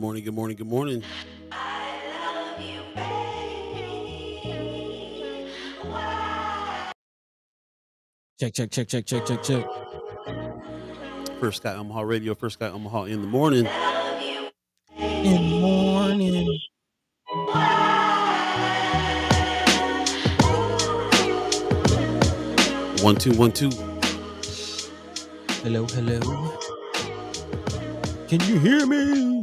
morning, good morning, good morning. Check, check, check, check, check, check, check. First Sky Omaha Radio, First Sky Omaha in the morning. In the morning. One, two, 1, 2. Hello, hello. Can you hear me?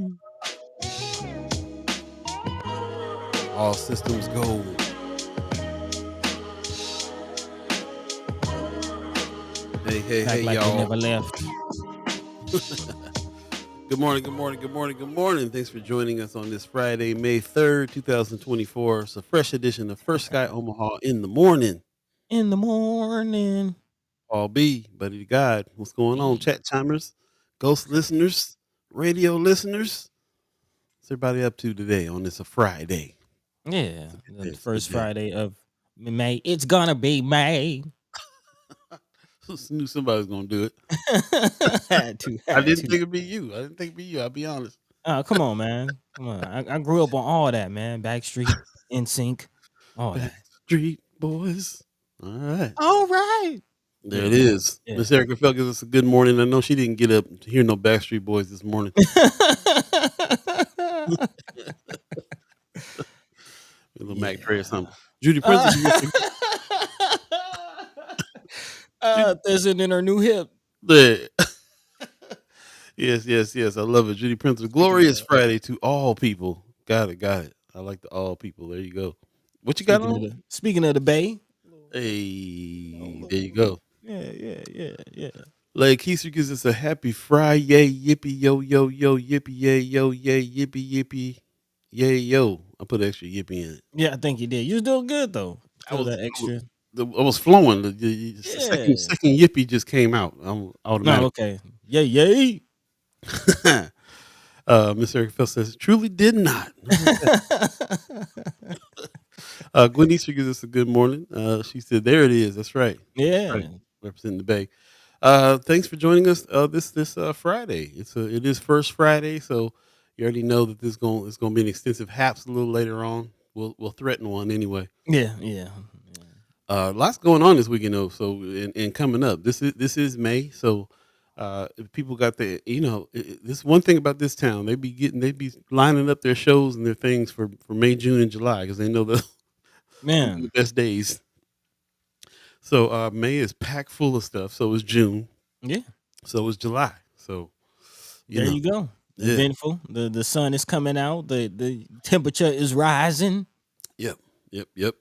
All systems go. Hey, Act like y'all. they never left. Good morning, good morning, good morning, good morning. Thanks for joining us on this Friday, May 3rd, 2024. It's a fresh edition of First Sky Omaha in the morning. In the morning. All B, Buddi3 Da Gawd. What's going on, chat chimers, ghost listeners, radio listeners? What's everybody up to today on this Friday? Yeah, the It's first good day. Friday of May. It's gonna be May. Knew somebody was gonna do it. Had to. I didn't think it'd be you. I'll be honest. Oh, come on, man. Come on. I grew up on all that, man. Backstreet, NSYNC, all that. Backstreet Boys. All right. All right. There it is. Yeah. Miss Erica felt us a good morning. I know she didn't get up to hear no Backstreet Boys this morning. A little Mac Trey or something. Judy Prince. There's it in her new hip. Yes. I love it. Judy Prince. Glorious Friday to all people. Got it. I like the all people. There you go. What you got on? Speaking of the Bay. Hey, there you go. Yeah. Like Keisha gives us a happy Friday, yippee yo, yippee yay yo, yay, yippee, yay yo. I put extra yippee in it. Yeah, I think you did. You was doing good though. I was that extra. I was flowing. The second yippee just came out. I'm automatic. No, okay. Yay. Miss Erica Phil says, truly did not. Gwen Easter gives us a good morning. She said, there it is. That's right. Yeah. Right. Representing the Bay. Thanks for joining us this Friday. It is first Friday, so you already know that it's going to be an extensive Haps a little later on. We'll threaten one anyway. Yeah. Lots going on this weekend though. So and coming up, this is May. So people got this one thing about this town. They be lining up their shows and their things for May, June, and July because they know the best days. So May is packed full of stuff. So is June. Yeah. So is July. So you go. Yeah. Eventful. The sun is coming out. The temperature is rising. Yep. Yeah.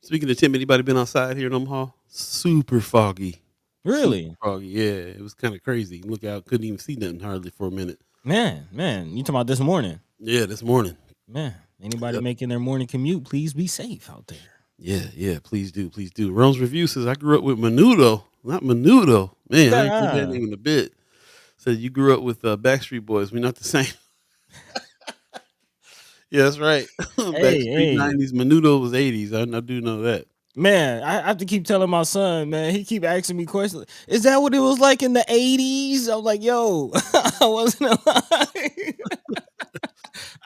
Speaking of temp, anybody been outside here in Omaha? Super foggy. Really? Super foggy. Yeah, it was kind of crazy. Look out, couldn't even see nothing hardly for a minute. Man, you talking about this morning? Yeah, this morning. Man, anybody making their morning commute, please be safe out there. Yeah, please do. Rome's Review says, I grew up with Menudo. Not Menudo. Man, I ain't put that name in a bit. Said you grew up with Backstreet Boys. We're not the same. Yeah, that's right. Backstreet 90s, Menudo was 80s. I do know that. Man, I have to keep telling my son, man, he keep asking me questions. Is that what it was like in the 80s? I'm like, yo, I wasn't alive.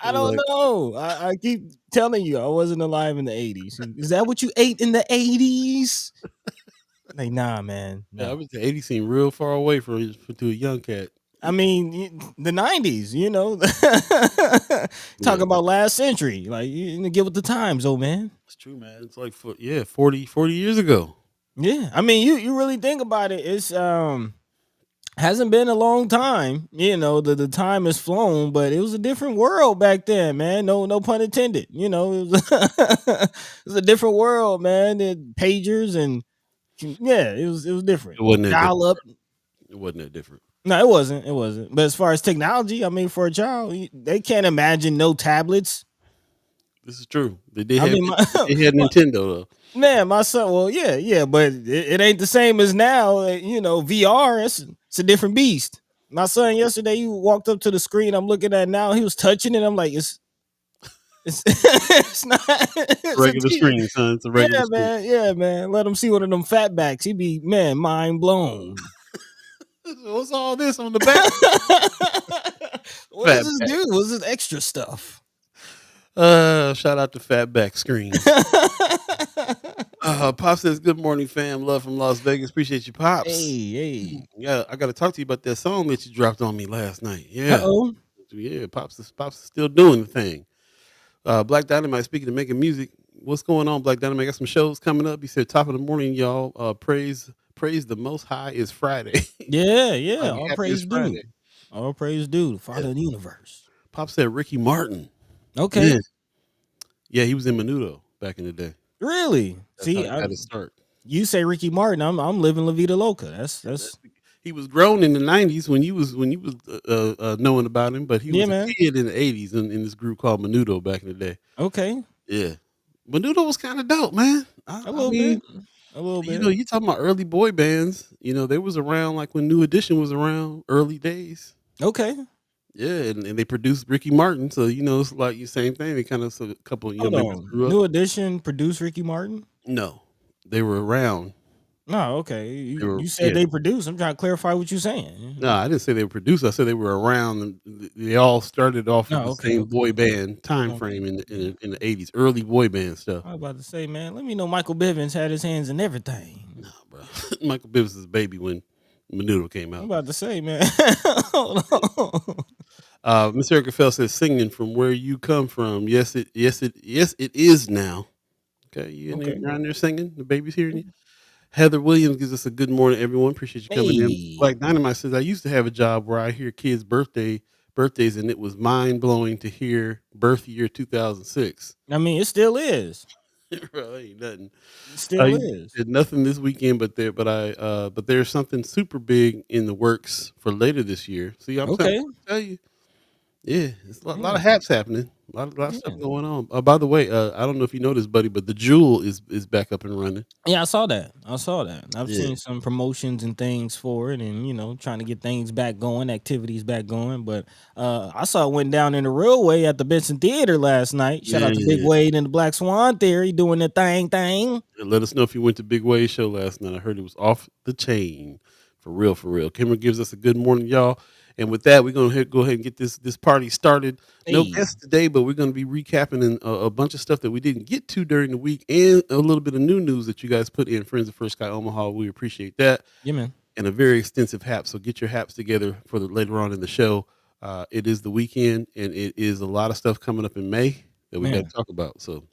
I don't know. I keep telling you I wasn't alive in the 80s. Is that what you ate in the 80s? Like, nah, man. No. Yeah, I was the 80s seemed real far away to a young cat. I mean, the 90s, talking about last century. Like, you get with the times, old man. It's true, man. It's like 40 years ago. Yeah, I mean, you really think about it. It's hasn't been a long time. The time has flown, but it was a different world back then, man. No pun intended. It was a different world, man. The pagers and it was different. It wasn't that dial up. It wasn't that different. No, it wasn't. But as far as technology, I mean, for a child, they can't imagine no tablets. This is true. They had Nintendo though. Man, my son. Well, yeah, but it ain't the same as now. VR. It's a different beast. My son yesterday, he walked up to the screen I'm looking at now. He was touching it. I'm like, it's not it's regular screen, son. It's a regular screen. Yeah, man. Let him see one of them fatbacks. He'd be mind blown. What's all this on the back? What does this Fatback. do? What's this extra stuff? Shout out to Fatback Screens. Pop says, "Good morning, fam. Love from Las Vegas. Appreciate you, Pops." Hey, hey. Yeah, I got to talk to you about that song that you dropped on me last night. Yeah, Uh-oh. yeah. Pops is still doing the thing. Black Dynamite speaking of making music. What's going on, Black Dynamite? Got some shows coming up. He said, "Top of the morning, y'all. Praise the Most High is Friday. Yeah, yeah. I'm All happy it's praise Friday." due. All praise due. The Yeah. Father of the universe. Pop said Ricky Martin. Okay. Yeah, yeah. He was in Menudo back in the day. Really? That's how See, he got his start. you say Ricky Martin, I'm living La Vida Loca. That's He was grown in the '90s when you was knowing about him, but he yeah, was a man. kid in the '80s in this group called Menudo back in the day. Okay. Yeah, Menudo was kind of dope, man. A I little mean, bit. A little you bit. know, you talking about early boy bands. You know, they was around like when New Edition was around, early days. Okay. Yeah, and they produced Ricky Martin, so you know it's like the same thing. They kind of so a couple Hold members on. grew up. New Edition produced Ricky Martin? No, they were around. No, okay. They were You said yeah. they produced. I'm trying to clarify what you're saying. No, I didn't say they were produced. I said they were around. And they all started off with No, the okay, same okay. boy band time Okay. frame in the '80s, early boy band stuff. I was about to say, man, let me know Michael Bivins had his hands in everything. Nah, bro. Michael Bivins' was a baby when Menudo came I'm out. about to say, man. Hold on. Miss Erica Fell says, "Singing from where you come from. Yes, it is now." Okay, you in there, Okay. around there singing? The baby's hearing you. Heather Williams gives us a good morning, everyone. Appreciate you coming in. Hey. Black Dynamite says, "I used to have a job where I hear kids' birthdays, and it was mind blowing to hear birth year 2006." I mean, it still is. Bro, ain't nothing. It still I is. did nothing this weekend, but there's something super big in the works for later this year. See, I'm trying to Okay. tell you, yeah, it's a lot Yeah. of haps happening, a lot of stuff Yeah. going on. By the way, I don't know if you know this, buddy, but the Jewel is back up and running. Yeah, I saw that. I saw that. I've Yeah, seen some promotions and things for it, and trying to get things back going, activities back going. But I saw it went down in the real way at the Benson Theater last night. Shout out to Big yeah. Wade and the Black Swan Theory doing the thing. And let us know if you went to Big Way's show last night. I heard it was off the chain, for real, for real. Kimmer gives us a good morning, y'all. And with that, we're gonna go ahead and get this party started. No Hey, guests today, but we're gonna be recapping a bunch of stuff that we didn't get to during the week, and a little bit of new news that you guys put in. Friends of First Guy Omaha, we appreciate that, yeah, man. and a very extensive hap. So get your haps together for the later on in the show. It is the weekend, and it is a lot of stuff coming up in May that we got Man, to talk about. So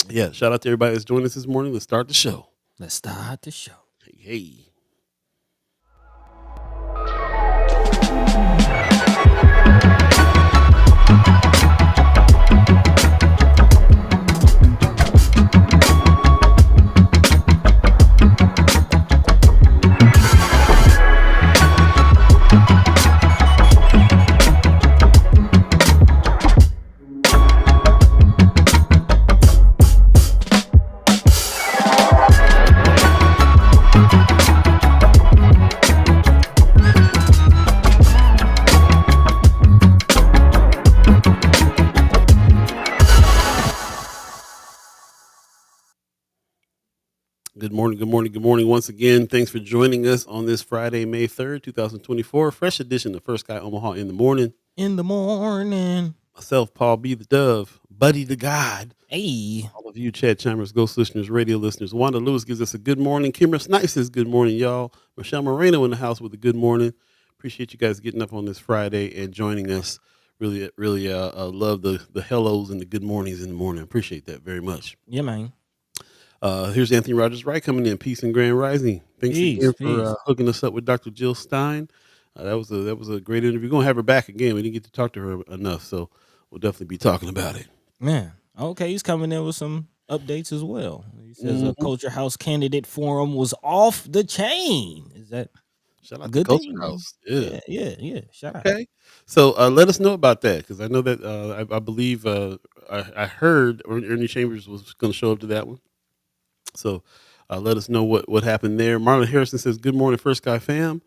yeah, shout out to everybody that's joining us this morning. Let's start the show. let's start the show. Hey. Good morning, good morning, good morning once again. Thanks for joining us on this Friday, May 3rd, 2024. Fresh edition of First Guy Omaha in the morning. In the morning. Myself, Paul B. the Dove, Buddi3 Da Gawd. Hey, All of you Chad Chimers, Ghost listeners, radio listeners. Wanda Lewis gives us a good morning. Kimmer Snipes says good morning, y'all. Michelle Moreno in the house with a good morning. Appreciate you guys getting up on this Friday and joining us. Really, really love the hellos and the good mornings in the morning. Appreciate that very much. yeah, man. Here's Anthony Rogers Wright coming in. Peace and grand rising. Thanks Peace, again for peace. hooking us up with Dr. Jill Stein. That was a great interview. We're gonna have her back again. We didn't get to talk to her enough, so we'll definitely be talking about it. Man, okay, he's coming in with some updates as well. He says a Mhm. Culture House candidate forum was off the chain. Is that Shout a out to good Culture thing? House. Yeah. Yeah. Shout out. Okay. So let us know about that because I know that I believe I heard Ernie Chambers was going to show up to that one. So let us know what happened there. Marlon Harrison says, "Good morning, First Guy fam."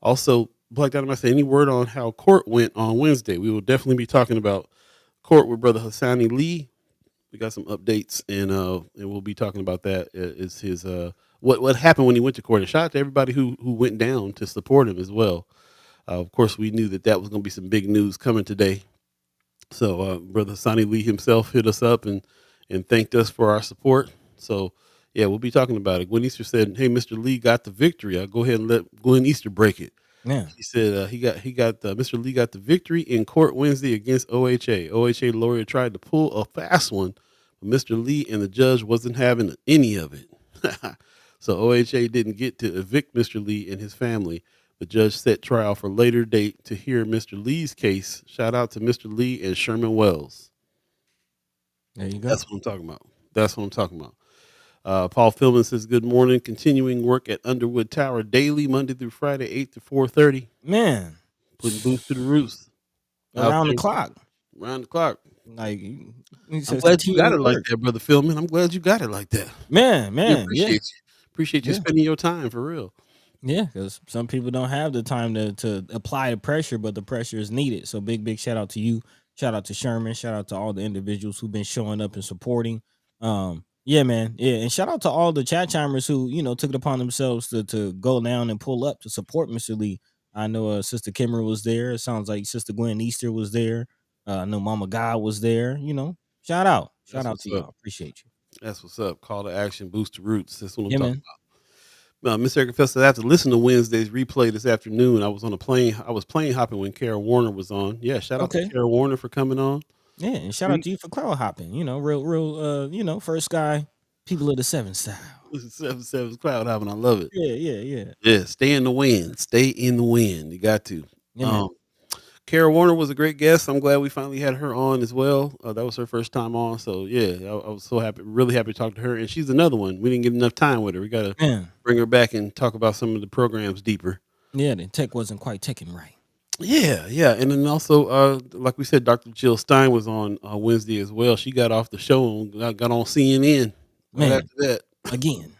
Also, Black Dynamite say, "Any word on how court went on Wednesday?" We will definitely be talking about court with Brother Hasani Lee. We got some updates, and we'll be talking about that. Is his what happened when he went to court? And shout out to everybody who went down to support him as well. Of course, we knew that that was going to be some big news coming today. So, Brother Sonny Lee himself hit us up and thanked us for our support. So, yeah, we'll be talking about it. Gwen Easter said, "Hey, Mr. Lee got the victory. I'll go ahead and let Gwen Easter break it." Yeah. He said he got Mr. Lee got the victory in court Wednesday against OHA. OHA lawyer tried to pull a fast one, but Mr. Lee and the judge wasn't having any of it. So OHA didn't get to evict Mr. Lee and his family. The judge set trial for later date to hear Mr. Lee's case. Shout out to Mr. Lee and Sherman Wells. There you go. That's what I'm talking about. That's what I'm talking about. Paul Philbin says, "Good morning. Continuing work at Underwood Tower daily, Monday through Friday, 8 to 4:30. Man, Putting boots to the roots out around the there clock. around the clock." Like he I'm says, glad you got continuing it like work. that, brother Philman. I'm glad you got it like that. We Man, yeah, appreciate you. Appreciate you yeah. spending your time for real. Yeah, because some people don't have the time to apply the pressure, but the pressure is needed. So big shout out to you. Shout out to Sherman. Shout out to all the individuals who've been showing up and supporting. Yeah, man. Yeah, and shout out to all the chat chimers who took it upon themselves to go down and pull up to support Mr. Lee. I know Sister Kimmer was there. It sounds like Sister Gwen Easter was there. I know Mama God was there. Shout That's out what's to up. y'all. Appreciate you. That's what's up. Call to action, boost the roots. That's what I'm Yeah, talking man. about. Miss Erica Fest said, "I have to listen to Wednesday's replay this afternoon. I was on a plane. I was plane hopping when Kara Warner was on. Yeah, shout out to Okay. Kara Warner for coming on. Yeah, and shout out Re- to you for cloud hopping. Real first guy, people of the seven style. Listen, 7-7 cloud hopping. I love it. Yeah. Yeah, stay in the wind. Stay in the wind. You got to. Yeah, man. Um, Kara Warner was a great guest. I'm glad we finally had her on as well. That was her first time on. So yeah, I was so happy, really happy to talk to her. And she's another one. We didn't get enough time with her. We got to Man. bring her back and talk about some of the programs deeper. Yeah, the tech wasn't quite ticking right. Yeah, yeah. And then also, like we said, Dr. Jill Stein was on Wednesday as well. She got off the show and got on CNN right Man, after that. again.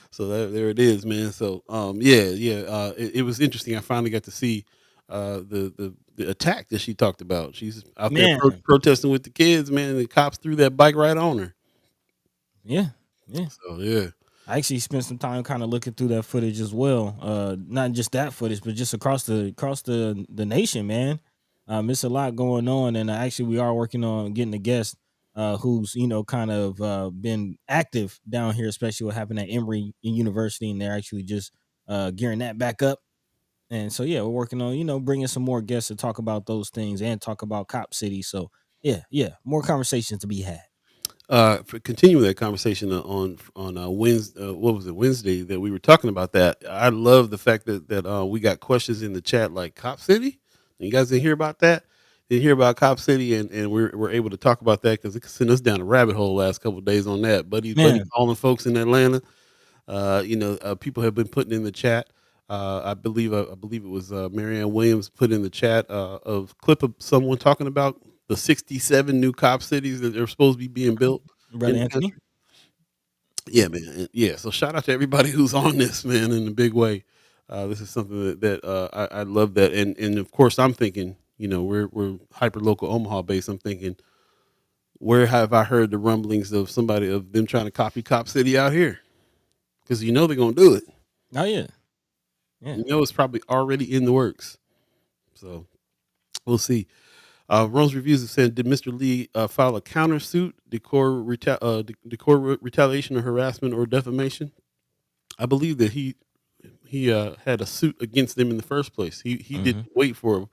So there it is, man. So yeah. It was interesting. I finally got to see the attack that she talked about. She's out there Man. protesting with the kids, man. And the cops threw that bike right on her. Yeah. Yeah. So yeah, I actually spent some time kind of looking through that footage as well. Not just that footage, but just across the nation, man. It's a lot going on, and actually we are working on getting a guest who's kind of been active down here, especially what happened at Emory University, and they're actually just gearing that back up. And so yeah, we're working on bringing some more guests to talk about those things and talk about Cop City. So yeah, more conversations to be had. for continuing that conversation on Wednesday, what was it, Wednesday, that we were talking about that. I love the fact that we got questions in the chat like Cop City. You guys didn't hear about that? Didn't hear about Cop City, and we're able to talk about that because it sent us down a rabbit hole last couple of days on that. Buddy Man, calling folks in Atlanta. People have been putting in the chat. I believe it was Marianne Williams put in the chat of clip of someone talking about the 67 new cop cities that are supposed to be being built in brother the Anthony. country. Yeah, man. Yeah. So shout out to everybody who's on this, man, in a big way. This is something I love that, and of course I'm thinking, we're hyper local Omaha based. I'm thinking, where have I heard the rumblings of somebody of them trying to copy Cop City out here? Because they're gonna do it. Oh yeah, yeah. It's probably already in the works. So we'll see. Rose Reviews have said, did Mr. Lee file a countersuit, decor retaliation or harassment or defamation? I believe that he had a suit against them in the first place. He Hmm. didn't wait for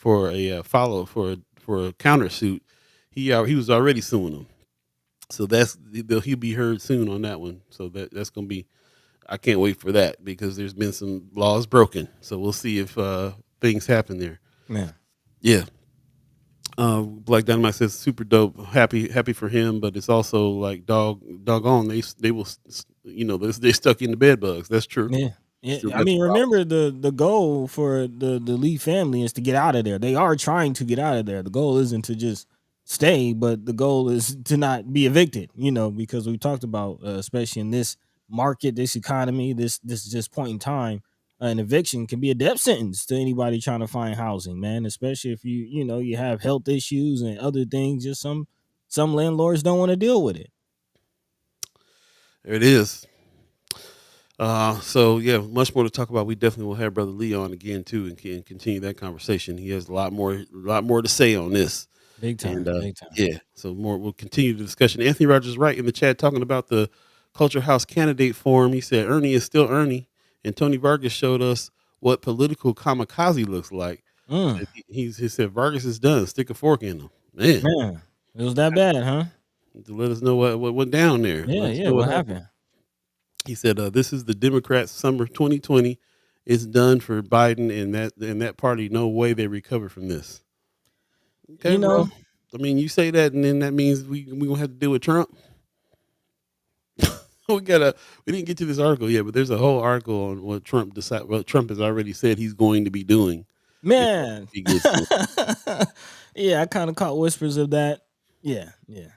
a follow for a countersuit. He was already suing them. So he'll be heard soon on that one. So that's gonna be. I can't wait for that because there's been some laws broken. So we'll see if things happen there. Man, Yeah. Black Dynamite says super dope. Happy for him, but it's also like doggone. They will, they're stuck in the bed bugs. That's true. yeah, Still yeah. I got the mean, problem. remember the goal for the Lee family is to get out of there. They are trying to get out of there. The goal isn't to just stay, but the goal is to not be evicted. Because we talked about, especially in this market, this economy, this just point in time, an eviction can be a death sentence to anybody trying to find housing, man. Especially if you have health issues and other things. Just some landlords don't want to deal with it. There it is. So yeah, much more to talk about. We definitely will have Brother Lee on again too, and can continue that conversation. He has a lot more to say on this, Big and time, big time. yeah, so more. We'll continue the discussion. Anthony Rogers right in the chat talking about the Culture House candidate forum. He said Ernie is still Ernie, and Tony Vargas showed us what political kamikaze looks like. Mm, He said Vargas is done. Stick a fork in him, man. man, it was that bad, huh? To let us know what went down there. Yeah, Let us yeah. know what What happened. happened? He said, "This is the Democrats' summer 2020. It's done for Biden and that party. No way they recover from this." Okay, You know, well, I mean, you say that, and then that means we gonna have to deal with Trump. We didn't get to this article yet, but there's a whole article on what Trump has already said he's going to be doing if man. he gets in. Yeah, I kind of caught whispers of that. Yeah, yeah.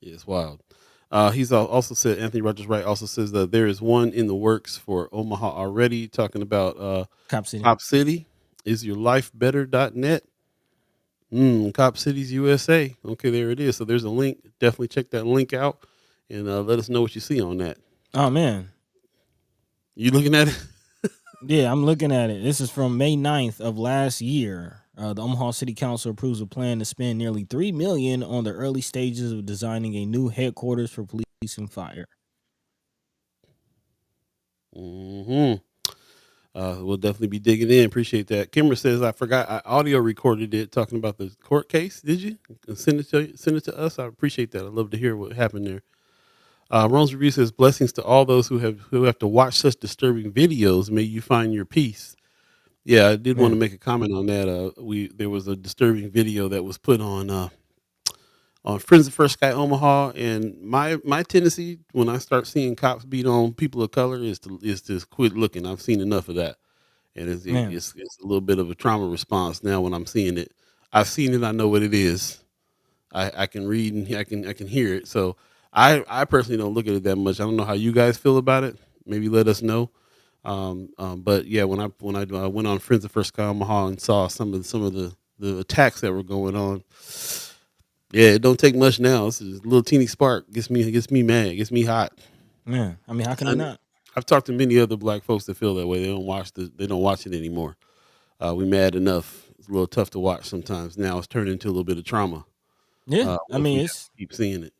Yeah, it's wild. He's also said Anthony Rogers Wright also says that there is one in the works for Omaha already. Talking about Cop City. Cop City. Is your life better.net? Cop Cities USA. Okay, there it is. So there's a link. Definitely check that link out and let us know what you see on that. Oh man. You looking at it? Yeah, I'm looking at it. This is from May 9th of last year. The Omaha City Council approves a plan to spend nearly $3 million on the early stages of designing a new headquarters for police and fire. hmm We'll definitely be digging in. Appreciate that. Kimber says I forgot I audio recorded it talking about the court case. Did you send it to us? I appreciate that. I'd love to hear what happened there. Rome's review says blessings to all those who have to watch such disturbing videos. May you find your peace. Yeah, I did want to Man, make a comment on that. There was a disturbing video that was put on Friends of First Sky Omaha, and my tendency when I start seeing cops beat on people of color is to quit looking. I've seen enough of that, and man, it's a little bit of a trauma response now when I'm seeing it. I've seen it. I know what it is. I can read and I can hear it. So I personally don't look at it that much. I don't know how you guys feel about it. Maybe let us know. But yeah, when I went on Friends of First Sky Omaha and saw some of the attacks that were going on, yeah, it don't take much now. It's just a little teeny spark gets me mad, gets me hot. man. I mean, how can you And not? I've talked to many other black folks that feel that way. They don't watch it anymore. We mad enough. It's a little tough to watch sometimes. Now it's turned into a little bit of trauma. Yeah, I If we mean, have it's to keep seeing it.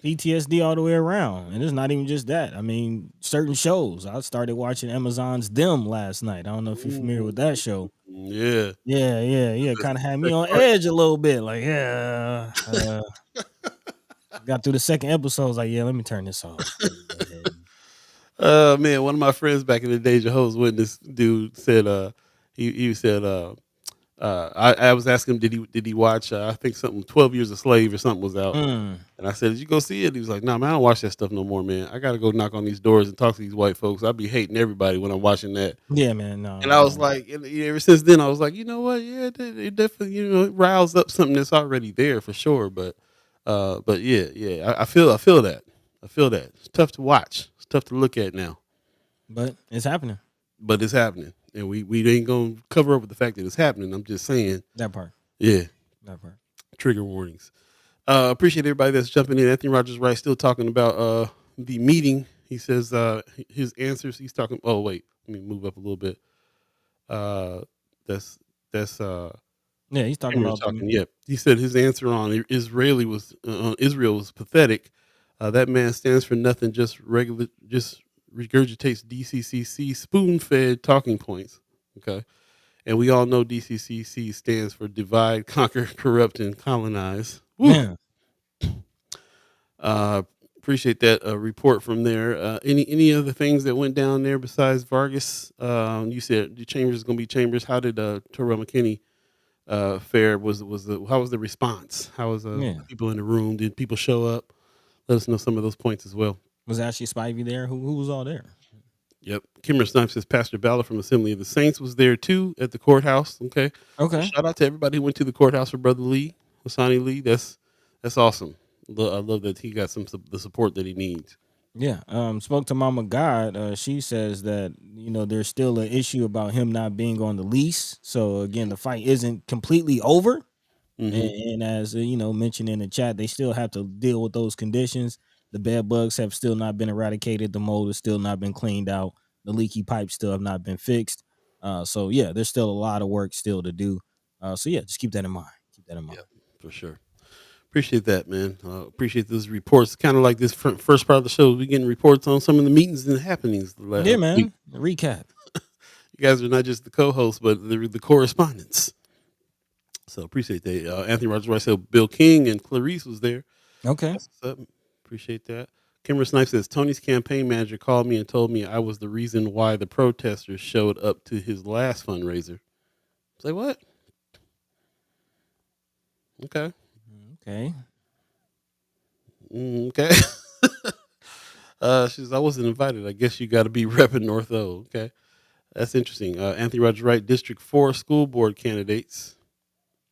PTSD all the way around, and it's not even just that. I mean, certain shows. I started watching Amazon's Them last night. I don't know if you're familiar Ooh, with that show. yeah. Yeah, yeah, yeah. That's Kind of the had me second on part. edge a little bit. Like, yeah. Got through the second episode. I was like, yeah, let me turn this off. Let me go ahead. Man, one of my friends back in the day, Jehovah's Witness dude said, he said, I was asking him, did he watch? I think something 12 Years a Slave or something was out, Mm, and I said, did you go see it? He was like, no, man, I don't watch that stuff no more, man. I got to go knock on these doors and talk to these white folks. I be hating everybody when I'm watching that. yeah, man. And No, I was no. like, and ever since then, I was like, you know what? Yeah, it definitely, it riles up something that's already there for sure. But yeah, yeah, I feel that. I feel that. It's tough to watch. It's tough to look at now, But it's happening. but it's happening, and we ain't gonna cover up with the fact that it's happening. I'm just saying, That part. yeah, That part. trigger warnings. Appreciate everybody that's jumping in. Anthony Rogers Wright still talking about the meeting. He says his answers. He's talking. Oh wait, let me move up a little bit. Uh, that's Yeah, he's talking Cameron's about talking. Yeah, he said his answer on Israel was pathetic. That man stands for nothing. Just regurgitates DCCC spoon-fed talking points. Okay, and we all know DCCC stands for divide, conquer, corrupt, and colonize. Woo. man. Uh, Appreciate that report from there. Any other things that went down there besides Vargas? You said the Chambers is going to be Chambers. How did Terrell McKinney fare? How was the response? How was Yeah. the people in the room? Did people show up? Let us know some of those points as well. Was Ashley Spivey there? Who was all there? Yep. Kimmer Snipes says Pastor Ballard from Assembly of the Saints was there too at the courthouse. Okay. So Okay. shout out to everybody who went to the courthouse for Brother Lee, Hasani Lee. That's awesome. I love that he got the support that he needs. Yeah. Spoke to Mama God. She says that there's still an issue about him not being on the lease. So again, the fight isn't completely over. And, Hmm. and as mentioned in the chat, they still have to deal with those conditions. The bed bugs have still not been eradicated. The mold has still not been cleaned out. The leaky pipes still have not been fixed. So yeah, there's still a lot of work still to do. So yeah, just keep that in mind. Keep that in mind. Yeah, for sure. Appreciate that, man. Appreciate those reports. Kind of like this first part of the show. We getting reports on some of the meetings and happenings Yeah, week. man. Recap. You guys are not just the co-hosts, but the correspondents. So appreciate that. Anthony Rogers Rice said Bill King and Clarice was there. Okay. That's what's up. Appreciate that. Kimber Snipe says Tony's campaign manager called me and told me I was the reason why the protesters showed up to his last fundraiser. Say what? Okay. Okay. Okay. She says I wasn't invited. I guess you got to be repping North O. Okay. That's interesting. Anthony Rogers Wright, District 4 school board candidates.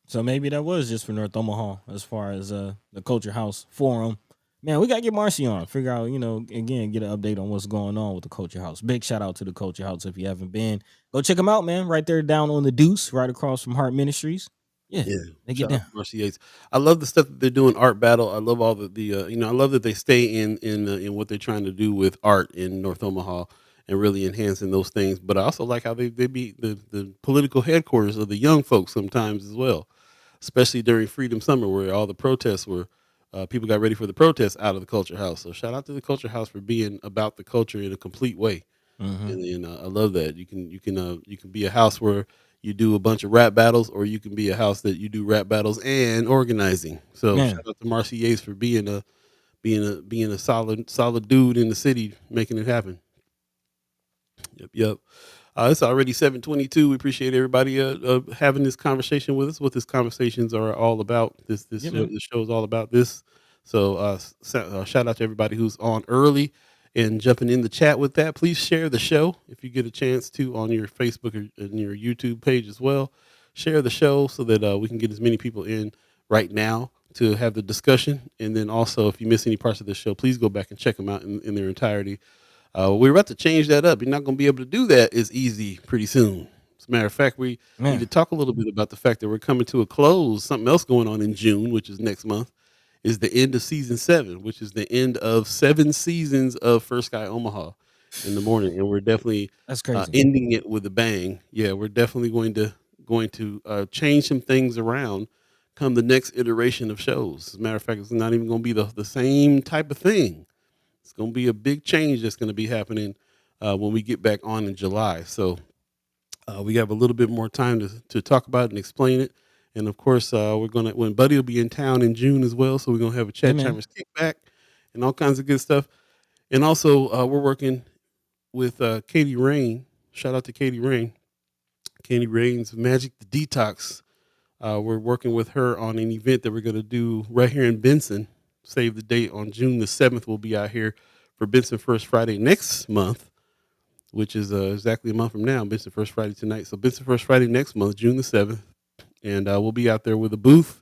So maybe that was just for North Omaha as far as the Culture House Forum. Man, we gotta get Marcy on. Figure out, again, get an update on what's going on with the Culture House. Big shout out to the Culture House. If you haven't been, go check them out, man. Right there down on the Deuce, right across from Heart Ministries. Yeah, Yeah, they get shout out down. to Marcy Yates. I love the stuff that they're doing. Art battle. I love all I love that they stay in what they're trying to do with art in North Omaha and really enhancing those things. But I also like how they be the political headquarters of the young folks sometimes as well, especially during Freedom Summer where all the protests were. People got ready for the protests out of the Culture House. So shout out to the Culture House for being about the culture in a complete way. Mm-hmm. And I love that you can be a house where you do a bunch of rap battles, or you can be a house that you do rap battles and organizing. So Man, shout out to Marcy Yates for being a solid dude in the city making it happen. Yep. It's already 7:22. We appreciate everybody having this conversation with us. What these conversations are all about. yeah, man. This show is all about this. So shout out to everybody who's on early and jumping in the chat with that. Please share the show if you get a chance to on your Facebook or and your YouTube page as well. Share the show so that we can get as many people in right now to have the discussion. And then also, if you miss any parts of the show, please go back and check them out in their entirety. We're about to change that up. You're not going to be able to do that as easy pretty soon. As a matter of fact, we need to Man, talk a little bit about the fact that we're coming to a close. Something else going on in June, which is next month, is the end of season 7, which is the end of 7 seasons of First Sky Omaha in the morning, and we're definitely that's crazy. ending it with a bang. Yeah, we're definitely going to change some things around come the next iteration of shows. As a matter of fact, it's not even going to be the same type of thing. It's going to be a big change that's going to be happening when we get back on in July. So we have a little bit more time to talk about it and explain it. And of course, when Buddy will be in town in June as well. So we're going to have a Yeah, Chat man. Chambers kickback and all kinds of good stuff. And also, we're working with Katie Rain. Shout out to Katie Rain. Katie Rain's Magic the Detox. We're working with her on an event that we're going to do right here in Benson. Save the date on June the 7th. We'll be out here for Benson First Friday next month, which is exactly a month from now. Benson First Friday tonight. So Benson First Friday next month, June the 7th. And we'll be out there with a booth.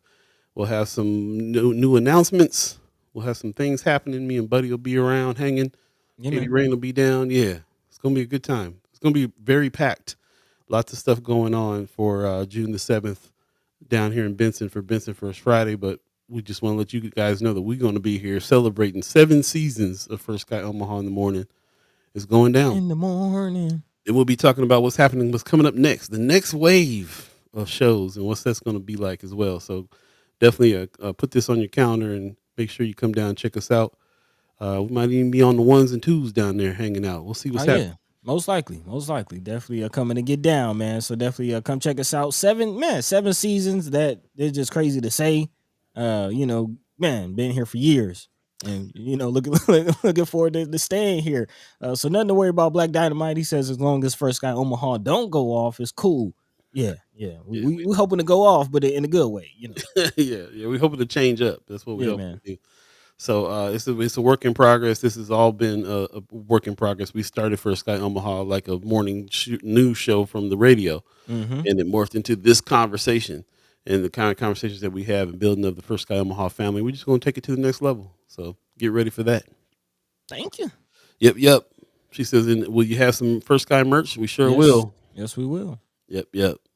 We'll have some new announcements. We'll have some things happening. Me and Buddy will be around hanging. Yeah, Katie man. Rain will be down. Yeah, it's going to be a good time. It's going to be very packed. Lots of stuff going on for June the 7th down here in Benson for Benson First Friday. But we just want to let you guys know that we're going to be here celebrating 7 seasons of First Sky Omaha in the morning. It's going down. In the morning. And we'll be talking about what's happening, what's coming up next, the next wave of shows and what's that's going to be like as well. So definitely put this on your calendar and make sure you come down and check us out. We might even be on the ones and twos down there hanging out. We'll see Oh what's yeah, happening. most likely, definitely coming to get down, man. So definitely come check us out. 7 seasons. That is just crazy to say. Man, been here for years, and looking looking forward to staying here. So nothing to worry about. Black Dynamite. He says as long as First Guy Omaha don't go off, it's cool. Yeah. We, Yeah, we, we hoping to go off, but in a good way. yeah. We're hoping to change up. That's what we Yeah, hope man. to do. So it's a work in progress. This has all been a work in progress. We started First Sky Omaha like a morning news show from the radio, Mm-hmm. and it morphed into this conversation and the kind of conversations that we have in building of the First Sky Omaha family. We're just going to take it to the next level. So get ready for that. Thank you. Yep. She says, will you have some First Sky merch? We sure Yes. will. Yes, we will. Yep.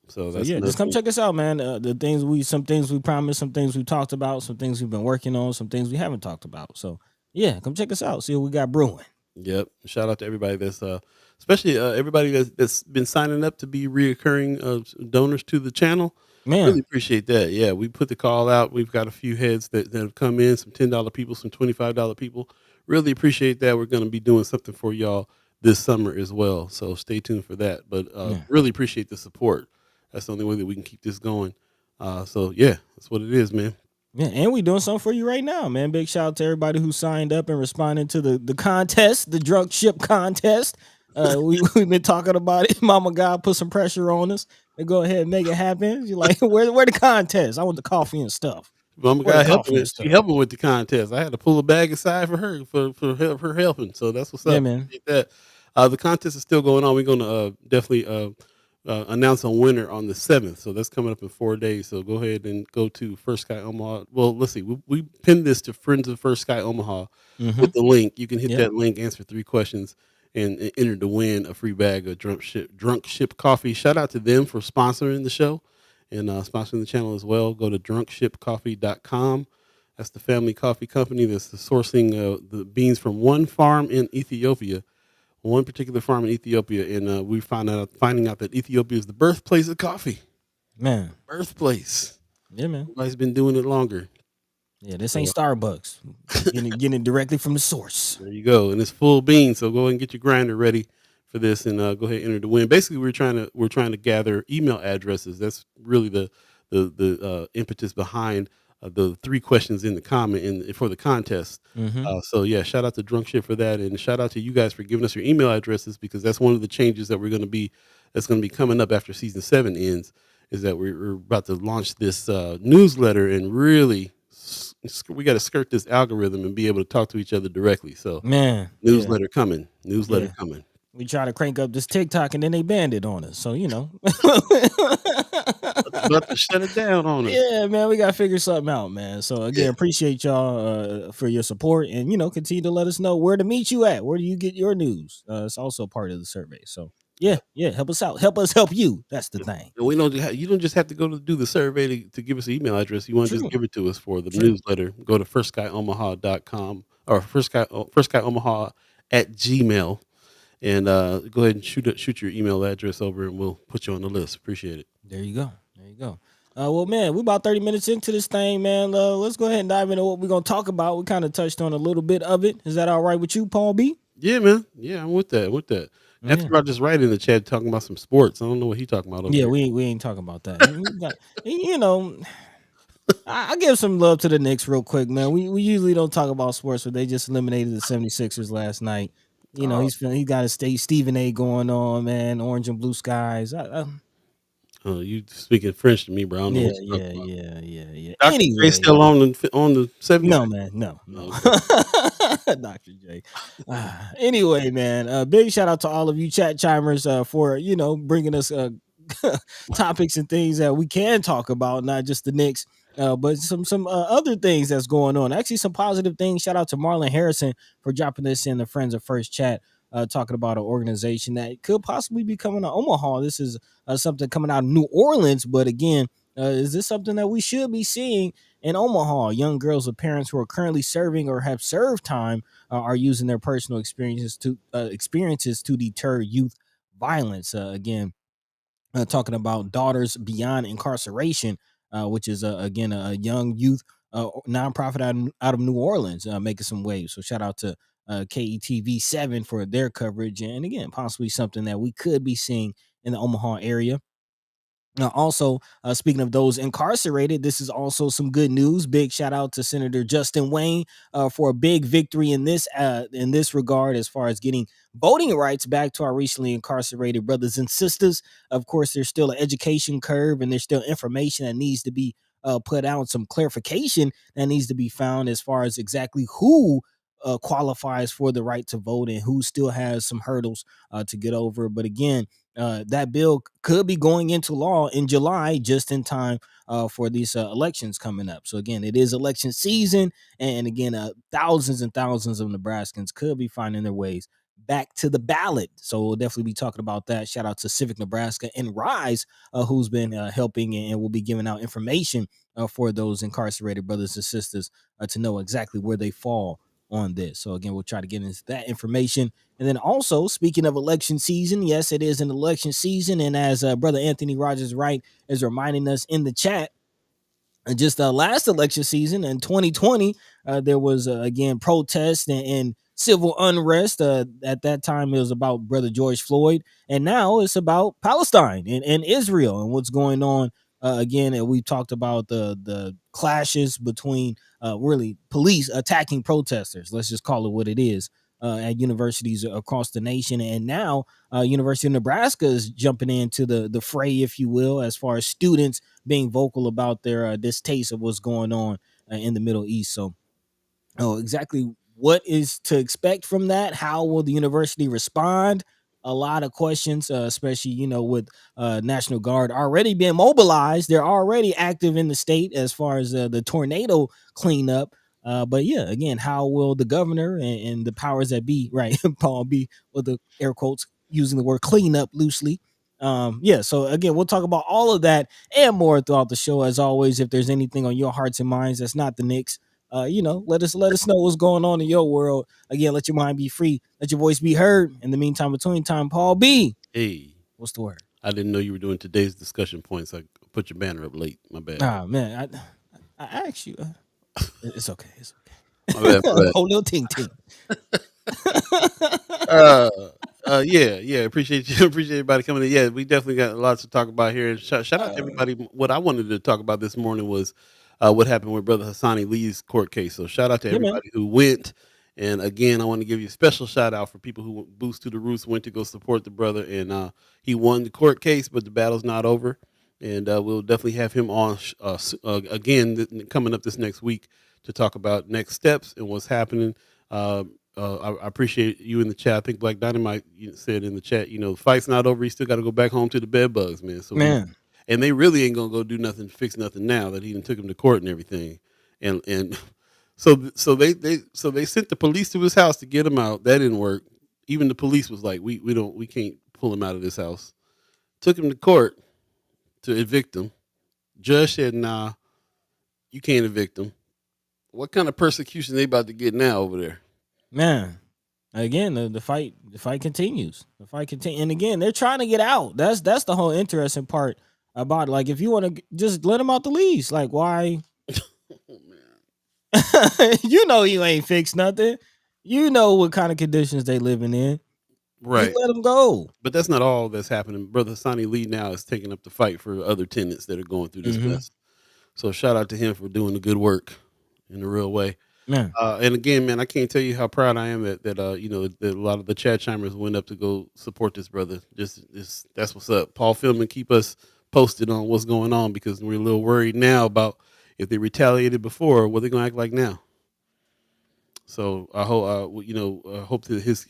So So that's yeah, another just come thing. check us out, man. Some things we promised, some things we talked about, some things we've been working on, some things we haven't talked about. So yeah, come check us out. See what we got brewing. Yep. Shout out to everybody that's especially everybody that's been signing up to be reoccurring donors to the channel. Really Man, appreciate that. Yeah, we put the call out. We've got a few heads that have come in, some $10 people, some $25 people. Really appreciate that. We're going to be doing something for y'all this summer as well. So stay tuned for that. But yeah. really appreciate the support. That's the only way that we can keep this going. So yeah, that's what it is, man. Yeah, and we doing something for you right now, man. Big shout out to everybody who signed up and responded to the contest, the drunk ship contest. We've been talking about it. Mama God put some pressure on us to go ahead and make it happen. You're like, where the contest? I want the coffee and stuff. Mama Where the got helping coffee and it. She stuff? helping with the contest. I had to pull a bag aside for her for her helping. So that's what's Yeah, up. man. Appreciate that. The contest is still going on. We're gonna definitely announce a winner on the 7th. So that's coming up in 4 days. So go ahead and go to First Sky Omaha. Well, let's see. We pinned this to Friends of First Sky Omaha Mm-hmm. with the link. You can hit Yep. that link, answer 3 questions, and enter to win a free bag of drunk ship coffee. Shout out to them for sponsoring the show and sponsoring the channel as well. Go to drunkshipcoffee.com. That's the family coffee company that's sourcing the beans from one farm in Ethiopia, one particular farm in Ethiopia, and we finding out that Ethiopia is the birthplace of coffee. Man. Birthplace. Yeah, man. Nobody's been doing it longer. Yeah, this ain't So Starbucks. Getting it directly from the source. there you go, and it's full beans. So go ahead and get your grinder ready for this, and go ahead and enter to win. Basically, we're trying to gather email addresses. That's really the impetus behind the 3 questions in the comment and for the contest. Mm-hmm. So yeah, shout out to Drunk Shit for that, and shout out to you guys for giving us your email addresses because that's one of the changes that that's going to be coming up after season 7 ends. Is that we're about to launch this newsletter and really we got to skirt this algorithm and be able to talk to each other directly. So Man, yeah, newsletter coming, newsletter yeah. coming. We try to crank up this TikTok and then they banned it on us. So About to shut it down on us. Yeah, man, we gotta figure something out, man. So again, Yeah, appreciate y'all for your support, and continue to let us know where to meet you at. Where do you get your news? It's also part of the survey. So yeah, yeah. yeah, help us out. Help us help you. That's the And thing. we don't. You don't just have to go to do the survey to give us an email address. You want to just True, give it to us for the true. newsletter. Go to firstskyOmaha.com or firstskyOmaha at Gmail and go ahead and shoot your email address over, and we'll put you on the list. Appreciate it. There you go. There you go. Well, man, we about 30 minutes into this thing, man. Let's go ahead and dive into what we're gonna talk about. We kind of touched on a little bit of it. Is that all right with you, Paul B? Yeah, man. Yeah, I'm with that. With that. Yeah. After I just write in the chat talking about some sports. I don't know what he talking about over Yeah, there. we ain't talking about that. You know, I give some love to the Knicks real quick, man. We usually don't talk about sports, but they just eliminated the 76ers last night. Oh, He got a Stephen A going on, man. Orange and blue skies. you speaking French to me, bro. I don't know Yeah, what you're yeah, talking about. yeah, yeah, yeah. Dr. J Anyway, still on the 70s? no, man, no. Oh, okay. Dr. J. Anyway, man, big shout out to all of you chat chimers for bringing us topics and things that we can talk about, not just the Knicks. But some other things that's going on. Actually, some positive things. Shout out to Marlon Harrison for dropping this in the Friends of First chat, talking about an organization that could possibly be coming to Omaha. This is something coming out of New Orleans, but again, is this something that we should be seeing in Omaha? Young girls with parents who are currently serving or have served time are using their personal experiences to deter youth violence. Again, talking about Daughters Beyond Incarceration, which is again a young youth nonprofit out of New Orleans, making some waves. So shout out to KETV 7 for their coverage, and again, possibly something that we could be seeing in the Omaha area. Also, speaking of those incarcerated, this is also some good news. Big shout out to Senator Justin Wayne for a big victory in this regard, as far as getting voting rights back to our recently incarcerated brothers and sisters. Of course, there's still an education curve, and there's still information that needs to be put out, some clarification that needs to be found as far as exactly who qualifies for the right to vote and who still has some hurdles to get over. But again, that bill could be going into law in July, just in time for these elections coming up. So again, it is election season, and again, thousands and thousands of Nebraskans could be finding their ways back to the ballot. So we'll definitely be talking about that. Shout out to Civic Nebraska and Rise, who's been helping and will be giving out information for those incarcerated brothers and sisters to know exactly where they fall on this. So again, we'll try to get into that information. And then also, speaking of election season, yes, it is an election season, and as brother Anthony Rogers Wright is reminding us in the chat, just last election season in 2020, there was again protests and civil unrest. At that time, it was about Brother George Floyd, and now it's about Palestine and Israel and what's going on. Again, and we talked about the clashes between really police attacking protesters. Let's just call it what it is. At universities across the nation, and now University of Nebraska is jumping into the fray, if you will, as far as students being vocal about their distaste of what's going on in the Middle East. So, exactly what is to expect from that? How will the university respond? A lot of questions, especially with National Guard already being mobilized. They're already active in the state as far as the tornado cleanup. But yeah, again, how will the governor and the powers that be, right, Paul B, with the air quotes using the word cleanup loosely. Yeah, so again, we'll talk about all of that and more throughout the show. As always, if there's anything on your hearts and minds that's not the Knicks, let us know what's going on in your world. Again, let your mind be free, let your voice be heard. In the meantime, between time, Paul B, Hey, what's the word? I didn't know you were doing today's discussion points. I put your banner up late. My bad. Ah man, I asked you. It's okay. It's My bad for okay. that. Whole little ting ting. Uh, yeah. Appreciate you. Appreciate everybody coming in. Yeah, we definitely got lots to talk about here. And shout out to Uh, everybody. What I wanted to talk about this morning was what happened with Brother Hasani Lee's court case. So shout out to yeah, man. everybody who went. And again, I want to give you a special shout out for people who boots to the roots went to go support the brother, and he won the court case, but the battle's not over. And we'll definitely have him on again coming up this next week to talk about next steps and what's happening. I appreciate you in the chat. I think Black Dynamite said in the chat, the fight's not over. You still got to go back home to the bed bugs, man. So Man, and they really ain't gonna go do nothing, fix nothing now that he done took him to court and everything. And so they sent the police to his house to get him out. That didn't work. Even the police was like, we can't pull him out of this house. Took him to court to evict him. Judge said, nah, you can't evict him. What kind of persecution they about to get now over there? man. Again, the fight continues. The fight continues, and again, they're trying to get out. That's the whole interesting part about it. Like, if you want to just let them out the lease, like, why? Oh man. You ain't fixed nothing. You know what kind of conditions they living in. Just Right. let them go. But that's not all that's happening. Brother Sonny Lee now is taking up the fight for other tenants that are going through this Mm-hmm. mess. So shout out to him for doing the good work in a real way. Man, And again, man, I can't tell you how proud I am that a lot of the chat chimers went up to go support this brother. Just that's what's up. Paul Philman, keep us posted on what's going on because we're a little worried now about if they retaliated before, what they're gonna act like now. So I hope hope that his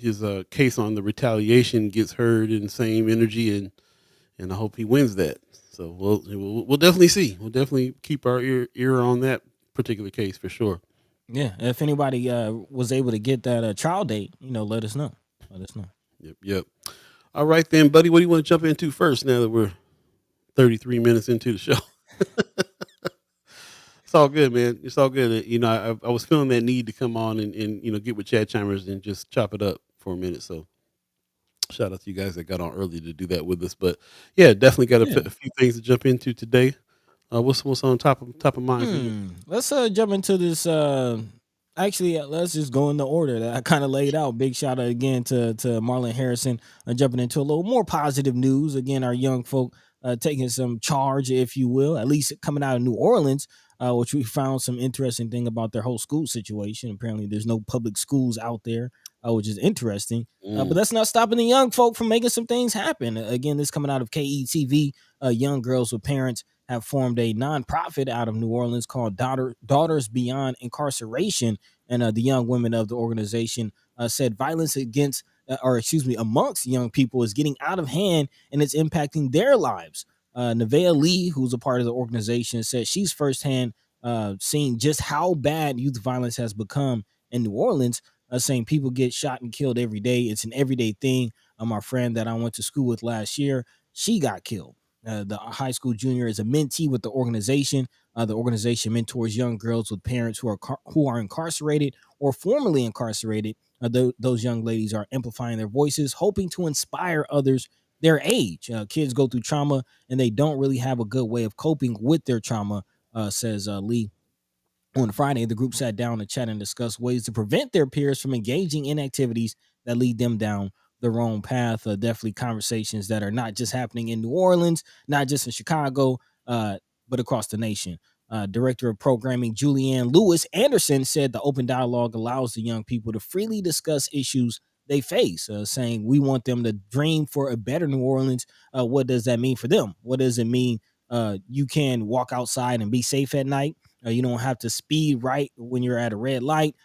case on the retaliation gets heard in the same energy, and I hope he wins that. So we'll definitely see. We'll definitely keep our ear on that particular case for sure. yeah. If anybody was able to get that trial date, let us know. Let us know. Yep. All right then, buddy. What do you want to jump into first? Now that we're 33 minutes into the show, it's all good, man. It's all good. I was feeling that need to come on and get with Chad Chimers and just chop it up for a minute. So shout out to you guys that got on early to do that with us. But yeah, definitely got Yeah. a few things to jump into today. What's on top of mind for you? Let's jump into this. Actually, let's just go in the order that I kind of laid out. Big shout out again to Marlon Harrison. Jumping into a little more positive news. Again, our young folk taking some charge, if you will, at least coming out of New Orleans, which we found some interesting thing about their whole school situation. Apparently, there's no public schools out there, which is interesting. But Mm, that's not stopping the young folk from making some things happen. Again, this coming out of KETV. Young girls with parents have formed a nonprofit out of New Orleans called Daughters Beyond Incarceration. And the young women of the organization said violence against, or excuse me, amongst young people is getting out of hand and it's impacting their lives. Nevaeh Lee, who's a part of the organization, said she's firsthand seeing just how bad youth violence has become in New Orleans, saying people get shot and killed every day. It's an everyday thing. My friend that I went to school with last year, she got killed. The high school junior is a mentee with the organization. The organization mentors young girls with parents who are incarcerated or formerly incarcerated. Those young ladies are amplifying their voices, hoping to inspire others their age. Kids go through trauma and they don't really have a good way of coping with their trauma, says Lee. On Friday, the group sat down to chat and discuss ways to prevent their peers from engaging in activities that lead them down the wrong path. Definitely conversations that are not just happening in New Orleans, not just in Chicago, but across the nation. Director of Programming Julianne Lewis Anderson said the open dialogue allows the young people to freely discuss issues they face, saying, "We want them to dream for a better New Orleans. What does that mean for them? What does it mean? You can walk outside and be safe at night. You don't have to speed right when you're at a red light."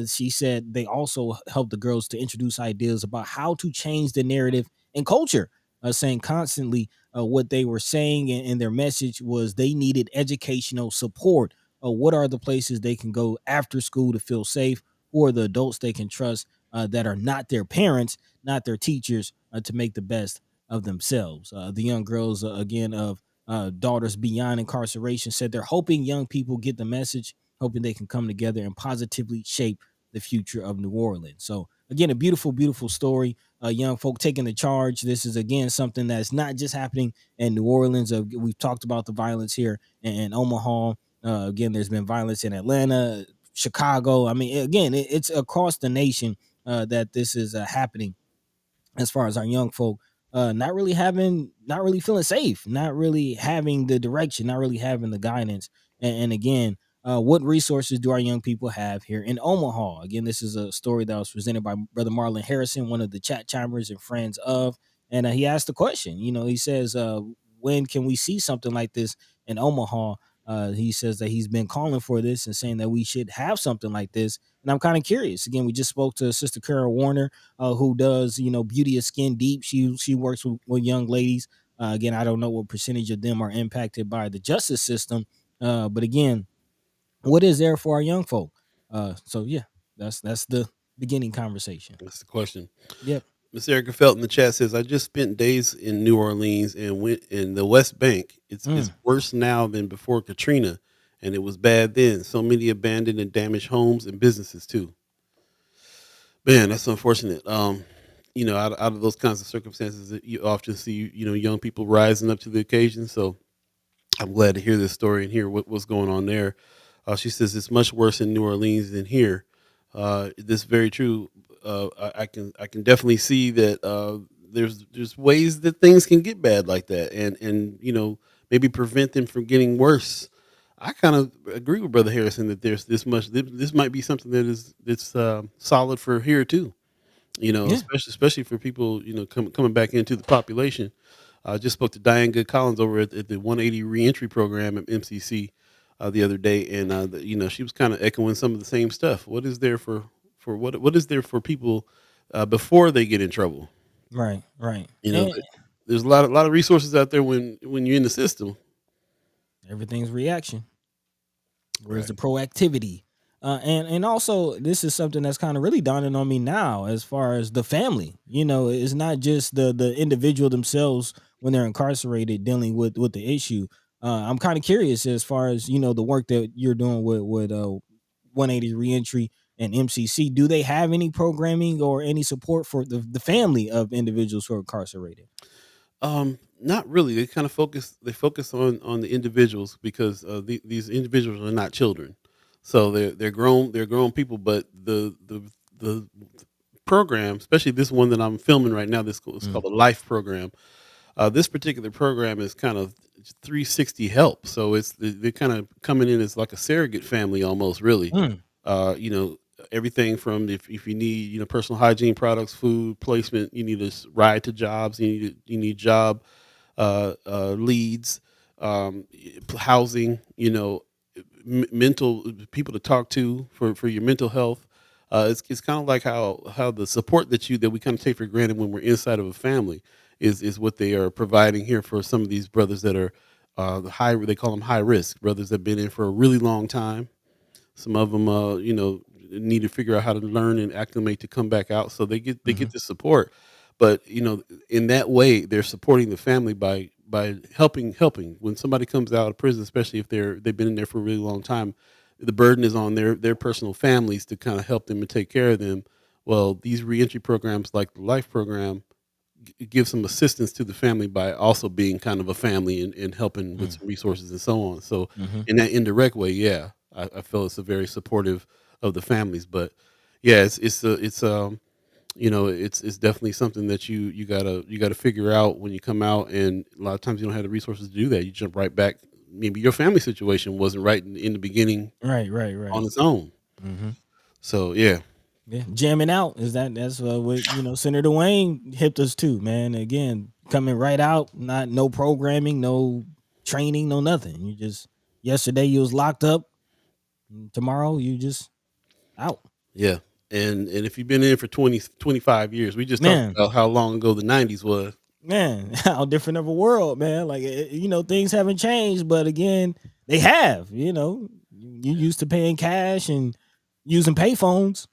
She said they also help the girls to introduce ideas about how to change the narrative and culture, saying constantly what they were saying and their message was they needed educational support. What are the places they can go after school to feel safe? Who are the adults they can trust that are not their parents, not their teachers, to make the best of themselves? The young girls, again, of Daughters Beyond Incarceration, said they're hoping young people get the message, hoping they can come together and positively shape the future of New Orleans. So again, a beautiful, beautiful story. Young folk taking the charge. This is again something that's not just happening in New Orleans. We've talked about the violence here in Omaha. Again, there's been violence in Atlanta, Chicago. I mean, again, it's across the nation that this is happening, as far as our young folk not really feeling safe, not really having the direction, not really having the guidance. And again, what resources do our young people have here in Omaha? Again, this is a story that was presented by Brother Marlon Harrison, one of the chat chimers and friends of. And he asked the question, he says, when can we see something like this in Omaha? He says that he's been calling for this and saying that we should have something like this. And I'm kind of curious. Again, we just spoke to Sister Carol Warner, who does Beauty of Skin Deep. She works with young ladies. Again, I don't know what percentage of them are impacted by the justice system, but again, what is there for our young folk? So yeah, that's the beginning conversation. That's the question. Yep. Miss Erica Felt in the chat says, "I just spent days in New Orleans and went in the West Bank. It's Mm, worse now than before Katrina, and it was bad then. So many abandoned and damaged homes and businesses too. Man, that's unfortunate. Out of those kinds of circumstances, that you often see young people rising up to the occasion. So I'm glad to hear this story and hear what's going on there. She says it's much worse in New Orleans than here. This is very true. I can definitely see that there's ways that things can get bad like that, and maybe prevent them from getting worse. I kind of agree with Brother Harrison that there's this much. This might be something that's solid for here too. yeah. Especially for people coming back into the population. I just spoke to Diane Good Collins over at the 180 reentry program at MCC the other day, and she was kind of echoing some of the same stuff. What is there for what is there for people before they get in trouble? Right. Right. You know, And th- there's a lot of resources out there when you're in the system. everything's reaction. Where's Right. the proactivity? And also this is something that's kind of really dawning on me now, as far as the family. It's not just the individual themselves when they're incarcerated dealing with the issue. I'm kind of curious, as far as the work that you're doing with 180 reentry and MCC. Do they have any programming or any support for the family of individuals who are incarcerated? Not really. They kind of focus. They focus on the individuals because these individuals are not children, so they're grown. They're grown people. But the program, especially this one that I'm filming right now, this is Mm, called a Life program. This particular program is kind of 360 help. So they're kind of coming in as like a surrogate family almost, really. mm, Uh, you know, Everything from if you need personal hygiene products, food placement, you need a ride to jobs, you need job leads, housing, mental people to talk to for your mental health. It's kind of like how the support that we kind of take for granted when we're inside of a family is what they are providing here for some of these brothers that are they call them high risk brothers that have been in for a really long time. Some of them, need to figure out how to learn and acclimate to come back out, so they get mhm, the support. But in that way, they're supporting the family by helping when somebody comes out of prison, especially if they've been in there for a really long time. The burden is on their personal families to kind of help them and take care of them. Well, these reentry programs like the Life program give some assistance to the family by also being kind of a family and helping with Mm, some resources and so on. So mhm. in that indirect way, yeah, I feel it's a very supportive of the families. But yeah, it's definitely something that you gotta figure out when you come out, and a lot of times you don't have the resources to do that. You jump right back. Maybe your family situation wasn't right in the beginning Right, right, on right. its own. Mhm. So yeah, Yeah, jamming out is that's what Senator Wayne hipped us to, man. Again, coming right out, not no programming, no training, no nothing. You just yesterday you was locked up, and tomorrow you just out. yeah. And if you've been in for 20 to 25 years, we just talked Man, about how long ago the '90s was. man, how different of a world, man. Like things haven't changed, but again, they have. You used to paying cash and using payphones.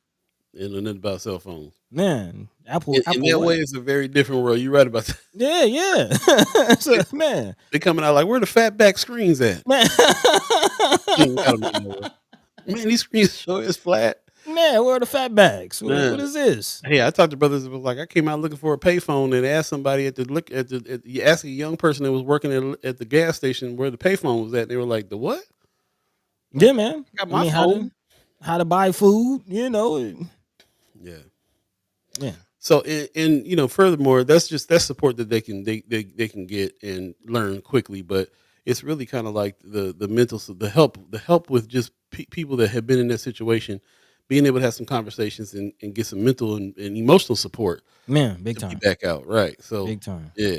And nothing about cell phones. Man, Apple, In Apple that what? way, it's a very different world. You're right about that. Yeah, yeah. So, They man, they coming out like, "Where the fat back screens at?" man, You ain't got 'em anymore. Man, these screens show is flat. man, where are the fat bags? What Man, is this? hey, I talked to brothers that was like, I came out looking for a payphone and asked somebody you asked a young person that was working at the gas station where the payphone was at. They were like, "The what? Yeah, man. I got I my mean, phone." how to buy food? Yeah. Yeah, So and furthermore, that's support that they can get and learn quickly, but it's really kind of like the the help with just people that have been in that situation, being able to have some conversations and get some mental and emotional support man, big to be time, back out, right? So big time. yeah,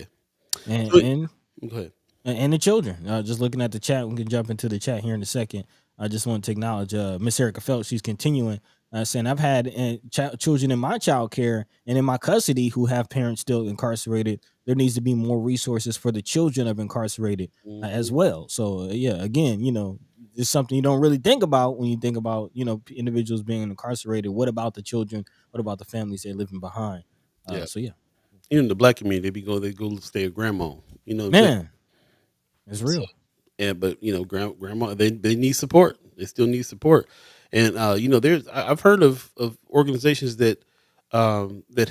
And so, and go ahead. and the children. Just looking at the chat, we can jump into the chat here in a second. I just want to acknowledge Miss Erica Phelps. She's continuing saying, I've had children in my child care and in my custody who have parents still incarcerated. There needs to be more resources for the children of incarcerated as Mhm. well. So, yeah, again, it's something you don't really think about when you think about, individuals being incarcerated. What about the children? What about the families they're living behind? Yeah, So, yeah, even the black community, they go stay at grandma. You know what I'm saying? man, it's So, real. and but grandma, they need support. They still need support. And I've heard of organizations that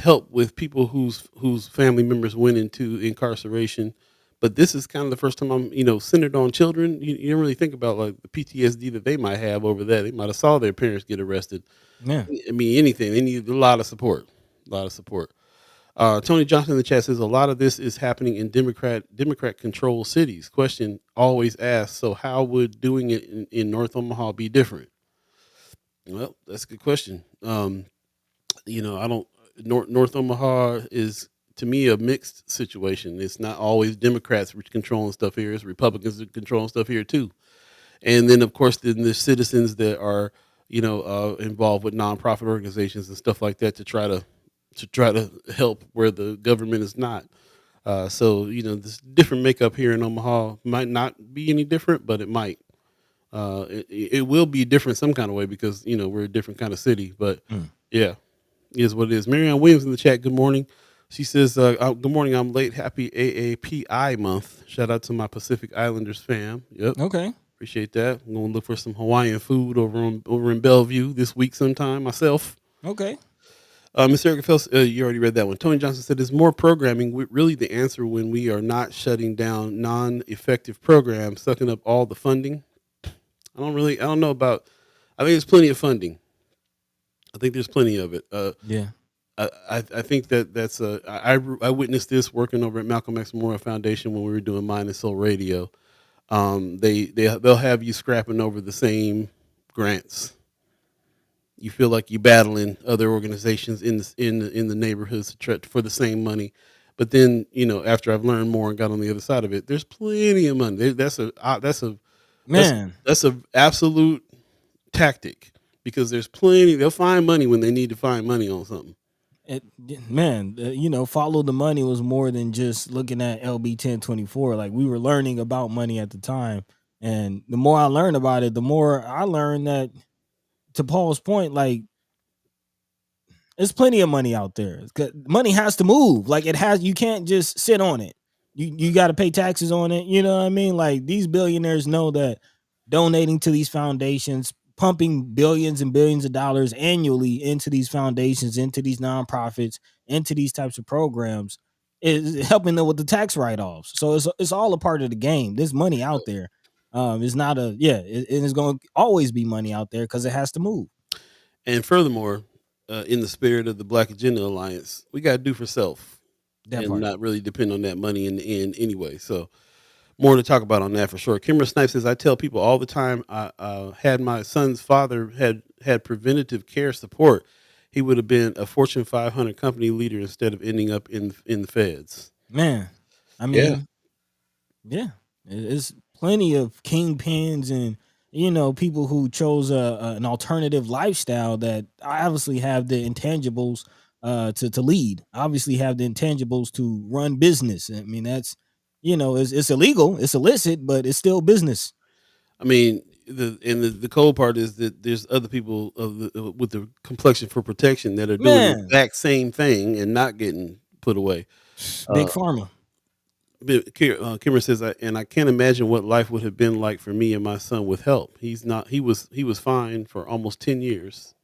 help with people whose family members went into incarceration. But this is kind of the first time I'm centered on children. You don't really think about like the PTSD that they might have over that. They might have saw their parents get arrested. Yeah. I mean, anything. They need a lot of support. A lot of support. Tony Johnson in the chat says a lot of this is happening in Democrat controlled cities. Question always asked. So how would doing it in North Omaha be different? Well, that's a good question. I don't. North Omaha is to me a mixed situation. It's not always Democrats controlling stuff here. It's Republicans that controlling stuff here too. And then of course then there's citizens that are involved with nonprofit organizations and stuff like that to try to help where the government is not. So this different makeup here in Omaha might not be any different, but it might. It will be different some kind of way because we're a different kind of city. But Mm. yeah, is what it is. Marianne Williams in the chat. Good morning. She says, "Good morning. I'm late. Happy AAPI month. Shout out to my Pacific Islanders fam. Yep, Okay. appreciate that. I'm gonna look for some Hawaiian food over in Bellevue this week sometime myself." Okay. Ms. Erica Phelps, you already read that one. Tony Johnson said, "Is more programming really the answer when we are not shutting down non-effective programs, sucking up all the funding?" I don't know about. I think there's plenty of funding. I think there's plenty of it. Yeah. I think that's I witnessed this working over at Malcolm X Memorial Foundation when we were doing Mind and Soul Radio. They'll have you scrapping over the same grants. You feel like you're battling other organizations in the neighborhoods for the same money. But then after I've learned more and got on the other side of it, there's plenty of money. That's Man. that's a absolute tactic because there's plenty. They'll find money when they need to find money on something. Man, follow the money was more than just looking at LB 1024. Like we were learning about money at the time. And the more I learned about it, the more I learned that to Paul's point, like there's plenty of money out there. Money has to move. Like you can't just sit on it. You got to pay taxes on it. You know what I mean? Like these billionaires know that donating to these foundations, pumping billions and billions of dollars annually into these foundations, into these nonprofits, into these types of programs is helping them with the tax write-offs. So it's all a part of the game. There's money out there. It's not a yeah, it's going to always be money out there because it has to move. And furthermore, in the spirit of the Black Agenda Alliance, we got to do for self That and part. not really depend on that money in the end anyway. So more to talk about on that for sure. Kimber Snipes says, I tell people all the time, I had my son's father had preventative care support, he would have been a Fortune 500 company leader instead of ending up in the feds. Man, I Yeah. mean, yeah, it's plenty of kingpins and people who chose an alternative lifestyle that obviously have the intangibles to lead. Obviously, have the intangibles to run business. I mean, that's it's illegal, it's illicit, but it's still business. I mean, the cold part is that there's other people with the complexion for protection that are doing the Man, exact same thing and not getting put away. big Uh, pharma. Kimmer says, and I can't imagine what life would have been like for me and my son with help. He's not. He was fine for almost 10 years.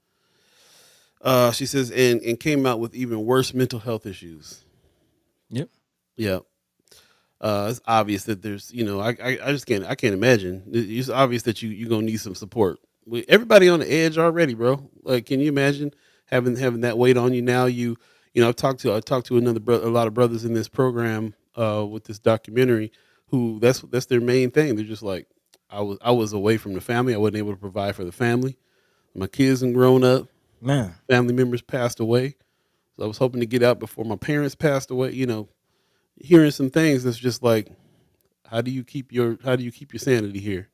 She says, and came out with even worse mental health issues. Yep. Yeah. It's obvious that there's, I just can't imagine. It's obvious that you're gonna need some support. Everybody on the edge already, bro. Like, can you imagine having that weight on you now? I talked to a lot of brothers in this program with this documentary who that's their main thing. They're just like, I was away from the family. I wasn't able to provide for the family. My kids and grown up. Man. Family members passed away. So I was hoping to get out before my parents passed away. Hearing some things that's just like, how do you keep your sanity here?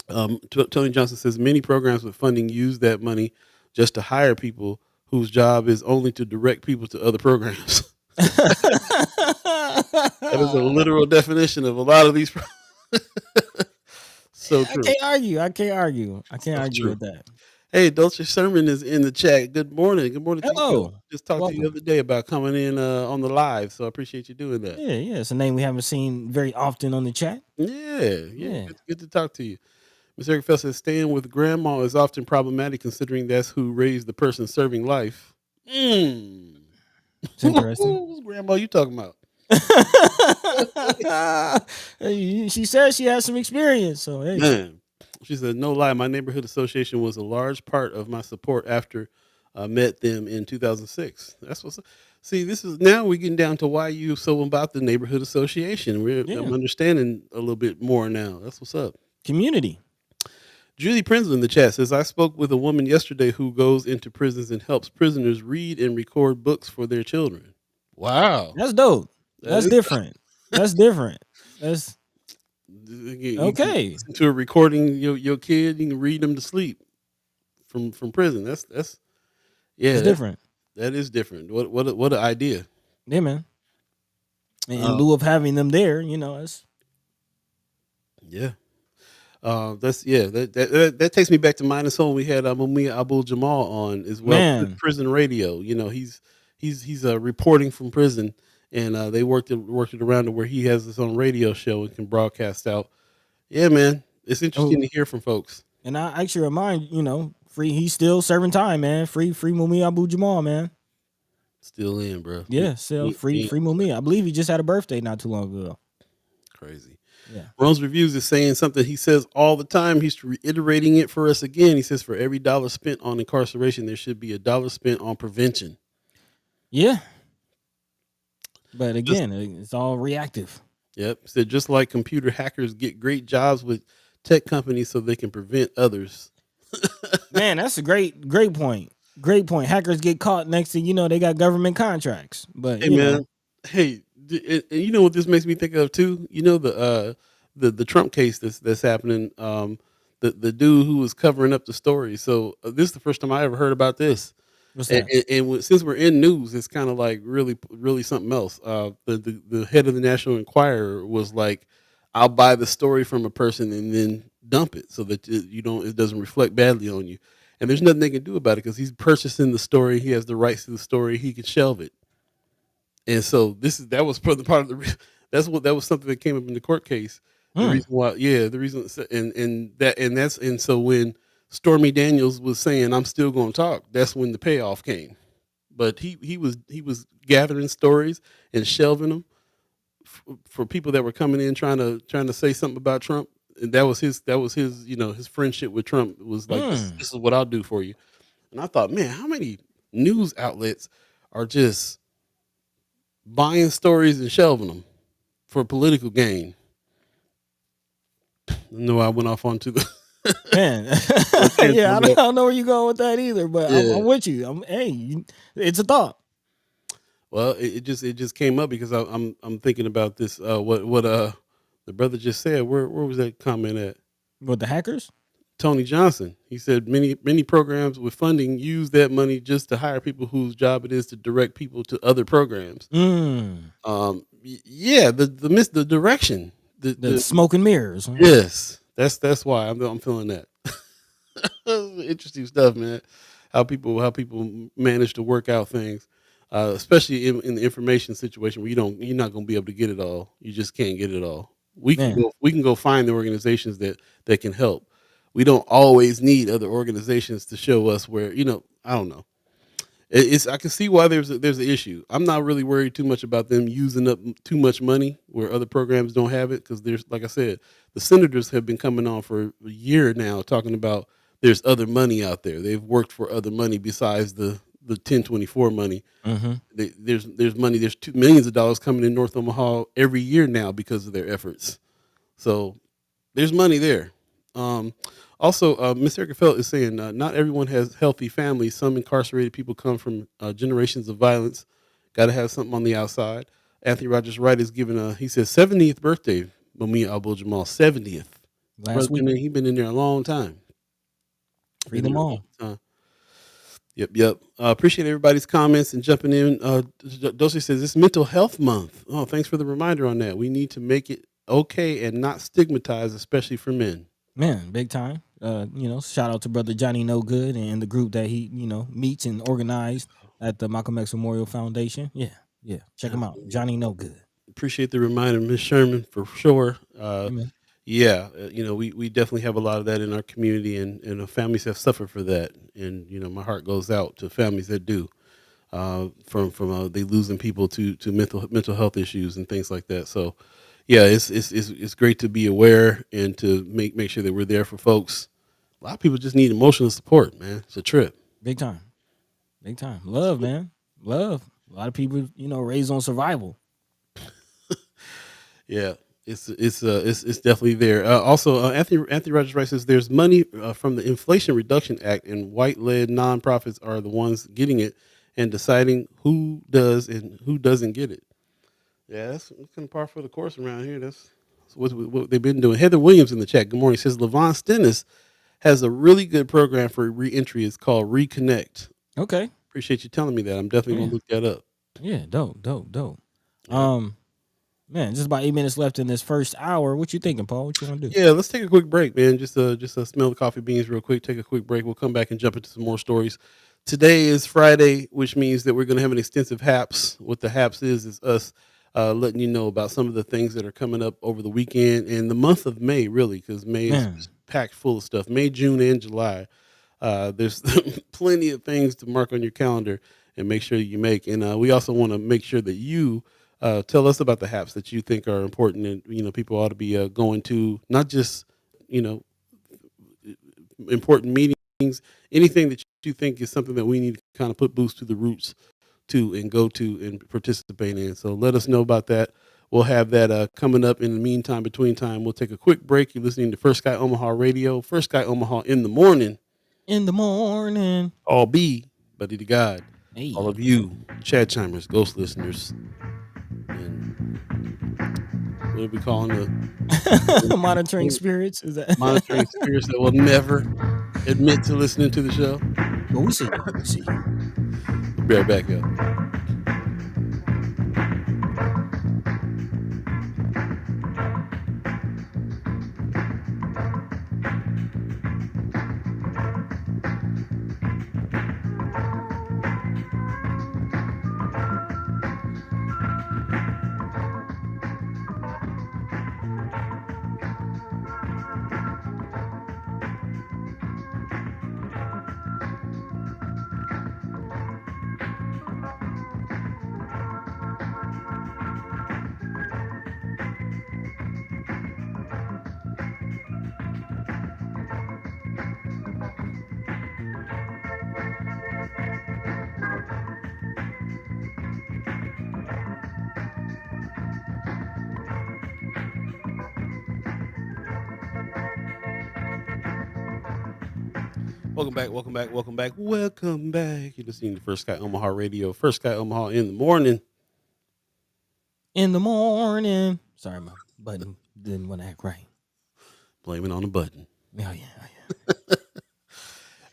Tony Johnson says many programs with funding use that money just to hire people whose job is only to direct people to other programs. That is a literal definition of a lot of these. So I true. can't argue. I can't argue. I can't So argue true. with that. Hey, Dolce Sermon is in the chat. Good morning. Good morning to you, bro. Hello. Just talked to you the Welcome. other day about coming in on the live, so I appreciate you doing that. Yeah, yeah. It's a name we haven't seen very often on the chat. Yeah, yeah. Yeah. Good to talk to you. Miss Eric Fell says staying with grandma is often problematic considering that's who raised the person serving life. Mm. It's interesting. Who's grandma you talking about? She says she has some experience, so hey. Man. She said, no lie, my neighborhood association was a large part of my support after I met them in 2006. That's what's see, this is now we're getting down to why you so about the neighborhood association. Yeah. I'm understanding a little bit more now. That's what's up. Community. Julie Prinsley in the chat says, I spoke with a woman yesterday who goes into prisons and helps prisoners read and record books for their children. Wow. That's dope. That That's is, different. That's different. That's you can okay. listen to a recording your kid, you can read them to sleep from prison. That's yeah, It's different. Yeah, man. In Uh, lieu of having them there, it's yeah. That's yeah. That takes me back to Mine and Soul. We had Mumia Abu Jamal on as well. man. Prison radio. He's reporting from prison, and they worked it around to where he has his own radio show and can broadcast out. Yeah, man, it's interesting Oh, to hear from folks. and I actually remind, free he's still serving time, man. Free Mumi Abu Jamal, man. Still in, bro. Yeah, still free Mumi. I believe he just had a birthday not too long ago. Crazy. Yeah. Rose Reviews is saying something he says all the time. He's reiterating it for us again. He says for every dollar spent on incarceration, there should be a dollar spent on prevention. Yeah. But Just again, it's all reactive. Yep. So just like computer hackers get great jobs with tech companies so they can prevent others. Man, that's a great point. Great point. Hackers get caught next to, they got government contracts. But Hey man, hey, and you know what this makes me think of too? You know the Trump case that's happening. The dude who was covering up the story. So this is the first time I ever heard about this. what's And, that? and, and since we're in news, it's kind of like really something else. The head of the National Enquirer was like, "I'll buy the story from a person and then dump it so that it doesn't reflect badly on you." And there's nothing they can do about it because he's purchasing the story. He has the rights to the story. He can shelve it. And so that was part of the that was something that came up in the court case. The Mm. reason why, yeah, the reason, and so when Stormy Daniels was saying I'm still going to talk, that's when the payoff came. But he was gathering stories and shelving them for people that were coming in trying to say something about Trump. And that was his his friendship with Trump was like, Mm. this is what I'll do for you. And I thought, man, how many news outlets are just buying stories and shelving them for political gain? No, I went off onto the Man, on a tangent yeah, on I don't, that. I don't know where you going with that either, but I'm Yeah. with you. Hey, it's a thought. Well, it just came up because I'm thinking about this. What the brother just said. Where was that comment at? With the hackers? Tony Johnson. He said many programs with funding use that money just to hire people whose job it is to direct people to other programs. Mm. Yeah, the direction. The The smoke and mirrors. Huh? Yes, that's why I'm feeling that. Interesting stuff, man. How people manage to work out things, especially in the information situation where you're not going to be able to get it all. You just can't get it all. Man, We can go find the organizations that can help. We don't always need other organizations to show us where I don't know. I can see why there's an issue. I'm not really worried too much about them using up too much money where other programs don't have it, because there's, like I said, the senators have been coming on for a year now talking about there's other money out there. They've worked for other money besides the 1024 money. mhm. There's money. There's millions of dollars coming in North Omaha every year now because of their efforts. So there's money there. Um, Also, Miss Erica Felt is saying not everyone has healthy families. Some incarcerated people come from generations of violence. Got to have something on the outside. Anthony Rogers Wright is giving he says 70th birthday. Mumia Abu Jamal 70th. Last week, He been in there a long time. free Been in them there a long all. time. Yep. Appreciate everybody's comments and jumping in. Dosey says it's Mental Health Month. Oh, thanks for the reminder on that. We need to make it okay and not stigmatize, especially for men. Man, big time. Shout out to brother Johnny No Good and the group that he, meets and organized at the Malcolm X Memorial Foundation. Yeah. Check him out. Absolutely. Johnny No Good. Appreciate the reminder, Miss Sherman, for sure. Amen. Yeah, we definitely have a lot of that in our community, and families have suffered for that. And my heart goes out to families that do, from they losing people to mental health issues and things like that. So, yeah, it's great to be aware and to make sure that we're there for folks. A lot of people just need emotional support, man. It's a trip. Big time. Big time. Love, man. Love. A lot of people, raised on survival. Yeah, it's definitely there. Also, Anthony Rogers Wright says there's money from the Inflation Reduction Act, and white-led nonprofits are the ones getting it and deciding who does and who doesn't get it. Yeah, that's kind of par for the course around here. That's what they've been doing. Heather Williams in the chat. Good morning. Says Levon Stennis has a really good program for reentry. It's called Reconnect. Okay. Appreciate you telling me that. I'm definitely Yeah. gonna look that up. Yeah. Dope. Yeah. Man, just about 8 minutes left in this first hour. What you thinking, Paul? What you want to do? Yeah, let's take a quick break, man. Just smell the coffee beans real quick. Take a quick break. We'll come back and jump into some more stories. Today is Friday, which means that we're going to have an extensive Haps. What the Haps is us letting you know about some of the things that are coming up over the weekend and the month of May, really, because May is Man. just packed full of stuff. May, June, and July. There's plenty of things to mark on your calendar and make sure you make. And we also want to make sure that you tell us about the Haps that you think are important and people ought to be going to, not just important meetings, anything that you think is something that we need to kind of put boots to the roots to and go to and participate in. So let us know about that. We'll have that coming up. In the meantime, between time, we'll take a quick break. You're listening to First Sky Omaha Radio, First Sky Omaha in the morning. In the morning. All Buddi3 Da Gawd. Hey. All of you, Chad Chimers, ghost listeners, and what are we calling the Monitoring spirits? Is that monitoring spirits that will never admit to listening to the show? Well, we see you. We see you. We'll be right back, y'all. Welcome back, welcome back, welcome back, welcome back. You're listening to First Sky Omaha Radio, First Sky Omaha in the morning. In the morning. Sorry, my button didn't want to act right. Blame it on the button. Oh yeah, oh,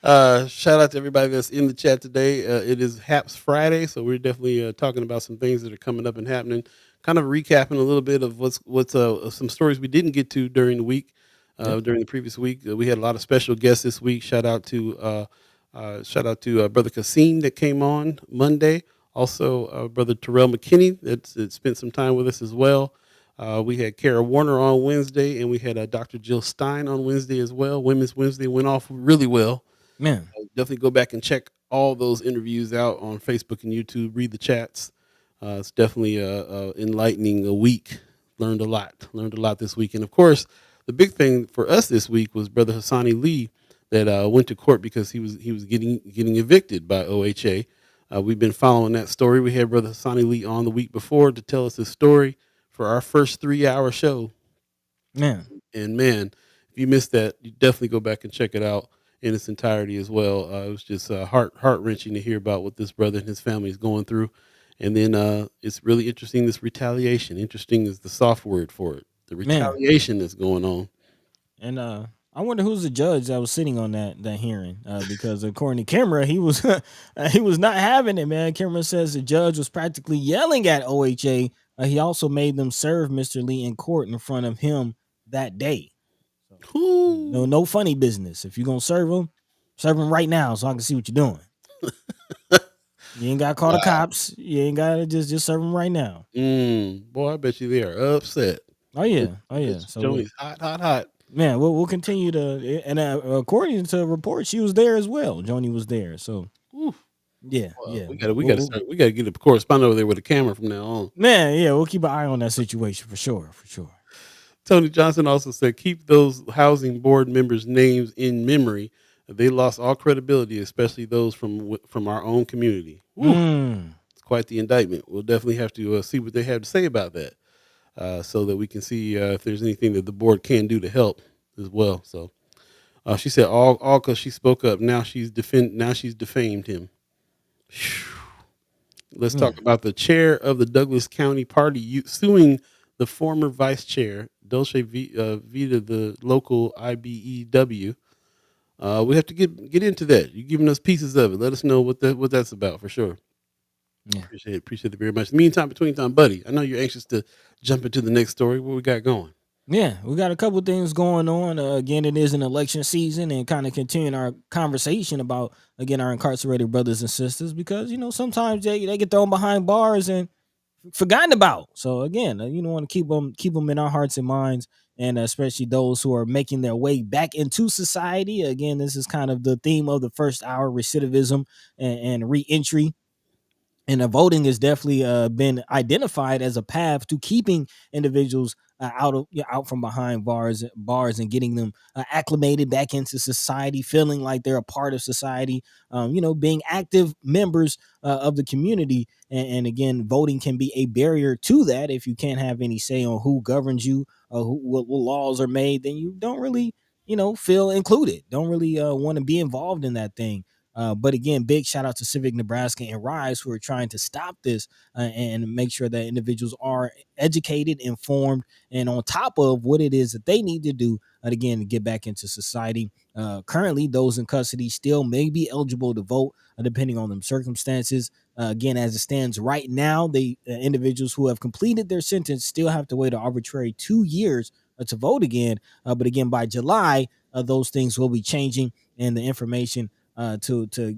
yeah. Shout out to everybody that's in the chat today. It is Haps Friday, so we're definitely talking about some things that are coming up and happening. Kind of recapping a little bit of what's some stories we didn't get to during the week. Yeah. During the previous week, we had a lot of special guests this week. Shout out to Brother Kasim that came on Monday. Also, Brother Terrell McKinney that spent some time with us as well. We had Kara Warner on Wednesday, and we had Dr. Jill Stein on Wednesday as well. Women's Wednesday went off really well. Man. Definitely go back and check all those interviews out on Facebook and YouTube. Read the chats. It's definitely enlightening a week. Learned a lot this week. And of course, the big thing for us this week was Brother Hasani Lee that went to court because he was getting evicted by OHA. We've been following that story. We had Brother Hasani Lee on the week before to tell us his story for our first 3-hour show. Man. And man, if you missed that, you definitely go back and check it out in its entirety as well. It was just heart wrenching to hear about what this brother and his family is going through. And then it's really interesting, this retaliation. Interesting is the soft word for it. The retaliation that's going on. And I wonder who's the judge that was sitting on that hearing, because according to Kimra, he was he was not having it, man. Kimra says the judge was practically yelling at OHA. He also made them serve Mr. Lee in court in front of him that day. So, no funny business. If you're gonna serve him right now, so I can see what you're doing. You ain't got to call the cops. You ain't got to just serve them right now. Boy, I bet you they are upset. Oh yeah. So Joey's hot. Man, we'll continue to, and according to reports, she was there as well. Joni was there, so yeah. We gotta get a correspondent over there with a camera from now on. Man, yeah, we'll keep an eye on that situation for sure. Tony Johnson also said, keep those housing board members' names in memory. They lost all credibility, especially those from our own community. It's quite the indictment. We'll definitely have to see what they have to say about that, so that we can see if there's anything that the board can do to help as well. So she said all because she spoke up. Now she's defamed him. Let's talk about the chair of the Douglas County Party suing the former vice chair, Dulce Vita, the local IBEW. We have to get into that. You're giving us pieces of it. Let us know what that's about for sure. Yeah. Appreciate it very much. Meantime, between time, buddy, I know you're anxious to jump into the next story. What we got going? Yeah, we got a couple things going on. Again, it is an election season, and kind of continuing our conversation about, again, our incarcerated brothers and sisters, because sometimes they get thrown behind bars and forgotten about. So again, want to keep them in our hearts and minds, and especially those who are making their way back into society. Again, this is kind of the theme of the first hour: recidivism and re-entry. And voting has definitely been identified as a path to keeping individuals out from behind bars and getting them acclimated back into society, feeling like they're a part of society. Being active members of the community. And again, voting can be a barrier to that. If you can't have any say on who governs you, or what laws are made, then you don't really feel included. Don't really want to be involved in that thing. But again, big shout out to Civic Nebraska and Rise, who are trying to stop this and make sure that individuals are educated, informed, and on top of what it is that they need to do, again, to get back into society. Currently, those in custody still may be eligible to vote, depending on them circumstances. Again, as it stands right now, the individuals who have completed their sentence still have to wait an arbitrary 2 years to vote again. But again, by July, those things will be changing, and the information to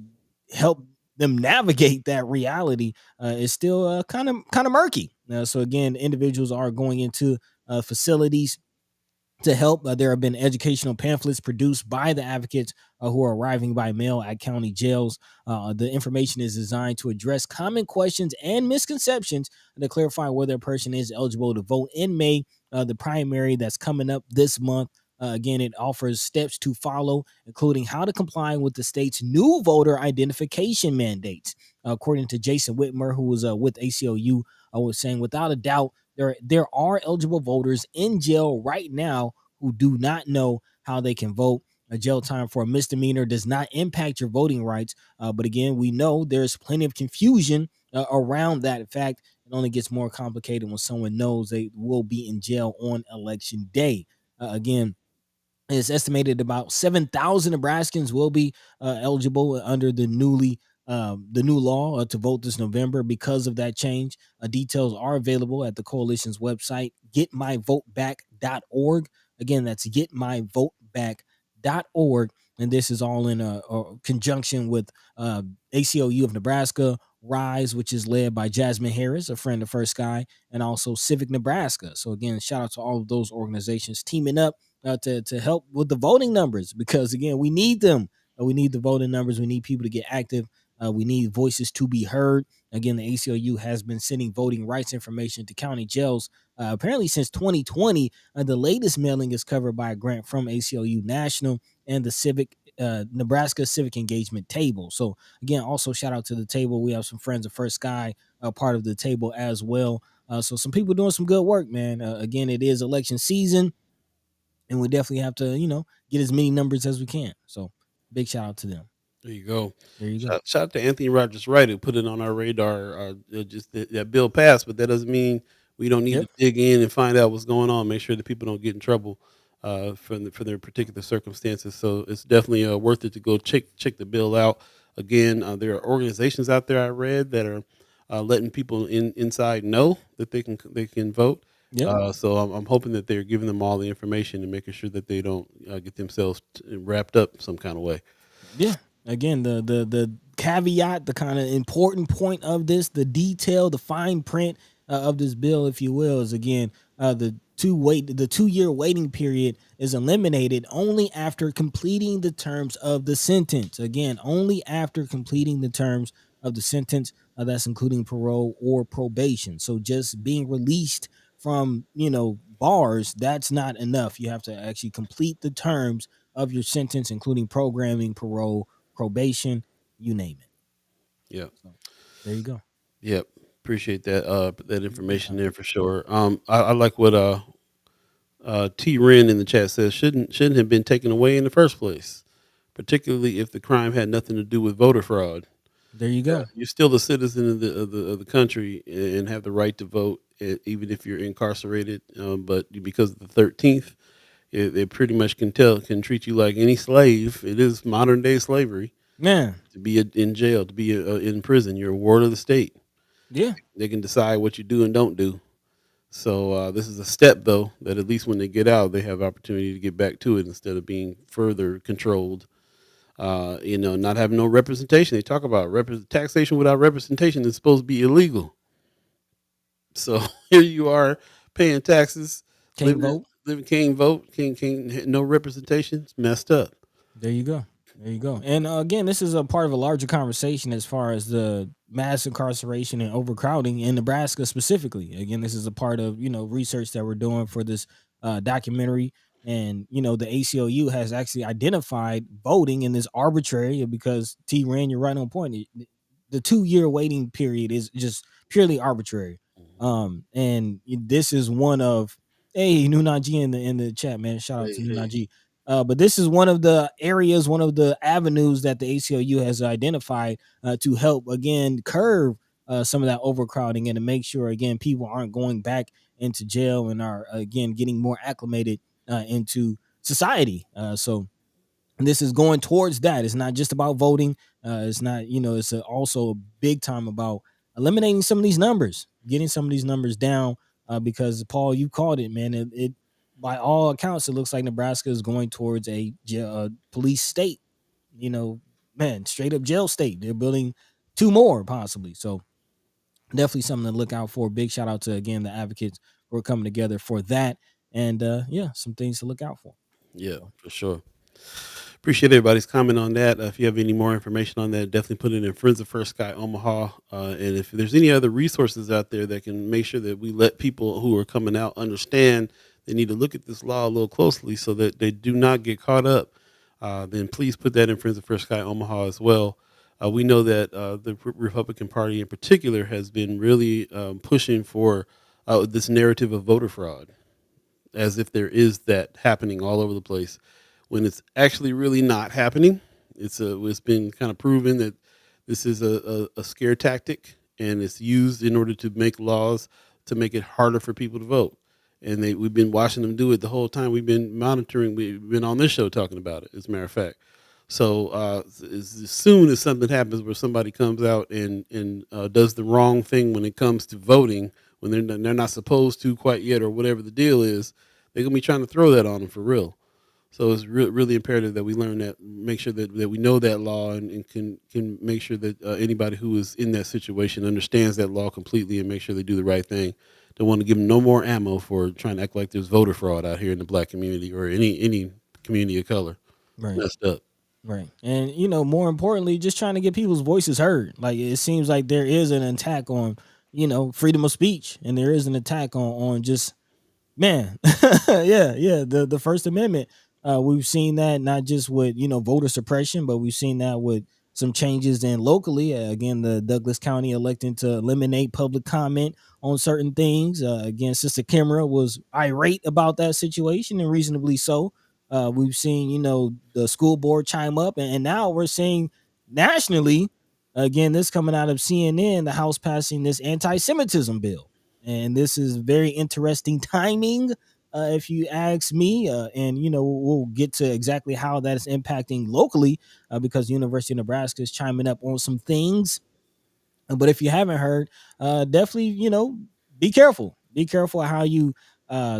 help them navigate that reality is still kind of murky. So again, individuals are going into facilities to help. There have been educational pamphlets produced by the advocates who are arriving by mail at county jails. The information is designed to address common questions and misconceptions to clarify whether a person is eligible to vote in May, the primary that's coming up this month. Again, it offers steps to follow, including how to comply with the state's new voter identification mandates. According to Jason Whitmer, who was with ACLU, I was saying, without a doubt, there are eligible voters in jail right now who do not know how they can vote. A jail time for a misdemeanor does not impact your voting rights. But again, we know there's plenty of confusion around that. In fact, it only gets more complicated when someone knows they will be in jail on election day. Again, it's estimated about 7,000 Nebraskans will be eligible under the new law to vote this November because of that change. Details are available at the coalition's website, getmyvoteback.org. Again, that's getmyvoteback.org. And this is all in a conjunction with ACLU of Nebraska, Rise, which is led by Jasmine Harris, a friend of First Sky, and also Civic Nebraska. So again, shout out to all of those organizations teaming up to help with the voting numbers, because again, we need them. We need the voting numbers. We need people to get active. We need voices to be heard. Again, the ACLU has been sending voting rights information to county jails apparently since 2020. The latest mailing is covered by a grant from ACLU National and the Nebraska Civic Engagement Table. So again, also shout out to the table. We have some friends of First Sky part of the table as well. So some people doing some good work, man. Again, it is election season, and we definitely have to, get as many numbers as we can. So big shout out to them. There you go. There you go. Shout out to Anthony Rogers Wright, who put it on our radar. Just that bill passed, but that doesn't mean we don't need Yep. to dig in and find out what's going on. Make sure that people don't get in trouble for their particular circumstances. So it's definitely worth it to go check the bill out. Again, there are organizations out there I read that are letting people inside know that they can vote. Yep. So I'm hoping that they're giving them all the information and making sure that they don't get themselves wrapped up some kind of way. Yeah. Again, the caveat, the kind of important point of this, the detail, the fine print of this bill, if you will, is again the 2 year waiting period is eliminated only after completing the terms of the sentence. Again, only after completing the terms of the sentence. That's including parole or probation. So just being released from bars, that's not enough. You have to actually complete the terms of your sentence, including programming, parole, probation, you name it. Yeah. So there you go. Yep. Appreciate that Yeah. information there for sure. I like what T Ren in the chat says shouldn't have been taken away in the first place, particularly if the crime had nothing to do with voter fraud. There you Yeah, go. you're still a citizen of the country and have the right to vote, even if you're incarcerated. But because of the 13th, they pretty much can treat you like any slave. It is modern day slavery Man. to be in jail, to be in prison. You're a ward of the state. Yeah. They can decide what you do and don't do. So this is a step, though, that at least when they get out, they have opportunity to get back to it instead of being further controlled. Not having no representation. They talk about taxation without representation is supposed to be illegal. So here you are paying taxes, Can't living, vote. living can't vote, can't no representation. It's messed up. There you go. There you go. And again, this is a part of a larger conversation as far as the mass incarceration and overcrowding in Nebraska specifically. Again, this is a part of research that we're doing for this documentary. And the ACLU has actually identified voting in this arbitrary, because T Ran, you're right on point. The 2 year waiting period is just purely arbitrary. And this is one of, hey, Nunaji in the chat, man. Shout out Hey, to hey. Nunaji. But this is one of the areas, one of the avenues that the ACLU has identified to help again curb some of that overcrowding, and to make sure again people aren't going back into jail and are again getting more acclimated into society. So this is going towards that. It's not just about voting. It's not, it's also a big time about eliminating some of these numbers, getting some of these numbers down. Because Paul, you called it, man. It by all accounts, it looks like Nebraska is going towards a police state. You know, man, straight up jail state. They're building two more possibly. So definitely something to look out for. Big shout out to again the advocates who are coming together for that, and yeah, some things to look out for. Yeah, So for sure. Appreciate everybody's comment on that. If you have any more information on that, definitely put it in Friends of First Sky Omaha. And if there's any other resources out there that can make sure that we let people who are coming out understand they need to look at this law a little closely so that they do not get caught up, then please put that in Friends of First Sky Omaha as well. We know that the Republican Party in particular has been really pushing for this narrative of voter fraud, as if there is that happening all over the place. when it's actually really not happening. It's been kind of proven that this is a scare tactic, and it's used in order to make laws to make it harder for people to vote. And we've been watching them do it the whole time. We've been monitoring. We've been on this show talking about it. As a matter of fact, so as soon as something happens where somebody comes out and does the wrong thing when it comes to voting, when they're not supposed to quite yet, or whatever the deal is, they're gonna be trying to throw that on them for real. So it's really imperative that we learn that, make sure that we know that law, and can make sure that anybody who is in that situation understands that law completely, and make sure they do the right thing. Don't want to give them no more ammo for trying to act like there's voter fraud out here in the black community, or any community of color. It's Right. messed up. Right. And more importantly, just trying to get people's voices heard. Like it seems like there is an attack on, freedom of speech, and there is an attack on just man. Yeah, the First Amendment. We've seen that not just with, voter suppression, but we've seen that with some changes in locally. Again, the Douglas County electing to eliminate public comment on certain things. Again, Sister Kimra was irate about that situation, and reasonably so. We've seen, the school board chime up, and now we're seeing nationally, again, this coming out of CNN, the House passing this anti-Semitism bill, and this is very interesting timing, if you ask me. And we'll get to exactly how that is impacting locally, because the University of Nebraska is chiming up on some things. But if you haven't heard, definitely, be careful. Be careful how you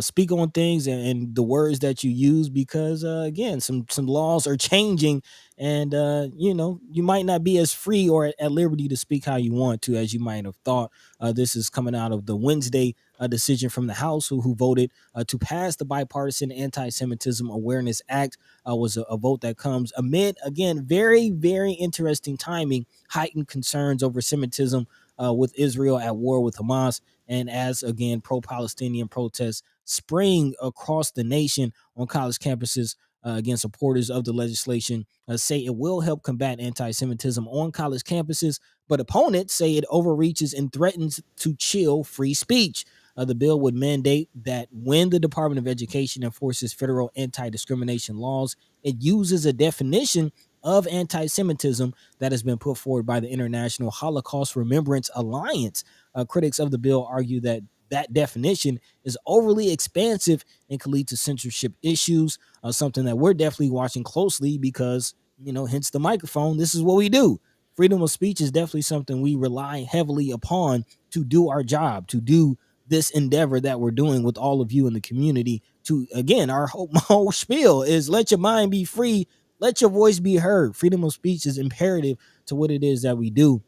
speak on things, and the words that you use, because again, some laws are changing, and you might not be as free or at liberty to speak how you want to as you might have thought. This is coming out of the Wednesday decision from the House, who voted to pass the bipartisan Anti-Semitism Awareness Act. Was a vote that comes amid, again, very, very interesting timing, heightened concerns over Semitism with Israel at war with Hamas, and as, again, pro-Palestinian protests spring across the nation on college campuses. Again, supporters of the legislation say it will help combat anti-Semitism on college campuses, but opponents say it overreaches and threatens to chill free speech. The bill would mandate that when the Department of Education enforces federal anti-discrimination laws, it uses a definition of anti-Semitism that has been put forward by the International Holocaust Remembrance Alliance. Critics of the bill argue that that definition is overly expansive and could lead to censorship issues, something that we're definitely watching closely because, hence the microphone. This is what we do. Freedom of speech is definitely something we rely heavily upon to do our job, to do this endeavor that we're doing with all of you in the community. To, again, our whole spiel is let your mind be free, let your voice be heard. Freedom of speech is imperative to what it is that we do,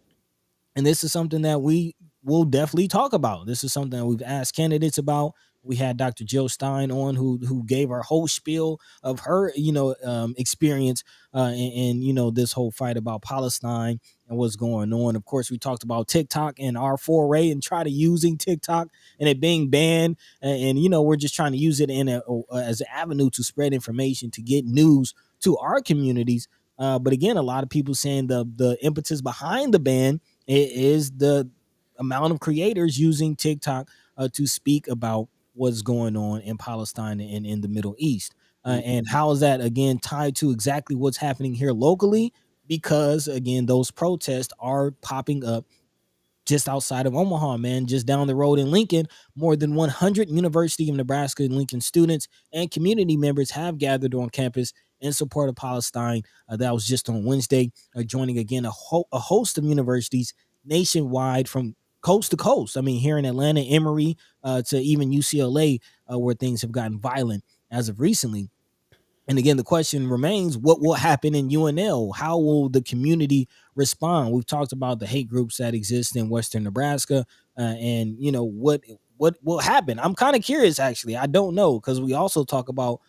and this is something that we will definitely talk about. This is something that we've asked candidates about. We had Dr. Jill Stein on, who gave our whole spiel of her, experience, and this whole fight about Palestine and what's going on. Of course, we talked about TikTok and our foray and try to using TikTok and it being banned, and we're just trying to use it as an avenue to spread information, to get news to our communities. But again, a lot of people saying the impetus behind the ban it is the amount of creators using TikTok to speak about what's going on in Palestine and in the Middle East. And how is that, again, tied to exactly what's happening here locally? Because, again, those protests are popping up just outside of Omaha, man, just down the road in Lincoln. More than 100 University of Nebraska and Lincoln students and community members have gathered on campus in support of Palestine. That was just on Wednesday, joining again a host of universities nationwide from coast to coast. I mean, here in Atlanta, Emory, to even UCLA, where things have gotten violent as of recently. And again, the question remains: what will happen in UNL? How will the community respond? We've talked about the hate groups that exist in Western Nebraska, and what will happen. I'm kind of curious, actually. I don't know, because we also talk about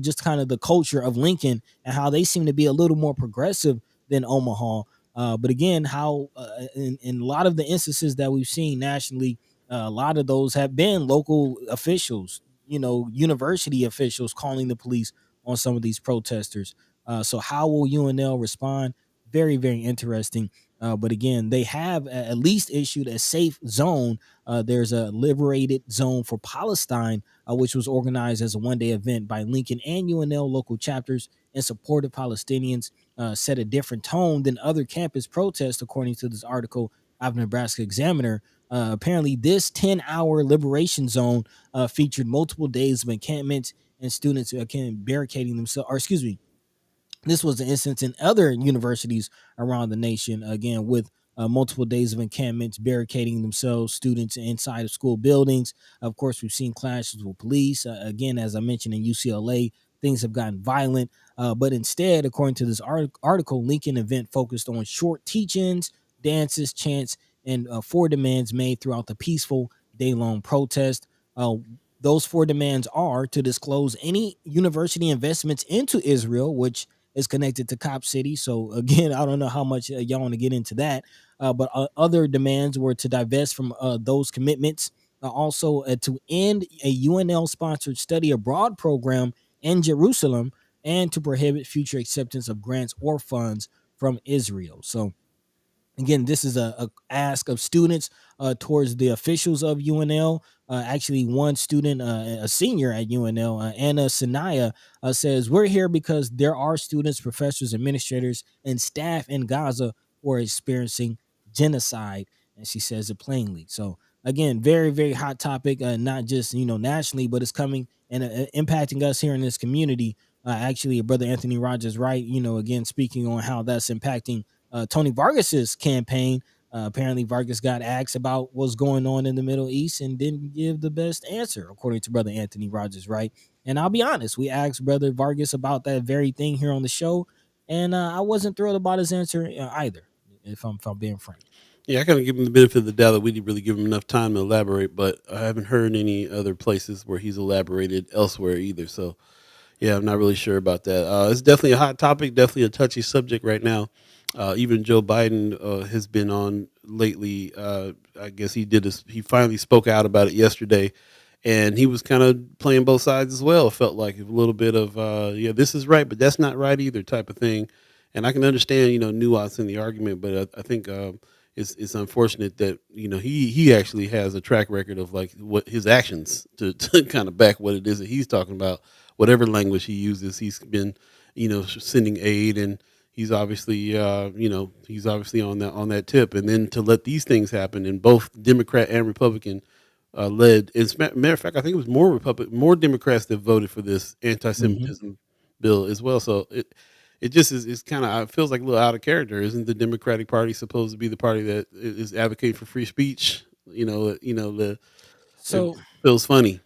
just kind of the culture of Lincoln and how they seem to be a little more progressive than Omaha. But again, how in a lot of the instances that we've seen nationally, a lot of those have been local officials, university officials calling the police on some of these protesters. So how will UNL respond? Very, very interesting. But again, they have at least issued a safe zone. There's a liberated zone for Palestine, which was organized as a one-day event by Lincoln and UNL local chapters in support of Palestinians. Set a different tone than other campus protests, according to this article out of Nebraska Examiner. Apparently, this 10-hour liberation zone featured multiple days of encampments and students can barricading themselves, or excuse me, this was an instance in other universities around the nation, again, with multiple days of encampments, barricading themselves, students inside of school buildings. Of course, we've seen clashes with police. Again, as I mentioned in UCLA, things have gotten violent. But instead, according to this article, Lincoln event focused on short teach-ins, dances, chants, and four demands made throughout the peaceful day-long protest. Those four demands are to disclose any university investments into Israel, which is connected to Cop City. So again, I don't know how much y'all want to get into that. But other demands were to divest from those commitments. Also, to end a UNL sponsored study abroad program in Jerusalem and to prohibit future acceptance of grants or funds from Israel. So again, this is a ask of students towards the officials of UNL. Actually, one student, a senior at UNL, Anna Sanaya, says, "We're here because there are students, professors, administrators, and staff in Gaza who are experiencing genocide." And she says it plainly. So again, very, very hot topic, not just nationally, but it's coming and impacting us here in this community. Actually, brother Anthony Rogers, right? Again, speaking on how that's impacting Tony Vargas's campaign. Apparently, Vargas got asked about what's going on in the Middle East and didn't give the best answer, according to Brother Anthony Rogers, right? And I'll be honest, we asked Brother Vargas about that very thing here on the show, and I wasn't thrilled about his answer either, if I'm being frank. Yeah, I kind of give him the benefit of the doubt that we didn't really give him enough time to elaborate, but I haven't heard any other places where he's elaborated elsewhere either. So, yeah, I'm not really sure about that. It's definitely a hot topic, definitely a touchy subject right now. Even Joe Biden has been on lately. I guess he finally spoke out about it yesterday, and he was kind of playing both sides as well. It felt like a little bit of yeah, this is right, but that's not right either type of thing. And I can understand nuance in the argument, but I think it's unfortunate that he actually has a track record of like what his actions to kind of back what it is that he's talking about. Whatever language he uses, he's been sending aid, and he's obviously on that tip. And then to let these things happen, and both Democrat and Republican led. As a matter of fact, I think it was more Democrats that voted for this Mm-hmm. anti-Semitism bill as well. So it just is it's kind of, it feels like a little out of character. Isn't the Democratic Party supposed to be the party that is advocating for free speech? The it So feels funny.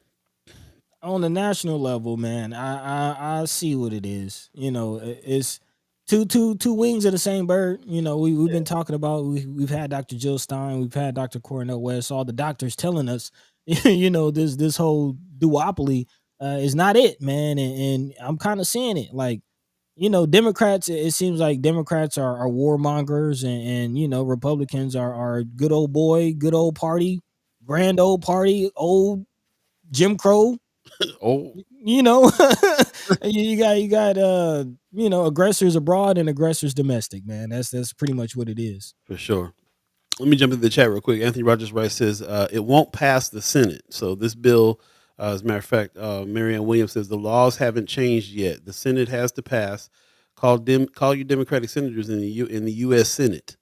on the national level, man, I see what it is. It's two wings of the same bird. We've been talking about we've had Dr. Jill Stein, we've had Dr. Cornel West, all the doctors telling us, this whole duopoly is not it, man. And I'm kind of seeing it. Like, Democrats, it seems like Democrats are warmongers and Republicans are good old boy, good old party, grand old party, old Jim Crow. Oh, you know you got aggressors abroad and aggressors domestic, man. That's pretty much what it is. for sure. Let me jump into the chat real quick. Anthony Rogers Rice says it won't pass the Senate. So this bill, as a matter of fact, Marianne Williams says the laws haven't changed yet. The Senate has to pass. Call your Democratic senators in the U.S. Senate,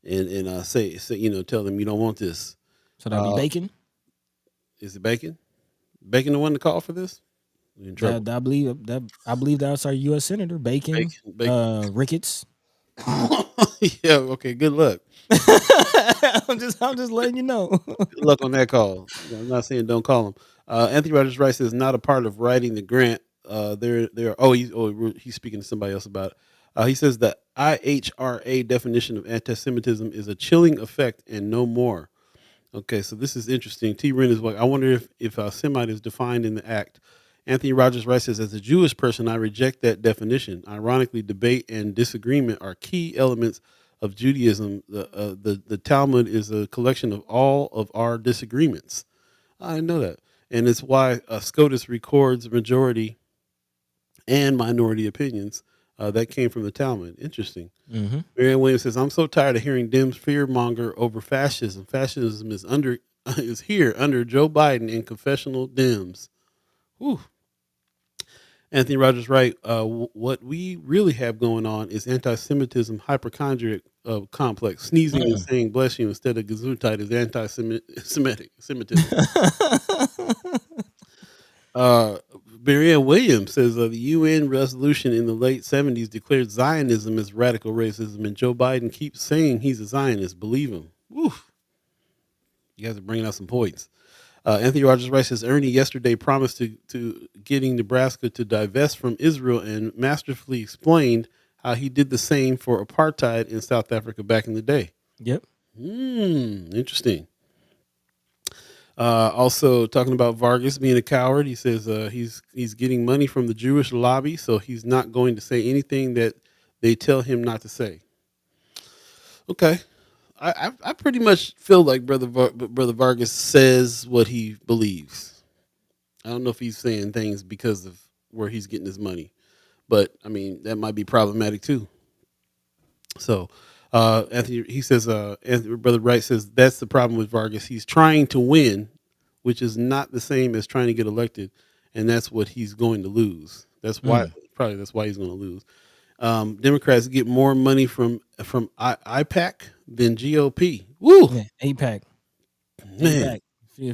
and say tell them you don't want this. So that'd be Uh, Bacon. is it Bacon? Bacon the one to call for this? We're in trouble. I believe that's our U.S. senator Bacon. Bacon. Ricketts. Yeah. Okay. Good luck. I'm just letting you know. Good luck on that call. I'm not saying don't call him. Anthony Rogers Rice is not a part of writing the grant. There. He's speaking to somebody else about it. He says the IHRA definition of anti-Semitism is a chilling effect and no more. Okay, so this is interesting. T. Ren is like, I wonder if Semite is defined in the act. Anthony Rogers Rice says, as a Jewish person, I reject that definition. Ironically, debate and disagreement are key elements of Judaism. The Talmud is a collection of all of our disagreements. I didn't know that, and it's why SCOTUS records majority and minority opinions. That came from the Talmud. Interesting. Hmm. Marianne Williams says, "I'm so tired of hearing Dems fearmonger over fascism. Fascism is under is here under Joe Biden and confessional Dems." Whew. Anthony Rogers Wright, what we really have going on is anti-Semitism hypochondriac complex. Sneezing and saying "bless you" instead of Gesundheit is anti-Semitism. Uh, Marianne Williams says the UN resolution in the late 70s declared Zionism as radical racism, and Joe Biden keeps saying he's a Zionist. Believe him. Woo. You guys are bringing out some points. Anthony Rogers Wright says Ernie yesterday promised to getting Nebraska to divest from Israel and masterfully explained how he did the same for apartheid in South Africa back in the day. Yep. Interesting. Also talking about Vargas being a coward, he says he's getting money from the Jewish lobby, so he's not going to say anything that they tell him not to say. Okay, I pretty much feel like Brother Vargas says what he believes. I don't know if he's saying things because of where he's getting his money, but I mean that might be problematic too. So, Anthony, he says, Brother Wright says that's the problem with Vargas. He's trying to win, which is not the same as trying to get elected, and that's what he's going to lose. That's why that's why he's going to lose. Democrats get more money from IPAC than GOP. Woo, Yeah, APAC. man, APAC. A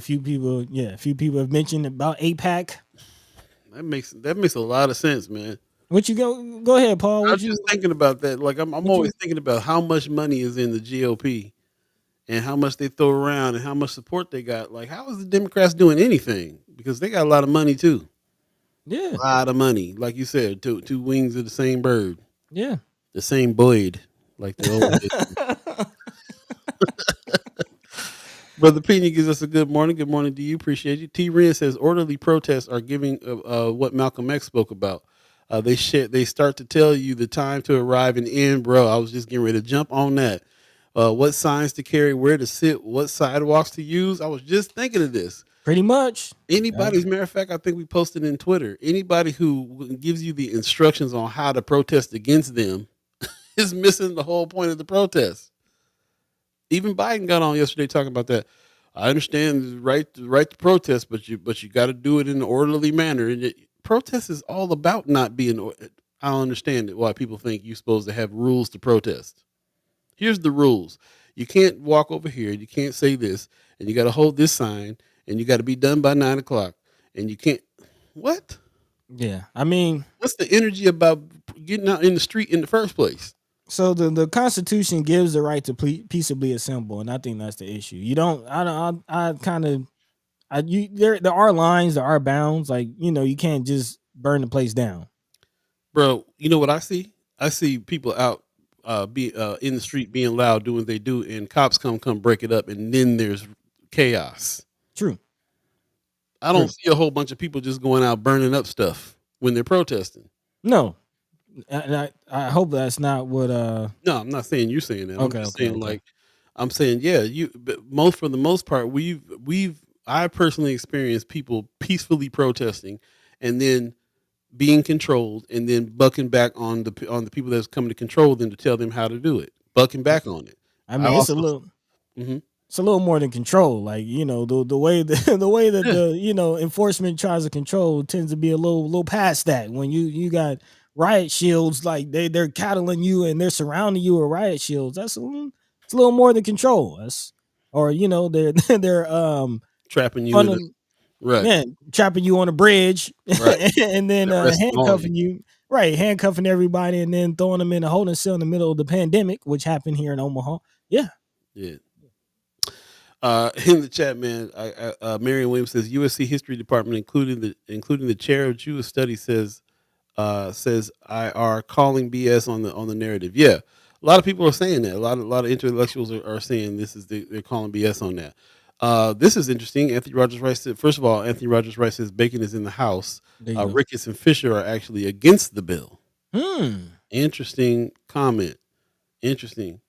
few people have mentioned about APAC. that makes a lot of sense, man. What you go ahead, Paul. I'm What you just thinking about that. Like I'm what you always thinking about how much money is in the GOP and how much they throw around and how much support they got. Like, how is the Democrats doing anything? Because they got a lot of money too. Yeah. A lot of money. Like you said, two wings of the same bird. Yeah. The same bird. Like the old Brother Pena gives us a good morning. Good morning to you. Appreciate you. T. Ren says orderly protests are giving what Malcolm X spoke about. They start to tell you the time to arrive and end, bro. I was just getting ready to jump on that. What signs to carry, where to sit, what sidewalks to use. I was just thinking of this. Pretty much. Anybody, as a matter of fact, I think we posted in Twitter. Anybody who gives you the instructions on how to protest against them is missing the whole point of the protest. Even Biden got on yesterday talking about that. I understand the right to protest, but you got to do it in an orderly manner. And protest is all about not being. I don't understand it, why people think you're supposed to have rules to protest. Here's the rules: you can't walk over here, you can't say this, and you got to hold this sign, and you got to be done by 9:00, and you can't. What? Yeah. I mean, what's the energy about getting out in the street in the first place? so the Constitution gives the right to peaceably assemble, and I think that's the issue. You don't. I kind of. There are lines, there are bounds. Like you can't just burn the place down. Bro, you know what I see? I see people out in the street being loud, doing what they do, and cops come break it up, and then there's chaos. True. I don't see a whole bunch of people just going out burning up stuff when they're protesting. No, and I hope that's not what. No, I'm not saying you're saying that. Okay, I'm just okay, saying okay. like I'm saying but for the most part I personally experienced people peacefully protesting and then being controlled and then bucking back on the people that's coming to control them to tell them how to do it. Bucking back on it. I mean, it's a little. It's a little more than control. Like the way the way that the enforcement tries to control tends to be a little past that. When you got riot shields, like they're cattling you and they're surrounding you with riot shields. It's a little more than control. They're trapping you in a, right. Yeah, trapping you on a bridge, right. and then handcuffing you. Right, handcuffing everybody and then throwing them in a holding cell in the middle of the pandemic, which happened here in Omaha. Yeah. Yeah. In the chat, man, Marion Williams says USC History Department, including the chair of Jewish Studies, says I are calling BS on the narrative. Yeah, a lot of people are saying that. A lot of intellectuals are saying they're calling BS on that. This is interesting. Anthony Rogers Wright said, first of all, Anthony Rogers Wright says bacon is in the house. Ricketts and Fisher are actually against the bill. Interesting comment. Interesting.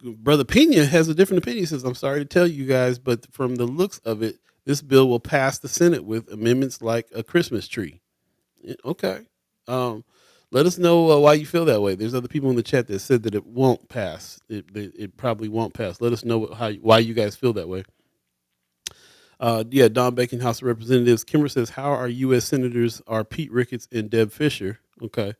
Brother Pena has a different opinion. He says, I'm sorry to tell you guys, but from the looks of it, this bill will pass the Senate with amendments like a Christmas tree. Okay. Um, Let us know why you feel that way. There's other people in the chat that said that it won't pass. It probably won't pass. Let us know why you guys feel that way. Yeah, Don Bacon, House of Representatives. Kimber says, "How are U.S. senators are Pete Ricketts and Deb Fisher?" Okay,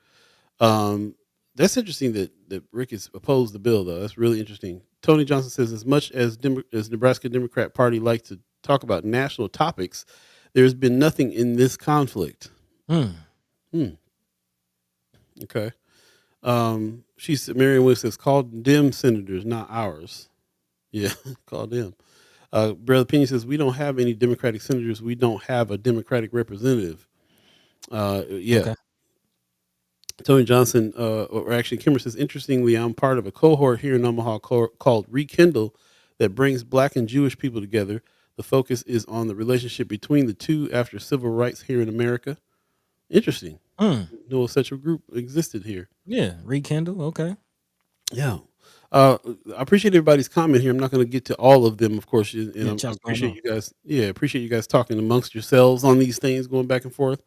um, that's interesting that Ricketts opposed the bill, though. That's really interesting. Tony Johnson says, "As much as as Nebraska Democrat Party like to talk about national topics, there's been nothing in this conflict." Mm, Hmm. Okay. Marion Williams says, "Call them senators, not ours." Yeah, call them. Brother Pena says, "We don't have any Democratic senators. We don't have a Democratic representative." Yeah. okay. Tony Johnson, or actually, Kimmer says, "Interestingly, I'm part of a cohort here in Omaha called Rekindle that brings Black and Jewish people together. The focus is on the relationship between the two after civil rights here in America." Interesting. Mm, No such a group existed here. yeah, rekindle. Okay. Yeah. I appreciate everybody's comment here. I'm not going to get to all of them, of course, and Yeah, I chop's going appreciate on. you guys. Yeah, appreciate you guys talking amongst yourselves on these things, going back and forth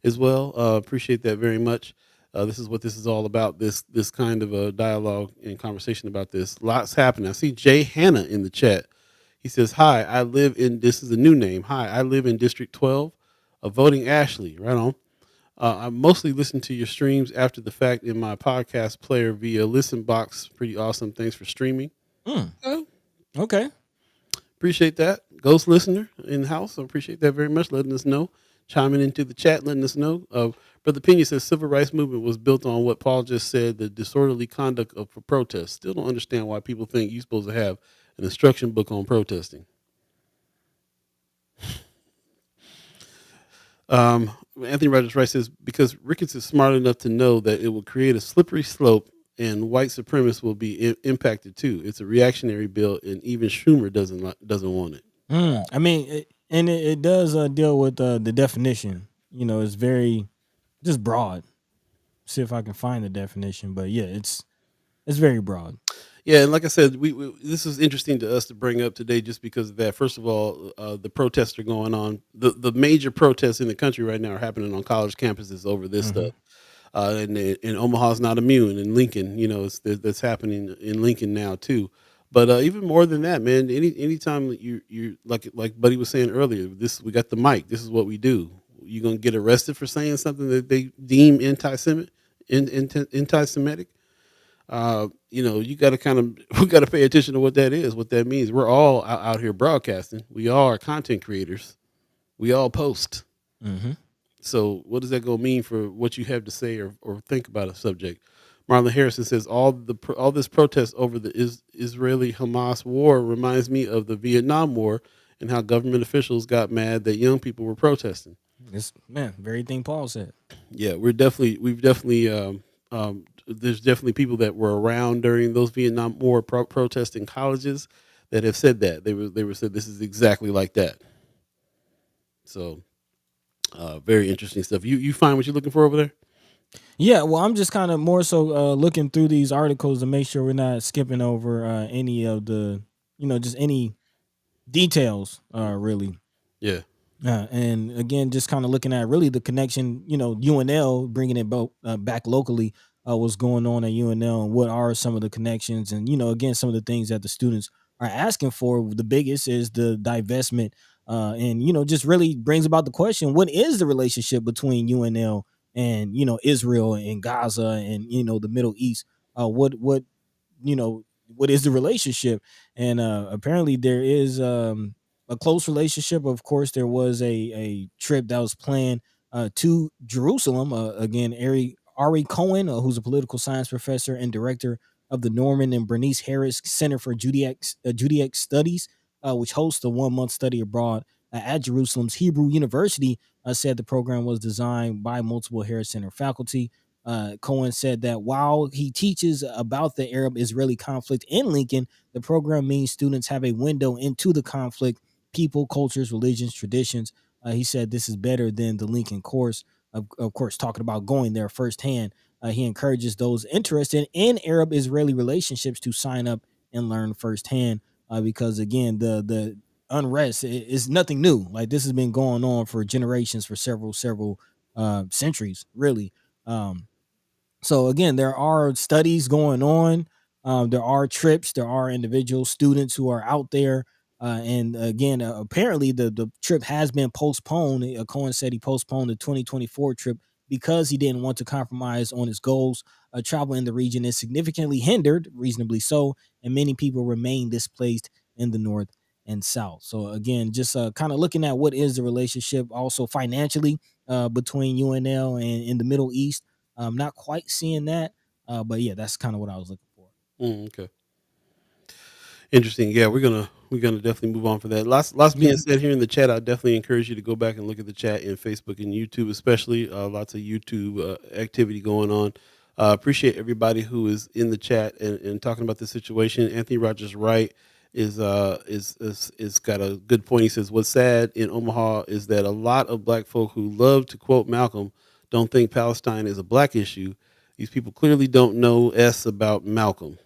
as well. Appreciate that very much. This is what this is all about. This kind of a dialogue and conversation about this. Lots happening. I see Jay Hanna in the chat. He says, "Hi, I live in." This is a new name. "Hi, I live in District 12, voting Ashley." Right on. I mostly listen to your streams after the fact in my podcast player via Listen Box. Pretty awesome. Thanks for streaming. Mm, Oh, okay. appreciate that. Ghost listener in the house. I appreciate that very much. Letting us know. Chiming into the chat, letting us know. Brother Pena says civil rights movement was built on what Paul just said, the disorderly conduct of for protest. Still don't understand why people think you're supposed to have an instruction book on protesting. Um, Anthony Rogers Rice says because Ricketts is smart enough to know that it will create a slippery slope and white supremacists will be impacted too. It's a reactionary bill, and even Schumer doesn't want it. I mean, it does deal with the definition. You know, it's very just broad. See if I can find the definition, but yeah, it's very broad. Yeah, and like I said, we this is interesting to us to bring up today, just because of that. First of all, the protests are going on. The major protests in the country right now are happening on college campuses over this stuff. Hmm. And Omaha's not immune. In Lincoln, that's happening in Lincoln now too. But even more than that, man, anytime that you like Buddy was saying earlier, this we got the mic. This is what we do. You're gonna get arrested for saying something that they deem anti-Semitic. You got to kind of we got to pay attention to what that is, what that means. We're all out here broadcasting. We all are content creators. We all post. Hmm. So what does that go mean for what you have to say or think about a subject? Marlon Harrison says all this protest over the Israeli Hamas war reminds me of the Vietnam War and how government officials got mad that young people were protesting. It's man, very thing Paul said. Yeah, we've definitely there's definitely people that were around during those Vietnam War protests in colleges that have said that they were said this is exactly like that. So very interesting stuff. You find what you're looking for over there? Yeah, well, I'm just kind of more so looking through these articles to make sure we're not skipping over any of the, just any details, really. Yeah, And again, just kind of looking at really the connection, UNL bringing it back locally, what's going on at UNL and what are some of the connections, and again, some of the things that the students are asking for. The biggest is the divestment, and just really brings about the question: what is the relationship between UNL and Israel and Gaza and the Middle East? What you know what is the relationship? And apparently there is a close relationship. Of course, there was a trip that was planned to Jerusalem. Again, Ari Cohen, who's a political science professor and director of the Norman and Bernice Harris Center for Judaic Studies, which hosts a 1 month study abroad at Jerusalem's Hebrew University, said the program was designed by multiple Harris Center faculty. Cohen said that while he teaches about the Arab Israeli conflict in Lincoln, the program means students have a window into the conflict, people, cultures, religions, traditions. He said this is better than the Lincoln course. Of course, talking about going there firsthand. He encourages those interested in Arab Israeli relationships to sign up and learn firsthand. Because again, the unrest is nothing new. Like this has been going on for generations, for several centuries, really. Um, so again, there are studies going on. There are trips. There are individual students who are out there. And again, apparently the trip has been postponed. Cohen said he postponed the 2024 trip because he didn't want to compromise on his goals. Travel in the region is significantly hindered, reasonably so, and many people remain displaced in the north and south. So again, just kind of looking at what is the relationship also financially between UNL and in the Middle East. Not quite seeing that, but yeah, that's kind of what I was looking for. Okay. Interesting. Yeah, we're gonna definitely move on for that. Lots Yeah, being said here in the chat. I definitely encourage you to go back and look at the chat in Facebook and YouTube, especially. Lots of YouTube activity going on. Appreciate everybody who is in the chat and talking about the situation. Anthony Rogers Wright is got a good point. He says, "What's sad in Omaha is that a lot of black folk who love to quote Malcolm don't think Palestine is a black issue. These people clearly don't know s about Malcolm."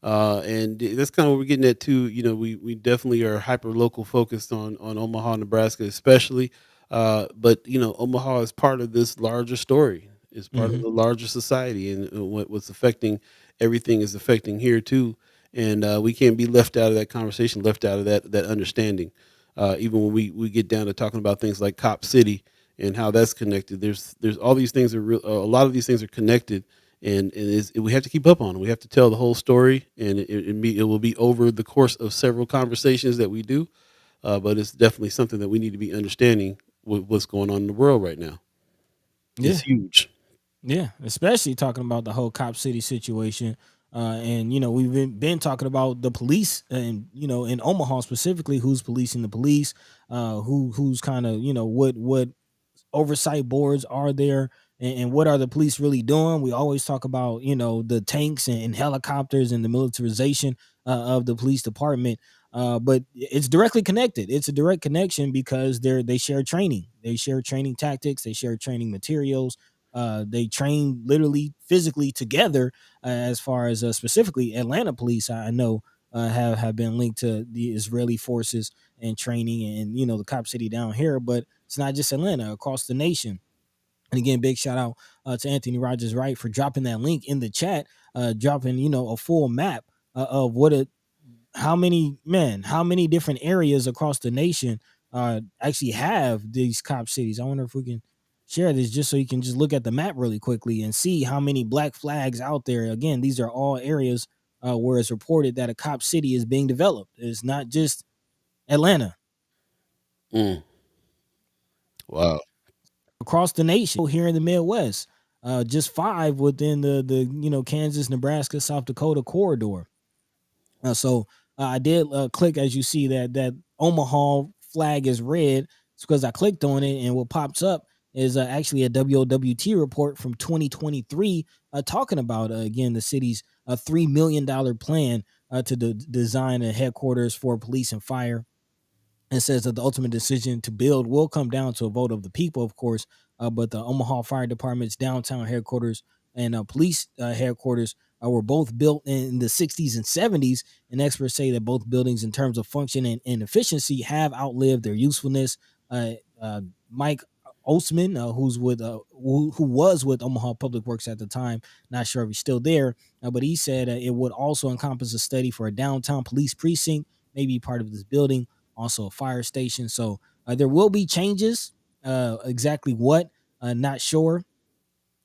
And that's kind of what we're getting at too. You know, we definitely are hyper local focused on Omaha, Nebraska, especially. But you know, Omaha is part of this larger story. It's part of hmm the larger society, and what's affecting everything is affecting here too. And we can't be left out of that conversation, left out of that understanding. Even when we get down to talking about things like Cop City and how that's connected, there's all these things are a lot of these things are connected, and we have to keep up on it. We have to tell the whole story, and it will be over the course of several conversations that we do. But it's definitely something that we need to be understanding with what's going on in the world right now. It's yeah, huge. yeah. Especially talking about the whole Cop City situation. And we've been talking about the police, and in Omaha specifically, who's policing the police, who's kind of what oversight boards are there, and what are the police really doing. We always talk about the tanks and helicopters and the militarization of the police department, but it's directly connected. It's a direct connection because they share training, they share training tactics, they share training materials. They train literally physically together, as far as specifically Atlanta police, I know have been linked to the Israeli forces and training, and the Cop City down here. But it's not just Atlanta, across the nation. And again, big shout out to Anthony Rogers Wright for dropping that link in the chat, dropping a full map of how many different areas across the nation actually have these cop cities. I wonder if we can share this just so you can just look at the map really quickly and see how many black flags out there. Again, these are all areas where it's reported that a cop city is being developed. It's not just Atlanta. Mm, wow. Across the nation here in the Midwest. Just five within the Kansas, Nebraska, South Dakota corridor. So I did click, as you see, that Omaha flag is red. It's because I clicked on it, and what pops up is actually a WOWT report from 2023 talking about again the city's $3 million plan to design a headquarters for police and fire. It says that the ultimate decision to build will come down to a vote of the people, of course. But the Omaha Fire Department's downtown headquarters and police headquarters were both built in the 60s and 70s. And experts say that both buildings, in terms of function and efficiency, have outlived their usefulness. Uh, uh, Mike Osman, who was with Omaha Public Works at the time, not sure if he's still there, but he said it would also encompass a study for a downtown police precinct, maybe part of this building, also a fire station. So there will be changes. Exactly what, not sure.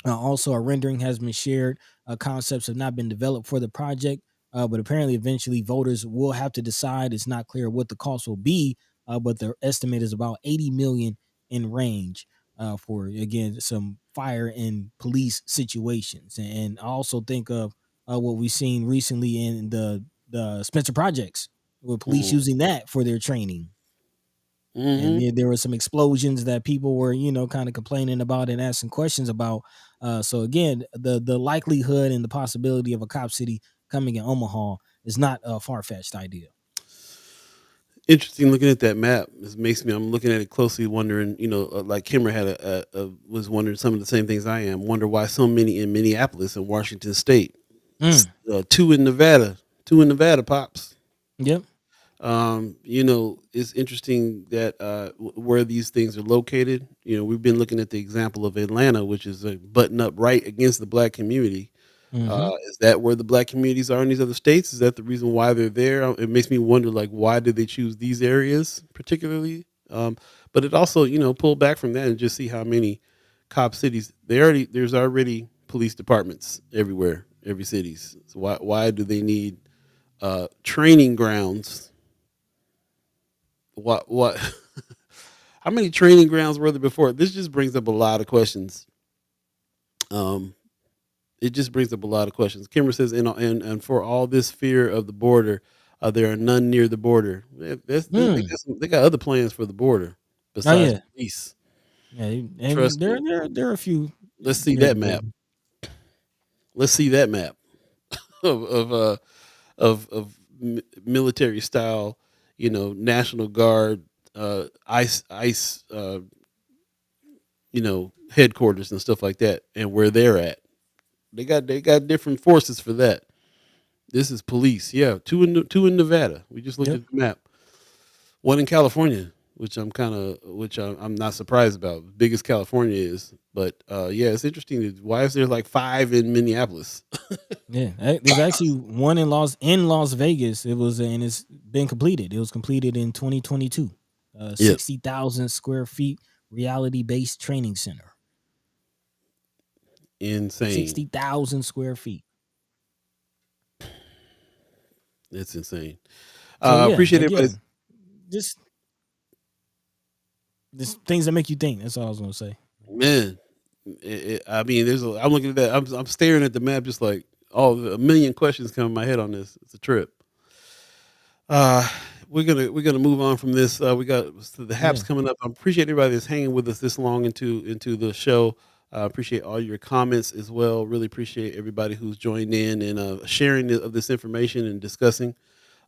Also, a rendering has been shared. Concepts have not been developed for the project, but apparently, eventually, voters will have to decide. It's not clear what the cost will be, but the estimate is about 80 million in range for again some fire and police situations. And I also think of what we've seen recently in the Spencer projects, with police Mm, using that for their training. And hmm there were some explosions that people were, kind of complaining about and asking questions about. So again, the likelihood and the possibility of a cop city coming in Omaha is not a far fetched idea. Interesting looking at that map. This makes me. I'm looking at it closely, wondering. Like Kimmer had was wondering some of the same things I am. Wonder why so many in Minneapolis and Washington State. Mm, Two in Nevada. Two in Nevada, pops. yep. It's interesting that where these things are located. We've been looking at the example of Atlanta, which is a button up right against the black community. Hmm. Is that where the black communities are in these other states? Is that the reason why they're there? It makes me wonder, like, why did they choose these areas particularly? But it also, pull back from that and just see how many cop cities there's already police departments everywhere, every cities. So why do they need training grounds? What how many training grounds were there before? This just brings up a lot of questions. Um, it just brings up a lot of questions. Kimber says, and for all this fear of the border, there are none near the border. Mm. They got other plans for the border Oh besides yeah, police. yeah, and Trust there me. there there are a few Let's see near that the map. border. Let's see that map of military style. National Guard, ice, headquarters and stuff like that, and where they're at. They got different forces for that. This is police. Yeah, two in Nevada. We just looked Yep. at the map. One in California, which I'm not surprised about. Biggest California is, but yeah, it's interesting. Why is there like five in Minneapolis? Yeah, there's actually one in Las Vegas. It was and it's been completed. It was completed in 2022. Yeah, 60,000 square feet reality based training center. insane. 60,000 square feet. It's insane. So yeah, Appreciate everybody's again, just just things that make you think. That's all I was gonna say. man. I mean, I'm looking at that. I'm staring at the map, just like a million questions come in my head on this. It's a trip. Uh, we're gonna move on from this. We got the Haps Yeah. coming up. I appreciate everybody that's hanging with us this long into the show. Appreciate all your comments as well. Really appreciate everybody who's joined in and sharing of this information and discussing.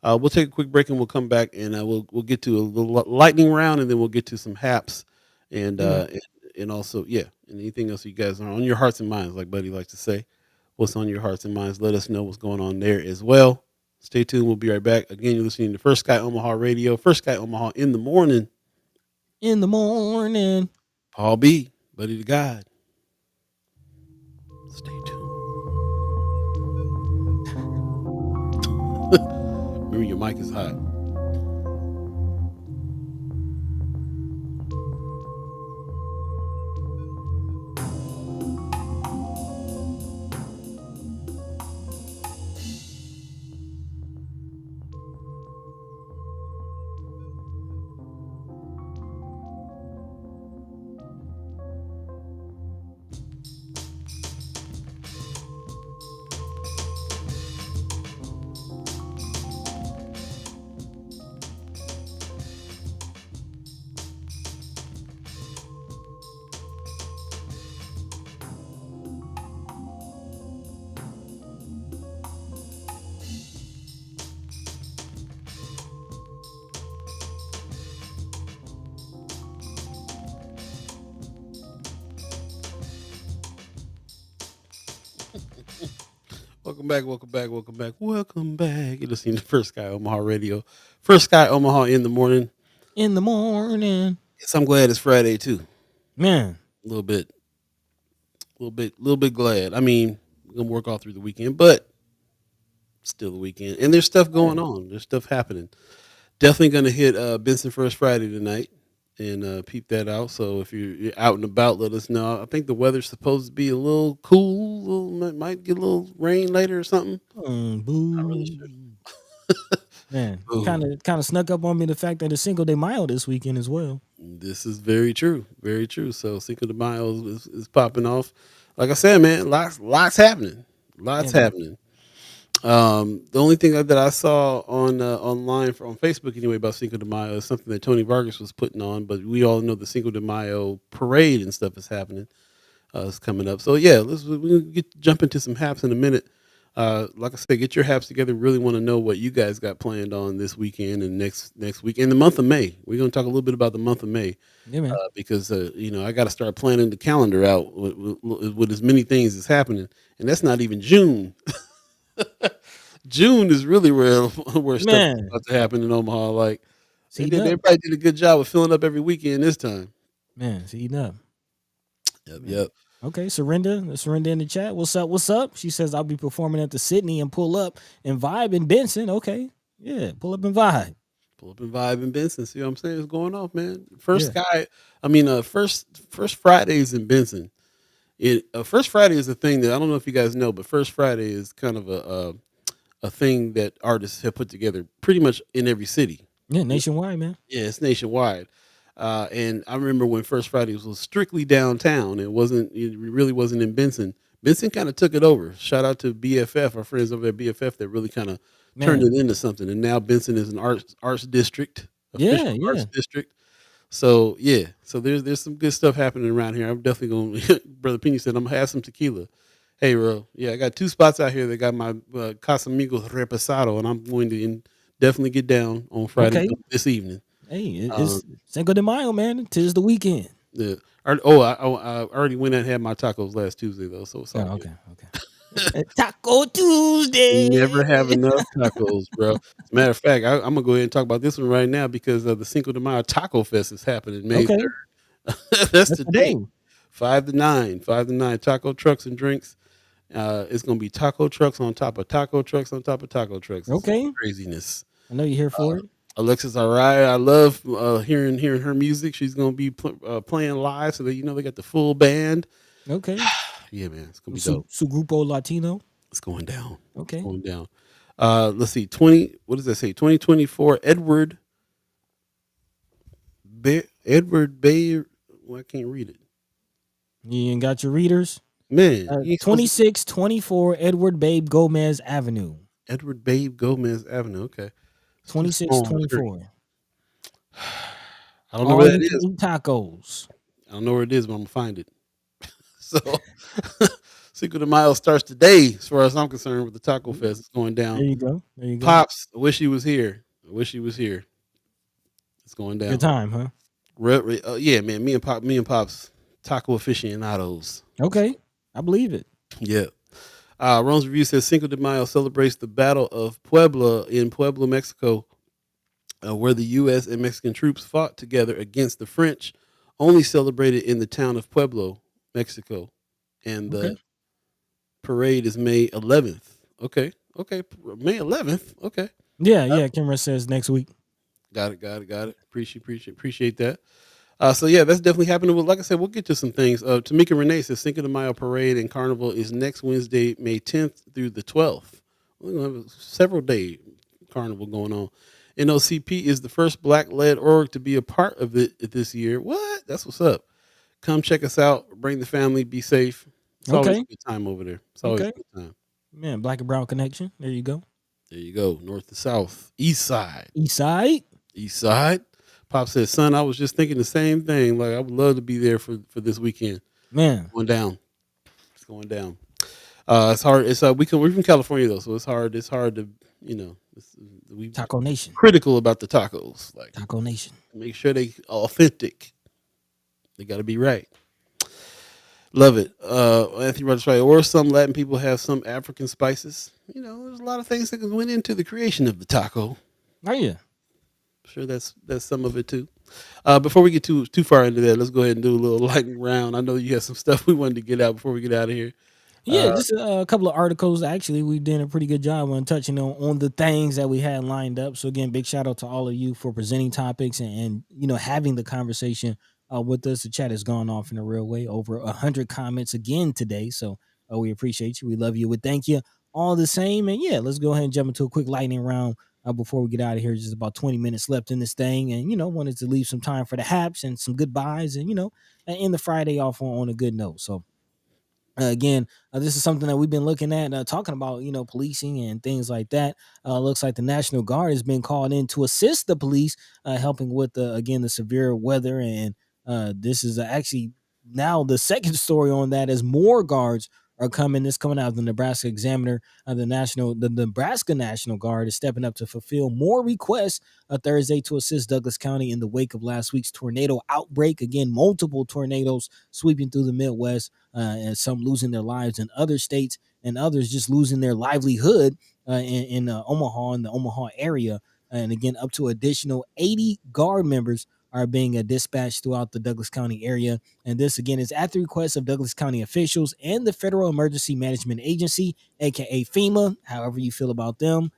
We'll take a quick break and we'll come back and we'll get to a little lightning round and then we'll get to some Haps and Yeah, man. and also and anything else you guys are on your hearts and minds, like Buddy likes to say. What's on your hearts and minds? Let us know what's going on there as well. Stay tuned. We'll be right back. Again, you're listening to First Sky Omaha Radio. First Sky Omaha in the morning. In the morning. Paul B. Buddy the God. Stay tuned. Remember, your mic is hot. Welcome back, welcome back, welcome back, welcome back. You're listening to First Sky Omaha Radio. First Sky Omaha in the morning. In the morning. Yes, I'm glad it's Friday too. Man. A little bit glad. I mean, we're gonna work all through the weekend, but still the weekend. And there's stuff Yeah. going on. There's stuff happening. Definitely gonna hit Benson First Friday tonight and peep that out. So if you're out and about, let us know. I think the weather's supposed to be a little cool. Might get a little rain later or something. Not really Boo. sure. Man, Ooh, kind of snuck up on me the fact that it's Cinco de Mayo this weekend as well. this is very true. Very true. So Cinco de Mayo is popping off. Like I said, man, lots happening. Yeah, Lots man. happening. The only thing that I saw on online on Facebook anyway about Cinco de Mayo is something that Tony Vargas was putting on, but we all know the Cinco de Mayo parade and stuff is happening. It's coming up, so yeah, we jump into some haps in a minute. Like I said, get your haps together. Really want to know what you guys got planned on this weekend and next week in the month of May. We're going to talk a little bit about the month of May Yeah, man. because I got to start planning the calendar out with as many things as happening, and that's not even June. June is really where where stuff is Man, about to happen in Omaha. Like it's heating they up. probably did a good job of filling up every weekend this time. Man, it's heating up. Yep, Man. yep. Okay, Surrender in the chat. What's up? What's up? She says I'll be performing at the Sydney and pull up and vibe in Benson. Okay. Yeah, pull up and vibe. Pull up and vibe in Benson. See what I'm saying? It's going off, man. Yeah. First Fridays in Benson. First Friday is a thing that I don't know if you guys know, but First Friday is kind of a thing that artists have put together pretty much in every city. Yeah, nationwide, man. Yeah, it's nationwide. And I remember when First Fridays was strictly downtown. It really wasn't in Benson. Benson kind of took it over. Shout out to BFF, our friends over at BFF that really kind of turned Man. it into something. And now Benson is an arts district, Yeah, official yeah. arts district. So yeah, so there's some good stuff happening around here. I'm definitely gonna. Brother Pena said I'm gonna have some tequila. Hey, bro. Yeah, I got two spots out here that got my Casamigos Reposado, and I'm going to definitely get down on Friday Okay. this evening. Hey, Um, it's Cinco de Mayo, man. Tis the weekend. yeah. I already went and had my tacos last Tuesday though, so it's all Oh, good. okay, okay. Taco Tuesday. Never have enough tacos, bro. As a matter of fact, I'm gonna go ahead and talk about this one right now because the Cinco de Mayo Taco Fest is happening May Okay, 3rd. That's that's the today. day. 5 to 9 taco trucks and drinks. It's gonna be taco trucks on top of taco trucks on top of taco trucks. It's Okay, craziness. I know you're here Uh, for it. Alexis Araya, I love hearing her music. She's gonna be playing live, so that they got the full band. Okay, Yeah, man, it's gonna be dope. Su Grupo Latino. It's going down. It's Okay, going down. Let's see, what does that say? 2024 Edward Bay. Well, I can't read it. you ain't got your readers. Man, you ain't supposed to. 2624 Edward Babe Gomez Avenue. Edward Babe Gomez Avenue. Okay, it's too small on the screen. 2624. I don't know All where that you can is. eat tacos. I don't know where it is, but I'm gonna find it. So, Cinco de Mayo starts today, as far as I'm concerned, with the Taco Fest. It's going There down. you go. There you go. Pops, I wish he was here. I wish he was here. It's going Good down. time, huh? Yeah, man. Me and Pops, taco aficionados. Okay, I believe it. Yeah. Rome's review says Cinco de Mayo celebrates the Battle of Puebla in Puebla, Mexico, where the U.S. and Mexican troops fought together against the French. Only celebrated in the town of Pueblo, Mexico, and Okay. the parade is May 11th. Okay, May 11th. Okay, Yeah. Camera says next week. got it. Appreciate that. So yeah, that's definitely happening. Well, like I said, we'll get to some things. Tamika Renee says Cinco de Mayo parade and carnival is next Wednesday, May 10th through the 12th. We're gonna have a several day carnival going on. NOCP is the first black-led org to be a part of it this year. What? That's what's up. Come check us out. Bring the family. Be safe. It's always Okay. a good time over there. It's always Okay. a good time. Man, black and brown connection. There you go. There you go. North to south. East side. East side. East side. Pop said, son, I was just thinking the same thing. Like, I would love to be there for this weekend. Man. Going down. It's going down. It's hard. We're from California though, so it's hard. It's hard to, we Taco Nation. critical about the tacos. Like, Taco Nation. make sure they authentic. They got to be right. Love it. Anthony Rogers right. Or some Latin people have some African spices. There's a lot of things that went into the creation of the taco. Oh yeah. Sure, that's some of it too. Before we get too far into that, let's go ahead and do a little lightning round. I know you have some stuff we wanted to get out before we get out of here. Yeah, just a couple of articles. Actually, we did a pretty good job on touching on the things that we had lined up. So again, big shout out to all of you for presenting topics and having the conversation with us. The chat has gone off in a real way. Over 100 comments again today. So we appreciate you. We love you. We thank you all the same. And yeah, let's go ahead and jump into a quick lightning round before we get out of here. Just about 20 minutes left in this thing, and wanted to leave some time for the haps and some goodbyes, and and end the Friday off on a good note. So. Again, this is something that we've been looking at, talking about, policing and things like that. Looks like the National Guard has been called in to assist the police, helping with the severe weather. And this is actually now the second story on that, as more guards are coming. This coming out of the Nebraska Examiner. The Nebraska National Guard is stepping up to fulfill more requests Thursday to assist Douglas County in the wake of last week's tornado outbreak. Again, multiple tornadoes sweeping through the Midwest, and some losing their lives in other states. and others just losing their livelihood in Omaha, in the Omaha area. And again, up to additional 80 guard members are being dispatched throughout the Douglas County area. And this again is at the request of Douglas County officials and the Federal Emergency Management Agency, aka FEMA. However you feel about them,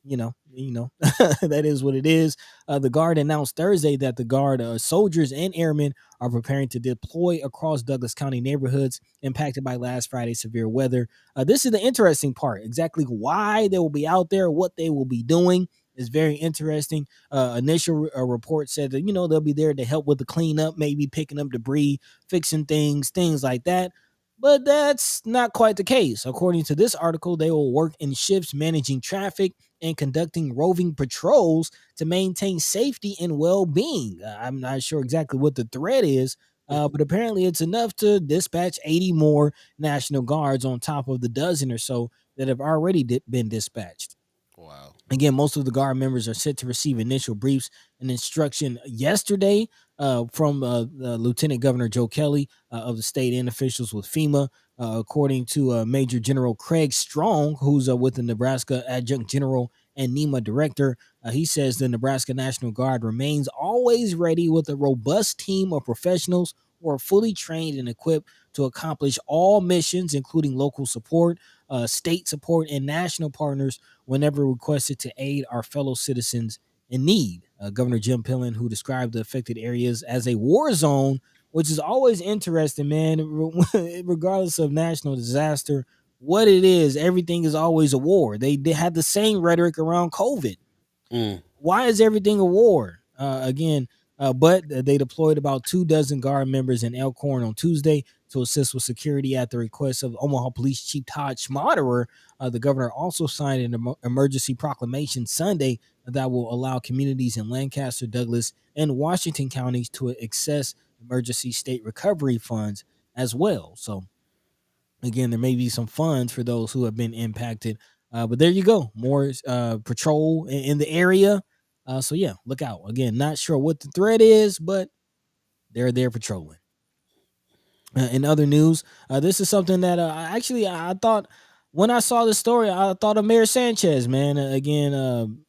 that is what it is. The Guard announced Thursday that the Guard soldiers and airmen are preparing to deploy across Douglas County neighborhoods impacted by last Friday's severe weather. This is the interesting part. Exactly why they will be out there, what they will be doing is very interesting. Initial report said that they'll be there to help with the cleanup, maybe picking up debris, fixing things like that. But that's not quite the case. According to this article, they will work in shifts managing traffic and conducting roving patrols to maintain safety and well-being. I'm not sure exactly what the threat is, but apparently it's enough to dispatch 80 more National Guards on top of the dozen or so that have already been dispatched. Wow. Again, most of the Guard members are set to receive initial briefs and instruction yesterday from Lieutenant Governor Joe Kelly of the state and officials with FEMA. According to Major General Craig Strong, who's with the Nebraska Adjunct General and NEMA Director, he says the Nebraska National Guard remains always ready with a robust team of professionals who are fully trained and equipped to accomplish all missions, including local support, state support, and national partners whenever requested to aid our fellow citizens in need. Governor Jim Pillen, who described the affected areas as a war zone, which is always interesting, man. Regardless of national disaster, what it is, everything is always a war. They had the same rhetoric around COVID. Mm. Why is everything a war? But they deployed about 24 Guard members in Elkhorn on Tuesday to assist with security at the request of Omaha Police Chief Todd Schmaderer. The governor also signed an emergency proclamation Sunday that will allow communities in Lancaster, Douglas, and Washington counties to access emergency state recovery funds as well. So again, there may be some funds for those who have been impacted. But there you go, more patrol in the area. So yeah, look out. Again, not sure what the threat is, but they're there patrolling. In other news, this is something that I thought when I saw the story, I thought of Mayor Sanchez, man.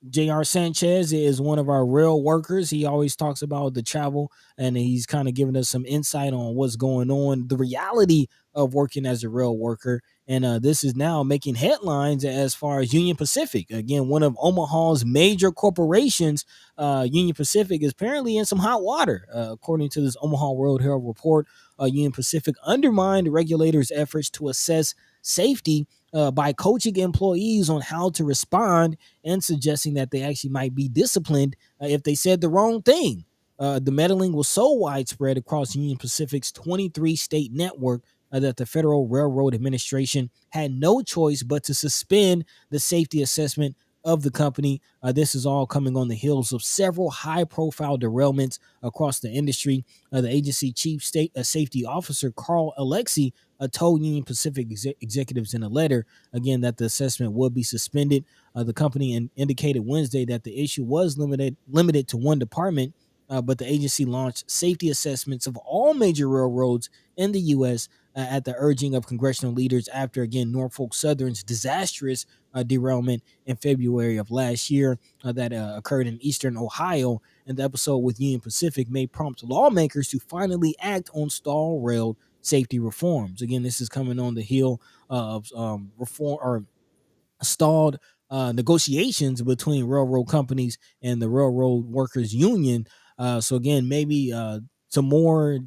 J.R. Sanchez is one of our rail workers. He always talks about the travel, and he's kind of giving us some insight on what's going on, the reality of working as a rail worker. And this is now making headlines as far as Union Pacific. Again, one of Omaha's major corporations, Union Pacific, is apparently in some hot water. According to this Omaha World Herald report, Union Pacific undermined regulators' efforts to assess safety by coaching employees on how to respond and suggesting that they actually might be disciplined if they said the wrong thing. The meddling was so widespread across Union Pacific's 23 state network that the Federal Railroad Administration had no choice but to suspend the safety assessment of the company. This is all coming on the heels of several high-profile derailments across the industry. The agency chief safety officer Carl Alexi told Union Pacific executives in a letter again that the assessment would be suspended. The company indicated Wednesday that the issue was limited to one department, but the agency launched safety assessments of all major railroads in the U.S. At the urging of congressional leaders after again Norfolk Southern's disastrous derailment in February of last year that occurred in eastern Ohio. And the episode with Union Pacific may prompt lawmakers to finally act on stall rail safety reforms. Again, this is coming on the heel of reform or stalled negotiations between railroad companies and the Railroad Workers Union. So again, maybe some more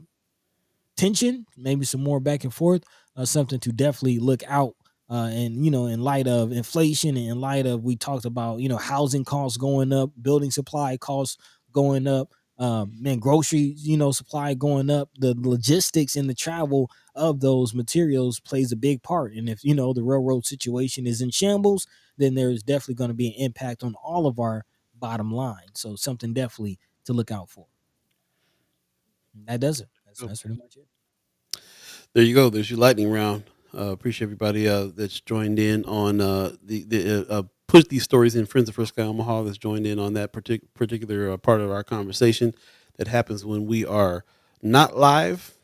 tension, maybe some more back and forth, something to definitely look out. And in light of inflation and in light of we talked about housing costs going up, building supply costs going up, man, grocery supply going up, the logistics and the travel of those materials plays a big part. And if the railroad situation is in shambles, then there's definitely going to be an impact on all of our bottom line. So something definitely to look out for. That does it. That's pretty much it. There you go. There's your lightning round. Appreciate everybody that's joined in on put these stories in. Friends of First Sky Omaha that's joined in on that particular part of our conversation that happens when we are not live.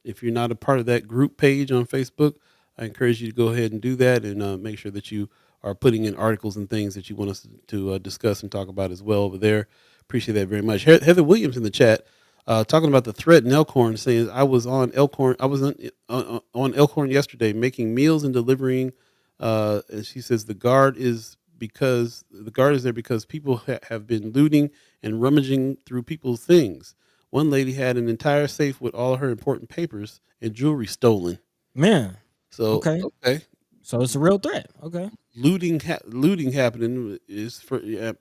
If you're not a part of that group page on Facebook, I encourage you to go ahead and do that, and make sure that you are putting in articles and things that you want us to discuss and talk about as well over there. Appreciate that very much. Heather Williams in the chat, talking about the threat in Elkhorn, saying I was on Elkhorn. I was on Elkhorn yesterday, making meals and delivering. And she says the guard is there because people have been looting and rummaging through people's things. One lady had an entire safe with all her important papers and jewelry stolen. Man. So Okay. okay, So it's a real threat. Okay. looting happening is for. Yeah,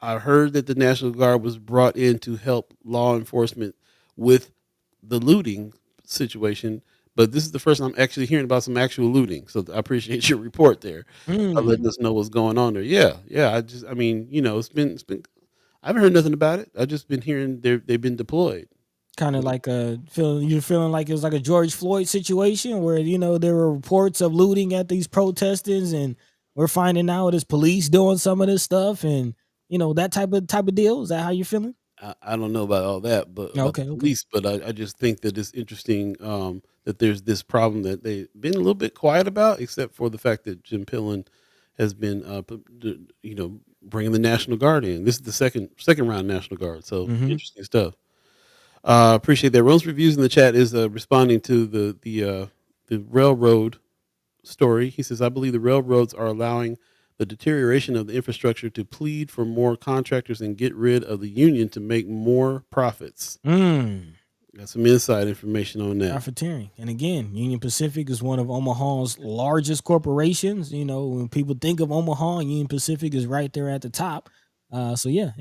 I heard that the National Guard was brought in to help law enforcement with the looting situation, but this is the first time I'm actually hearing about some actual looting. So I appreciate your report there, letting Mm. us know what's going on there. Yeah, yeah. I mean, it's been. I haven't heard nothing about it. I've just been hearing they've been deployed. Kind of like a feeling you're feeling like it was like a George Floyd situation where there were reports of looting at these protesters, and we're finding out it's police doing some of this stuff, and that type of deal. Is that how you're feeling? I don't know about all that, but about the Okay, okay. police. But I just think that it's interesting that there's this problem that they've been a little bit quiet about, except for the fact that Jim Pillen has been, bringing the National Guard in. This is the second round National Guard, so Hmm. interesting stuff. Appreciate that. Rose Reviews in the chat is responding to the railroad story. He says, I believe the railroads are allowing the deterioration of the infrastructure to plead for more contractors and get rid of the union to make more profits. Mm. Got some inside information on that. Profiteering. And again, Union Pacific is one of Omaha's largest corporations. When people think of Omaha, Union Pacific is right there at the top. So yeah,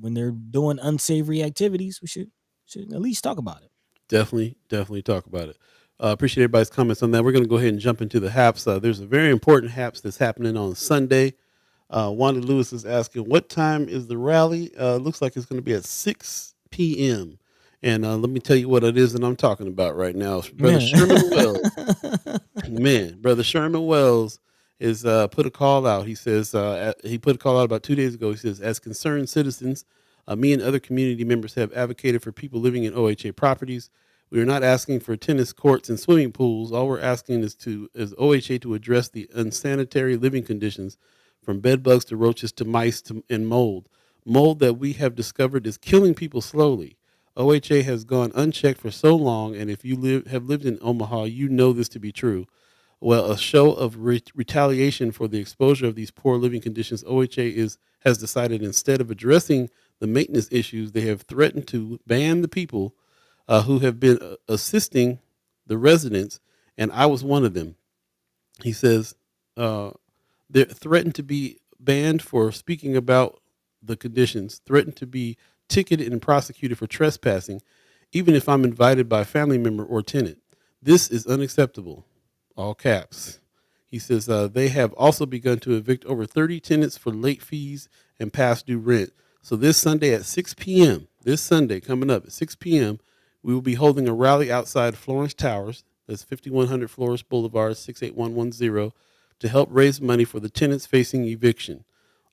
when they're doing unsavory activities, we should at least talk about it. Definitely talk about it. Appreciate everybody's comments on that. We're going to go ahead and jump into the Haps. There's a very important Haps that's happening on Sunday. Wanda Lewis is asking, what time is the rally? Looks like it's going to be at 6 p.m. And let me tell you what it is that I'm talking about right now. Brother Man. Sherman Wells, man, Brother Sherman Wells is put a call out. He says he put a call out about 2 days ago. He says, as concerned citizens, me and other community members have advocated for people living in OHA properties. We are not asking for tennis courts and swimming pools. All we're asking is OHA to address the unsanitary living conditions, from bed bugs to roaches to mice and mold. Mold that we have discovered is killing people slowly. OHA has gone unchecked for so long, and if you have lived in Omaha, you know this to be true. Well, a show of retaliation for the exposure of these poor living conditions, OHA has decided, instead of addressing the maintenance issues, they have threatened to ban the people who have been assisting the residents, and I was one of them. He says they're threatened to be banned for speaking about the conditions, threatened to be ticketed and prosecuted for trespassing, even if I'm invited by a family member or tenant. This is unacceptable. All caps. He says they have also begun to evict over 30 tenants for late fees and past due rent. So this Sunday at 6 p.m., this Sunday coming up at 6 p.m., we will be holding a rally outside Florence Towers. That's 5100 Florence Boulevard, 68110, to help raise money for the tenants facing eviction.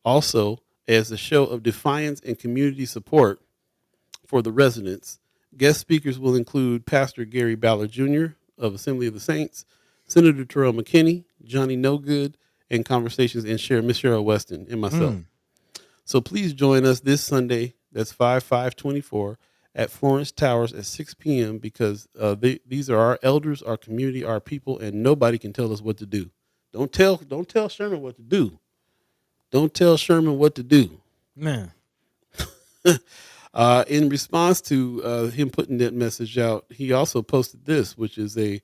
Also, as a show of defiance and community support for the residents, guest speakers will include Pastor Gary Ballard Jr. of Assembly of the Saints, Senator Terrell McKinney, Johnny No Good, and Conversations and Share Miss Cheryl Weston, and myself. Mm. So please join us this Sunday. That's 5/5/24 at Florence Towers at 6 p.m. because these are our elders, our community, our people, and nobody can tell us what to do. Don't tell Sherman what to do. Don't tell Sherman what to do. Man. In response to him putting that message out, he also posted this, which is a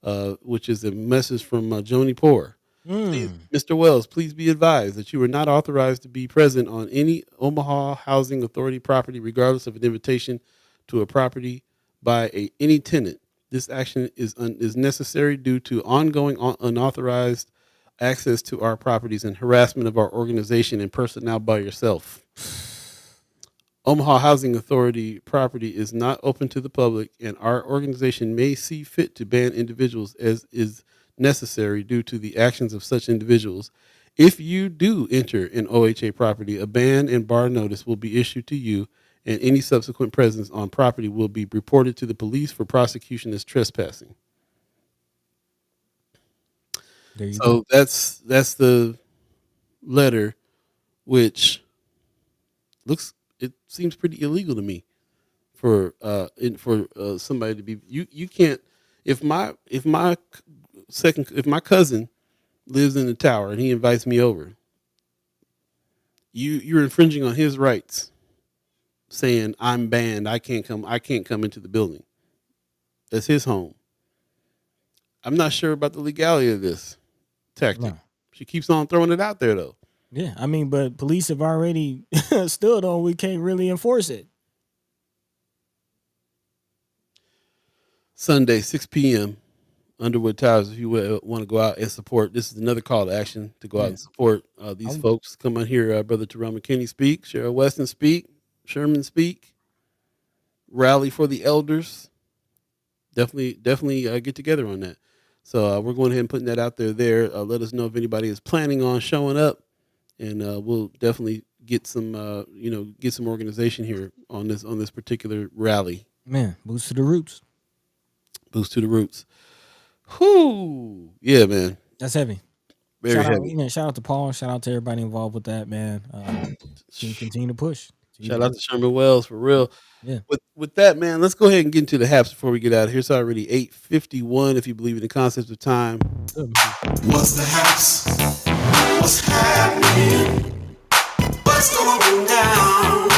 message from Joni Poor. Please, Mm. Mr. Wells, please be advised that you are not authorized to be present on any Omaha Housing Authority property, regardless of an invitation to a property by any tenant. This action is necessary due to ongoing unauthorized access to our properties and harassment of our organization and personnel by yourself. Omaha Housing Authority property is not open to the public, and our organization may see fit to ban individuals as is necessary due to the actions of such individuals. If you do enter an OHA property, a ban and bar notice will be issued to you, and any subsequent presence on property will be reported to the police for prosecution as trespassing. There you go. So that's the letter, which it seems pretty illegal to me for somebody to be you can't if my cousin lives in the tower and he invites me over, you're infringing on his rights, saying I'm banned, I can't come into the building. That's his home. I'm not sure about the legality of this tactic. No. She keeps on throwing it out there though. Yeah, I mean, but police have already stood on. We can't really enforce it. Sunday, 6 p.m. Underwood Towers. If you want to go out and support, this is another call to action to go out Yeah, and support these I'm, folks. Come on here, Brother Terrell McKinney speak, Cheryl Weston speak, Sherman speak, rally for the elders. Definitely get together on that. So we're going ahead and putting that out there. Let us know if anybody is planning on showing up, and we'll definitely get some organization here on this particular rally. man. Boots to the roots. Boost to the roots. Whoo, yeah, man, That's heavy. very heavy. Shout out to Paul. Shout out to everybody involved with that, man. Continue to push. Continue Shout to out to push. Sherman Wells for real. Yeah. With that, man, let's go ahead and get into the Haps before we get out of here. It's already 8:51. If you believe in the concept of time, What's the house? What's happening? What's going down?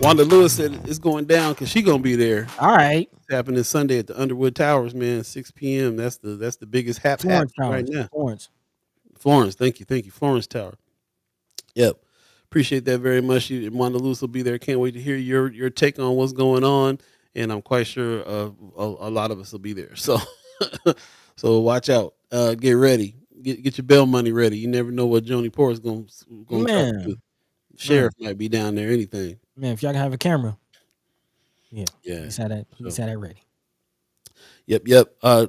Wanda Lewis said it's going down because she gonna be there. All right. It's happening Sunday at the Underwood Towers, man. 6 p.m. That's the biggest Haps Florence happening right Towers. now. Florence. Thank you, Florence Tower. Yep, appreciate that very much. Wanda Lewis will be there. Can't wait to hear your take on what's going on, and I'm quite sure a lot of us will be there. So so watch out. Get ready. Get your bail money ready. You never know what Joni Poor is gonna try to do. Man. Man. Sheriff might be down there. Anything. Man, if y'all can have a camera. Yeah. Yeah. He's had that. He's So. had that ready. Yep.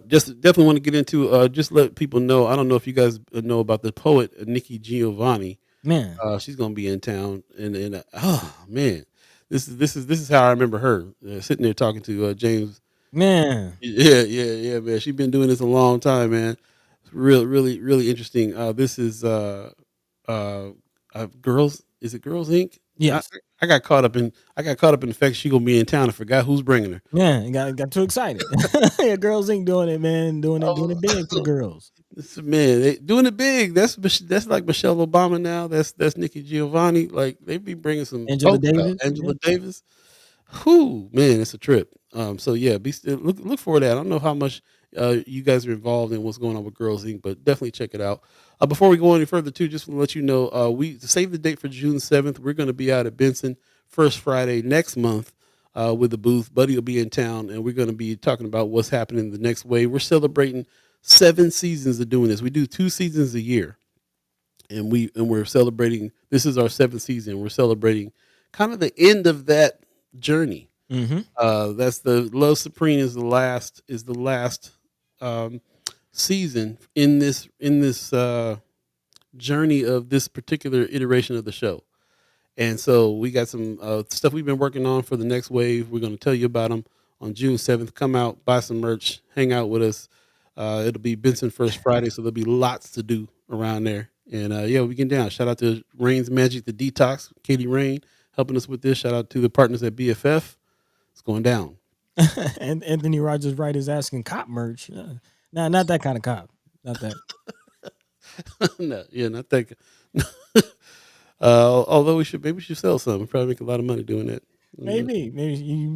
Just definitely want to get into just let people know. I don't know if you guys know about the poet Nikki Giovanni. Man. She's gonna be in town, and oh man, this is how I remember her sitting there talking to James. Man. Yeah, man. She's been doing this a long time, man. It's really interesting. This is Girls. Is it Girls Inc? Yes. I got caught up in the fact she gonna be in town. I forgot who's bringing her. Man, got too excited. Yeah, girls ain't doing it, man. Doing it big for the girls. Man, they doing it big. That's like Michelle Obama now. That's Nikki Giovanni. Like they be bringing some Angela folks out. Davis. Angela Yeah. Davis. Whoo, man, it's a trip. So yeah, be still look for that. I don't know how much you guys are involved in what's going on with Girls Inc., but definitely check it out. Before we go any further, too, just want to let you know, we save the date for June 7th. We're going to be out at Benson first Friday next month with the booth. Buddy will be in town, and we're going to be talking about what's happening the next wave. We're celebrating 7 seasons of doing this. We do 2 seasons a year, and we're celebrating. This is our 7th season. We're celebrating kind of the end of that journey. Mm-hmm. That's the Love Supreme is the last season in this journey of this particular iteration of the show. And so we got some stuff we've been working on for the next wave. We're going to tell you about them on June 7th. Come out, buy some merch, hang out with us. It'll be Benson First Friday, so there'll be lots to do around there. And yeah, we get down. Shout out to Rain's Magic, the Detox, Katie Rain, helping us with this. Shout out to the partners at BFF. It's going down. And Anthony Rogers Wright is asking cop merch. Nah, not that kind of cop. Not that. No, yeah, not that. Although we should sell some. We probably make a lot of money doing that. Maybe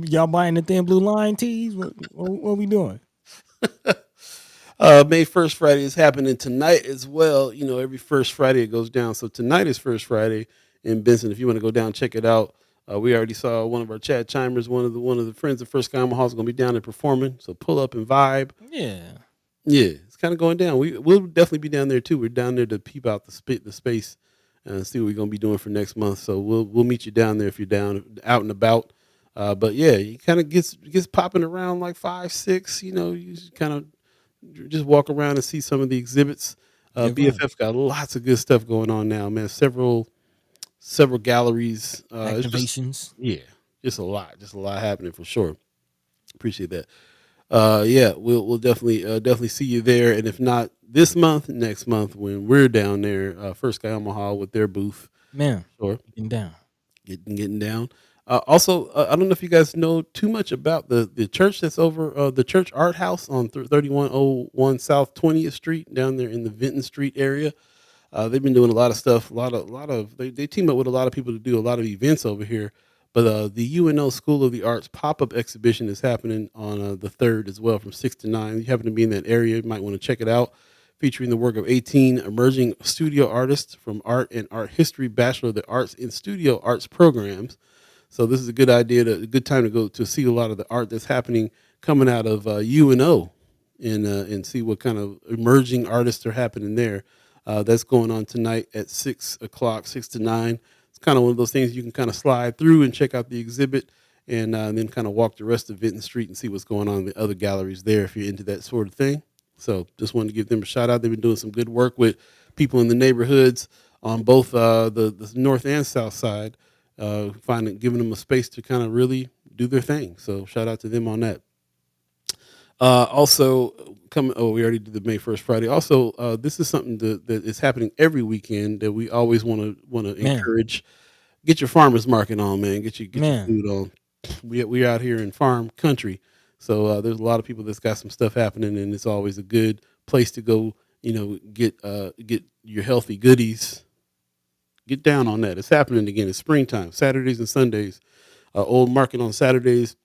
y'all buying the Thin Blue Line tees. What we doing? May 1st Friday is happening tonight as well. You know, every first Friday it goes down. So tonight is First Friday in Benson. If you want to go down, check it out. We already saw one of our chat chimers, one of the friends of First Omaha is going to be down there performing. So pull up and vibe. Yeah. It's kind of going down. We'll definitely be down there too. We're down there to peep out the space and see what we're going to be doing for next month. So we'll meet you down there if you're down out and about. But yeah, it kind of gets popping around like 5, 6. You know, you kind of just walk around and see some of the exhibits. BFF got lots of good stuff going on now, man. Several galleries, Activations. just a lot happening for sure. Appreciate that. Yeah, we'll definitely see you there, and if not this month, next month when we're down there, First Sky Omaha with their booth. Man, Sure, getting down. getting down. Also, I don't know if you guys know too much about the church that's over the Church Art House on 3101 South 20th Street down there in the Vinton Street area. They've been doing a lot of stuff, they team up with a lot of people to do a lot of events over here. But the UNO School of the Arts pop up exhibition is happening on the third as well, from 6 to 9. If you happen to be in that area, you might want to check it out. Featuring the work of 18 emerging studio artists from art and art history, Bachelor of the Arts in Studio Arts programs. So this is a good time to go to see a lot of the art that's happening coming out of UNO, and see what kind of emerging artists are happening there. That's going on tonight at 6 o'clock, 6 to 9. It's kind of one of those things you can kind of slide through and check out the exhibit, and then kind of walk the rest of Vinton Street and see what's going on in the other galleries there if you're into that sort of thing. So just wanted to give them a shout out. They've been doing some good work with people in the neighborhoods on both the north and south side, giving them a space to kind of really do their thing. So shout out to them on that. Also, coming. Oh, we already did the May 1st Friday. Also, this is something that is happening every weekend that we always want to Man, encourage. Get your farmers market on, man. Get your man. food on. We out here in farm country, so there's a lot of people that's got some stuff happening, and it's always a good place to go. Get your healthy goodies. Get down on that. It's happening again. It's springtime. Saturdays and Sundays. Old Market on Saturdays,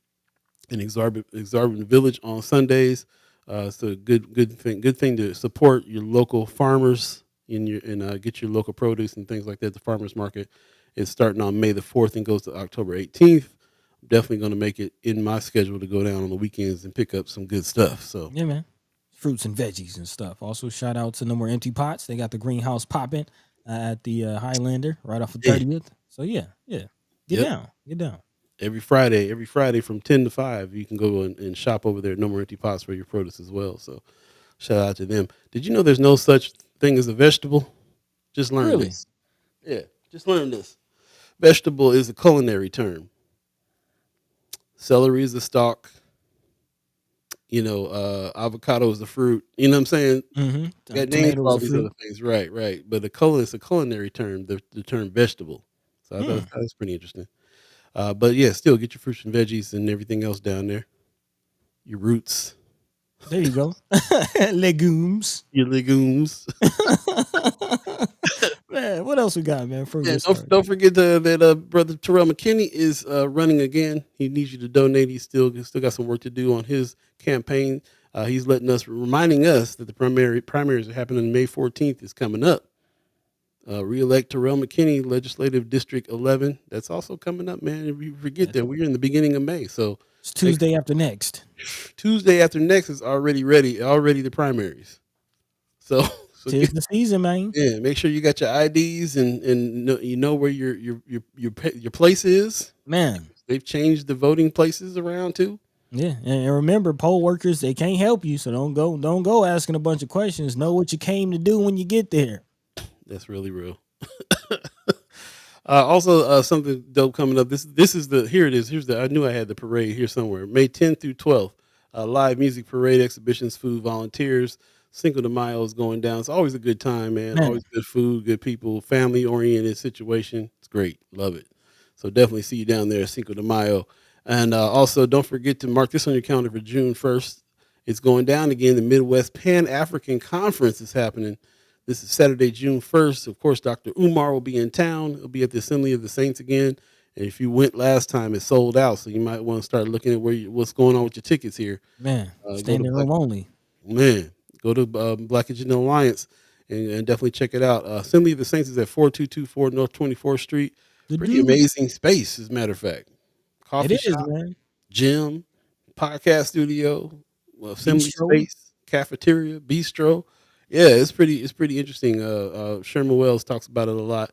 and Exorbitant Village on Sundays. It's a good thing to support your local farmers and get your local produce and things like that. The farmers market is starting on May 4th and goes to October 18th. I'm definitely going to make it in my schedule to go down on the weekends and pick up some good stuff. So Yeah, man. Fruits and veggies and stuff. Also, shout out to No More Empty Pots. They got the greenhouse popping at the Highlander right off of yeah, 30th. So yeah, yeah. Get yep. down. Get down. Every Friday from 10 to 5, you can go and shop over there. No More Empty Pots for your produce as well. So shout out to them. Did you know there's no such thing as a vegetable? Just learn Really? this. Yeah, just learn this. Vegetable is a culinary term. Celery is the stalk. Avocado is the fruit. You know what I'm saying? Mm-hmm. Got names for Tomatoes all are these other fruit. things, right? Right. But it's a culinary term. The term vegetable. So I thought Hmm. that was pretty interesting. But yeah, still get your fruits and veggies and everything else down there. Your roots, There you go. Legumes. your legumes. Man, what else we got, man? Before we Yeah, get started. don't forget that brother Terrell McKinney is running again. He needs you to donate. He's still got some work to do on his campaign. He's reminding us that the primaries are happening May 14th is coming up. Reelect Terrell McKinney, Legislative District 11. That's also coming up, man. If you forget That's that, we're in the beginning of May. So it's make Tuesday after next. Tuesday after next is already ready. Already the primaries. So so Tis the season, man. yeah, make sure you got your IDs and you know where your place is. Man. They've changed the voting places around too. Yeah, and remember, poll workers, they can't help you, so don't go asking a bunch of questions. Know what you came to do when you get there. That's really real. Also, something dope coming up. This is the here it is. I knew I had the parade here somewhere. May 10th through 12th. Live music parade, exhibitions, food, volunteers. Cinco de Mayo is going down. It's always a good time, man. Man, Always good food, good people, family oriented situation. It's great. Love it. So definitely see you down there, Cinco de Mayo. And also, don't forget to mark this on your calendar for June 1st. It's going down again. The Midwest Pan African Conference is happening. This is Saturday, June 1st. Of course, Dr. Umar will be in town. He'll be at the Assembly of the Saints again. And if you went last time, it sold out. So you might want to start looking at what's going on with your tickets here. man, Go to standing room only. Man, go to Black Agenda Alliance and definitely check it out. Assembly of the Saints is at 4224 North 24th Street. The Pretty dude, amazing space, as a matter of fact. it Coffee is, shop, man. gym, podcast studio, assembly Bistro, space, cafeteria, bistro. Yeah, it's pretty interesting. Sherman Wells talks about it a lot,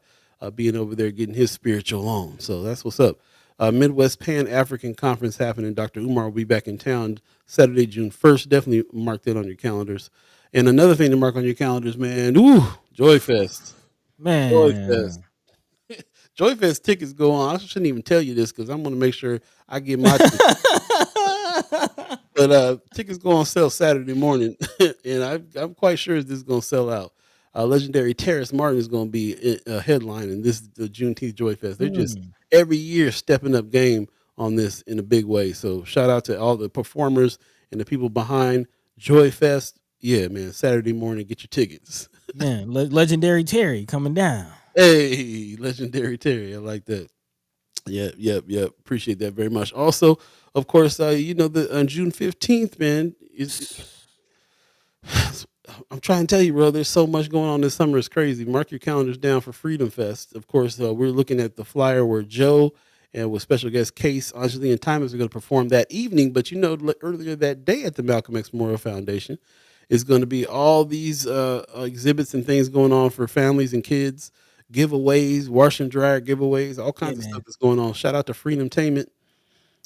being over there getting his spiritual on. So that's what's up. Midwest Pan African Conference happening. Dr. Umar will be back in town Saturday, June 1st. Definitely mark that on your calendars. And another thing to mark on your calendars, man. Ooh, Joy Fest. Joy Fest. man. Joy Fest tickets go on. I shouldn't even tell you this because I'm going to make sure I get my ticket. But tickets go on sale Saturday morning, and I'm quite sure this is going to sell out. Legendary Terrace Martin is going to be a headline in this the Juneteenth Joy Fest. They're just Mm, every year stepping up game on this in a big way. So shout out to all the performers and the people behind Joy Fest. Yeah, man, Saturday morning, get your tickets. man, legendary Terry coming down. Hey, Legendary Terry, I like that. Yep. Appreciate that very much. Also, of course, the on June 15th, man, I'm trying to tell you, bro. There's so much going on this summer. It's crazy. Mark your calendars down for Freedom Fest. Of course, we're looking at the flyer where Joe and with special guest Case, Anjali, and Timus are going to perform that evening. But earlier that day at the Malcolm X Memorial Foundation is going to be all these exhibits and things going on for families and kids, giveaways, wash and dryer giveaways, all Yeah, kinds of stuff man. that's going on. Shout out to Freedom Tainment.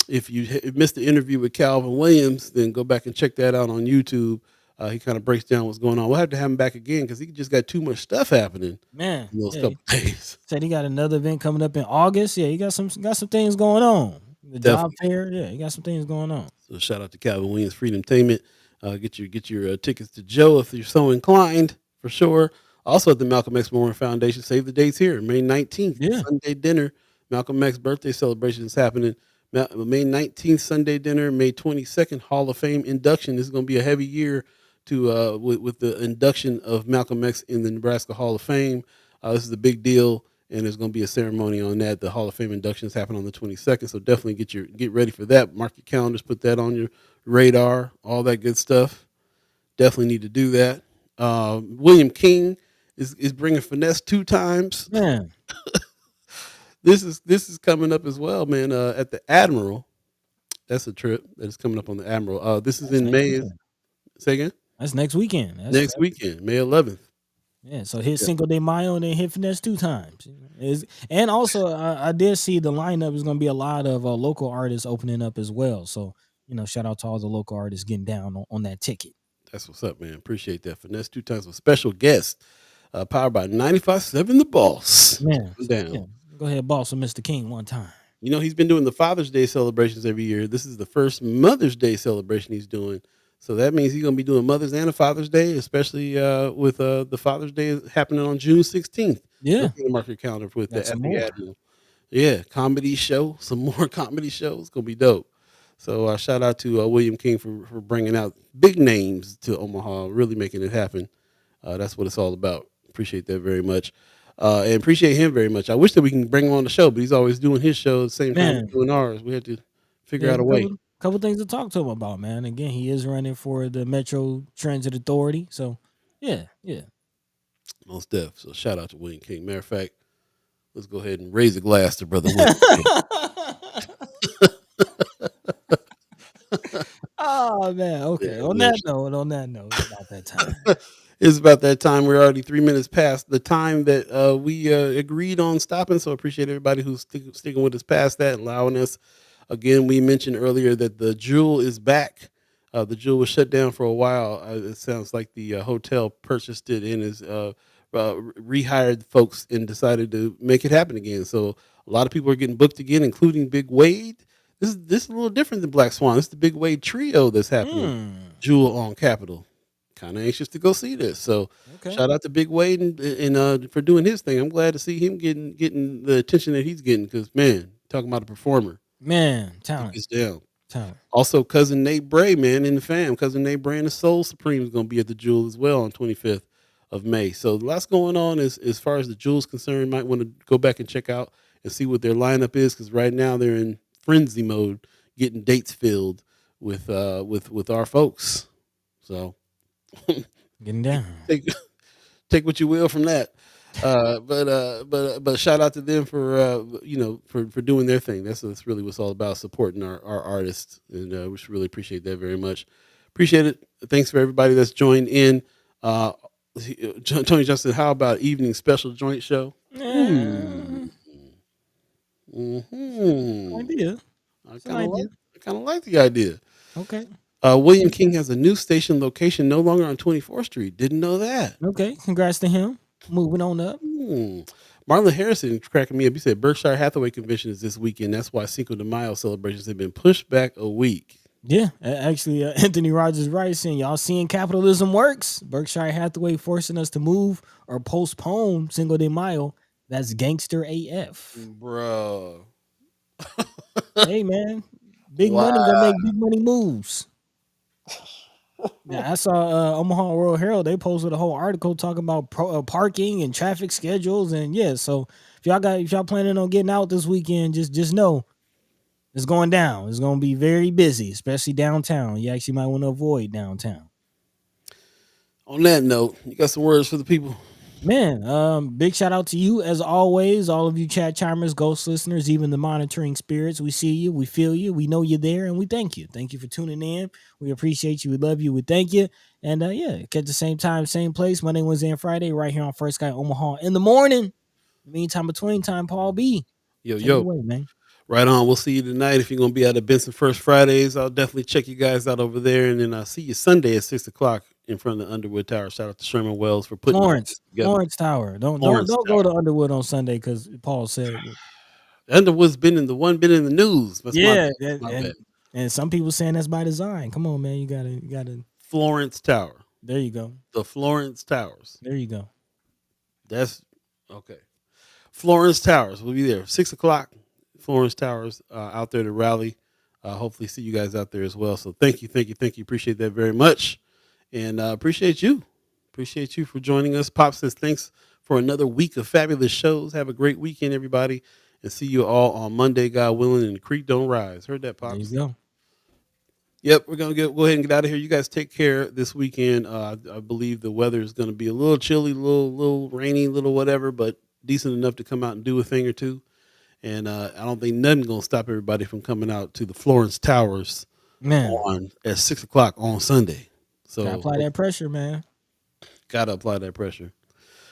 If you missed the interview with Calvin Williams, then go back and check that out on YouTube. He kind of breaks down what's going on. We'll have to have him back again because he just got too much stuff happening Man, in those yeah. couple days. Said he got another event coming up in August. Yeah, he got some things going on. The job Definitely. fair. Yeah, he got some things going on. So shout out to Calvin Williams, Freedom Tainment. Get your tickets to Joe if you're so inclined, for sure. Also at the Malcolm X Memorial Foundation, save the dates here. May 19th, Yeah. Sunday dinner. Malcolm X birthday celebration is happening. May 19th, Sunday dinner. May 22nd, Hall of Fame induction. This is going to be a heavy year to with the induction of Malcolm X in the Nebraska Hall of Fame. This is a big deal, and there's going to be a ceremony on that. The Hall of Fame inductions happen on the 22nd, so definitely get ready for that. Mark your calendars, put that on your radar, all that good stuff. Definitely need to do that. William King is bringing finesse 2 times. Man. This is coming up as well, man. At the Admiral, that's a trip that is coming up on the Admiral. This is That's in next May. weekend. Say again. That's next weekend. Next weekend, May 11th. Yeah, so hit Yeah, Cinco de Mayo and then hit finesse 2 times. And also, I did see the lineup is going to be a lot of local artists opening up as well. So, shout out to all the local artists getting down on that ticket. that's what's up, man. Appreciate that. Finesse 2 times with special guest, powered by 95.7 The Boss. Man, Come down. yeah, go ahead, boss with Mr. King one time. He's been doing the Father's Day celebrations every year. This is the first Mother's Day celebration he's doing. So that means he's going to be doing Mother's and a Father's Day, especially with the Father's Day happening on June 16th. Yeah, Look at the market calendar with got the some at the more. Admiral. Yeah, comedy show, some more comedy shows. Going to be dope. So shout out to William King for bringing out big names to Omaha, really making it happen. That's what it's all about. Appreciate that very much. And appreciate him very much. I wish that we can bring him on the show, but he's always doing his show at the same time Man, we're doing ours. We had to figure there's out a a way. couple things to talk to him about, man. Again, he is running for the Metro Transit Authority. So, yeah. Most def. So shout out to William King. Matter of fact, let's go ahead and raise a glass to brother William King. Oh man, okay. Yeah, On man. that note, it's about that time. It's about that time. We're already 3 minutes past the time that we agreed on stopping. So appreciate everybody who's sticking with us past that, allowing us. Again, we mentioned earlier that the Jewel is back. The Jewel was shut down for a while. It sounds like the hotel purchased it and is rehired folks and decided to make it happen again. So a lot of people are getting booked again, including Big Wade. This is a little different than Black Swan. This is the Big Wade trio that's happening. Hmm. Jewel on Capitol. Kind of anxious to go see this. So Okay. shout out to Big Wade and for doing his thing. I'm glad to see him getting the attention that he's getting because man, talking about a performer, Man, he talent. gets down. Talent. Also, cousin Nate Bray, man, in the fam. Cousin Nate Bray and the Soul Supreme is going to be at the Jewel as well on 25th of May. So lots going on as far as the Jewel's concerned. Might want to go back and check out and see what their lineup is because right now they're in frenzy mode, getting dates filled with our folks. So Getting down. take what you will from that. But shout out to them for for doing their thing. That's really what's all about, supporting our artists, and we should really appreciate that very much. Appreciate it. Thanks for everybody that's joined in. Tony Justin, how about evening special joint show? Yeah. Idea. I It's an kind of idea. like the idea. Okay. William King has a new station location, no longer on 24th Street. Didn't know that. Okay. Congrats to him. Moving on up. Marlon Harrison is cracking me up. He said Berkshire Hathaway convention is this weekend. That's why Cinco de Mayo celebrations have been pushed back a week. Yeah, actually, Anthony Rogers Wright saying, y'all seeing capitalism works. Berkshire Hathaway forcing us to move or postpone Cinco de Mayo. That's gangster AF. Bro. Hey, man, big money gonna Wow. make big money moves. Yeah, I saw Omaha World Herald. They posted a whole article talking about parking and traffic schedules, and yeah. So if y'all planning on getting out this weekend, just know it's going down. It's gonna be very busy, especially downtown. You actually might want to avoid downtown. On that note, you got some words for the people? Man, big shout out to you as always, all of you chat chimers, ghost listeners, even the monitoring spirits. We see you, we feel you, we know you're there, and we thank you. Thank you for tuning in. We appreciate you, we love you, we thank you. And yeah, catch the same time, same place, Monday, Wednesday, and Friday, right here on First Sky Omaha in the morning. In the meantime, between time, Paul B. Yo, Take it yo. away, man. Right on. We'll see you tonight. If you're going to be out at Benson First Fridays, I'll definitely check you guys out over there. And then I'll see you Sunday at 6 o'clock in front of the Underwood Tower. Shout out to Sherman Wells for putting all this together. Florence Tower. Don't Florence go to Tower. Underwood on Sunday because Paul said. Underwood's been in the news. That's Yeah, my bad. and some people saying that's by design. Come on, man. You gotta. Florence Tower. There you go. The Florence Towers. There you go. That's okay. Florence Towers. We'll be there 6 o'clock. Florence Towers out there to rally. Hopefully see you guys out there as well. So thank you. Appreciate that very much. And appreciate you. Appreciate you for joining us. Pop says thanks for another week of fabulous shows. Have a great weekend, everybody. And see you all on Monday, God willing, and the creek don't rise. Heard that, Pops? There you go. Yep, we're going to go ahead and get out of here. You guys take care this weekend. I believe the weather is going to be a little chilly, little rainy, little whatever, but decent enough to come out and do a thing or two. And I don't think nothing's going to stop everybody from coming out to the Florence Towers at 6 o'clock on Sunday. So gotta apply that pressure, man. Gotta apply that pressure.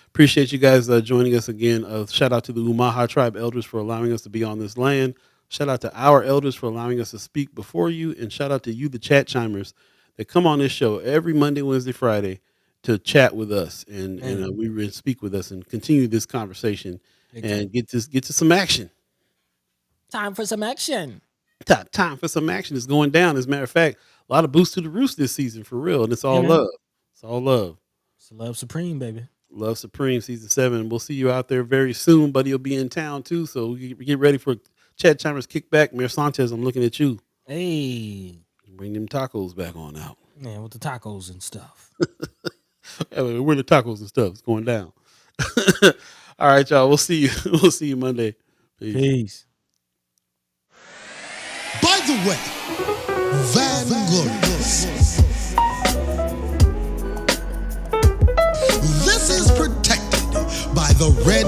Appreciate you guys joining us again. Shout out to the Omaha tribe elders for allowing us to be on this land. Shout out to our elders for allowing us to speak before you. And shout out to you, the chat chimers, that come on this show every Monday, Wednesday, Friday to chat with us and we speak with us and continue this conversation and get to some action. Time for some action. Time for some action is going down. As a matter of fact, a lot of boosts to the roost this season for real. And it's all love. It's all love. It's love supreme, baby. Love Supreme season 7. We'll see you out there very soon. Buddy will be in town too. So we get ready for Chad Chambers kickback. Mayor Sanchez, I'm looking at you. Hey. Bring them tacos back on out. Man, with the tacos and stuff. Where the tacos and stuff. It's going down. All right, y'all. We'll see you. We'll see you Monday. Peace. By the way, Vanglorious. This is protected by the red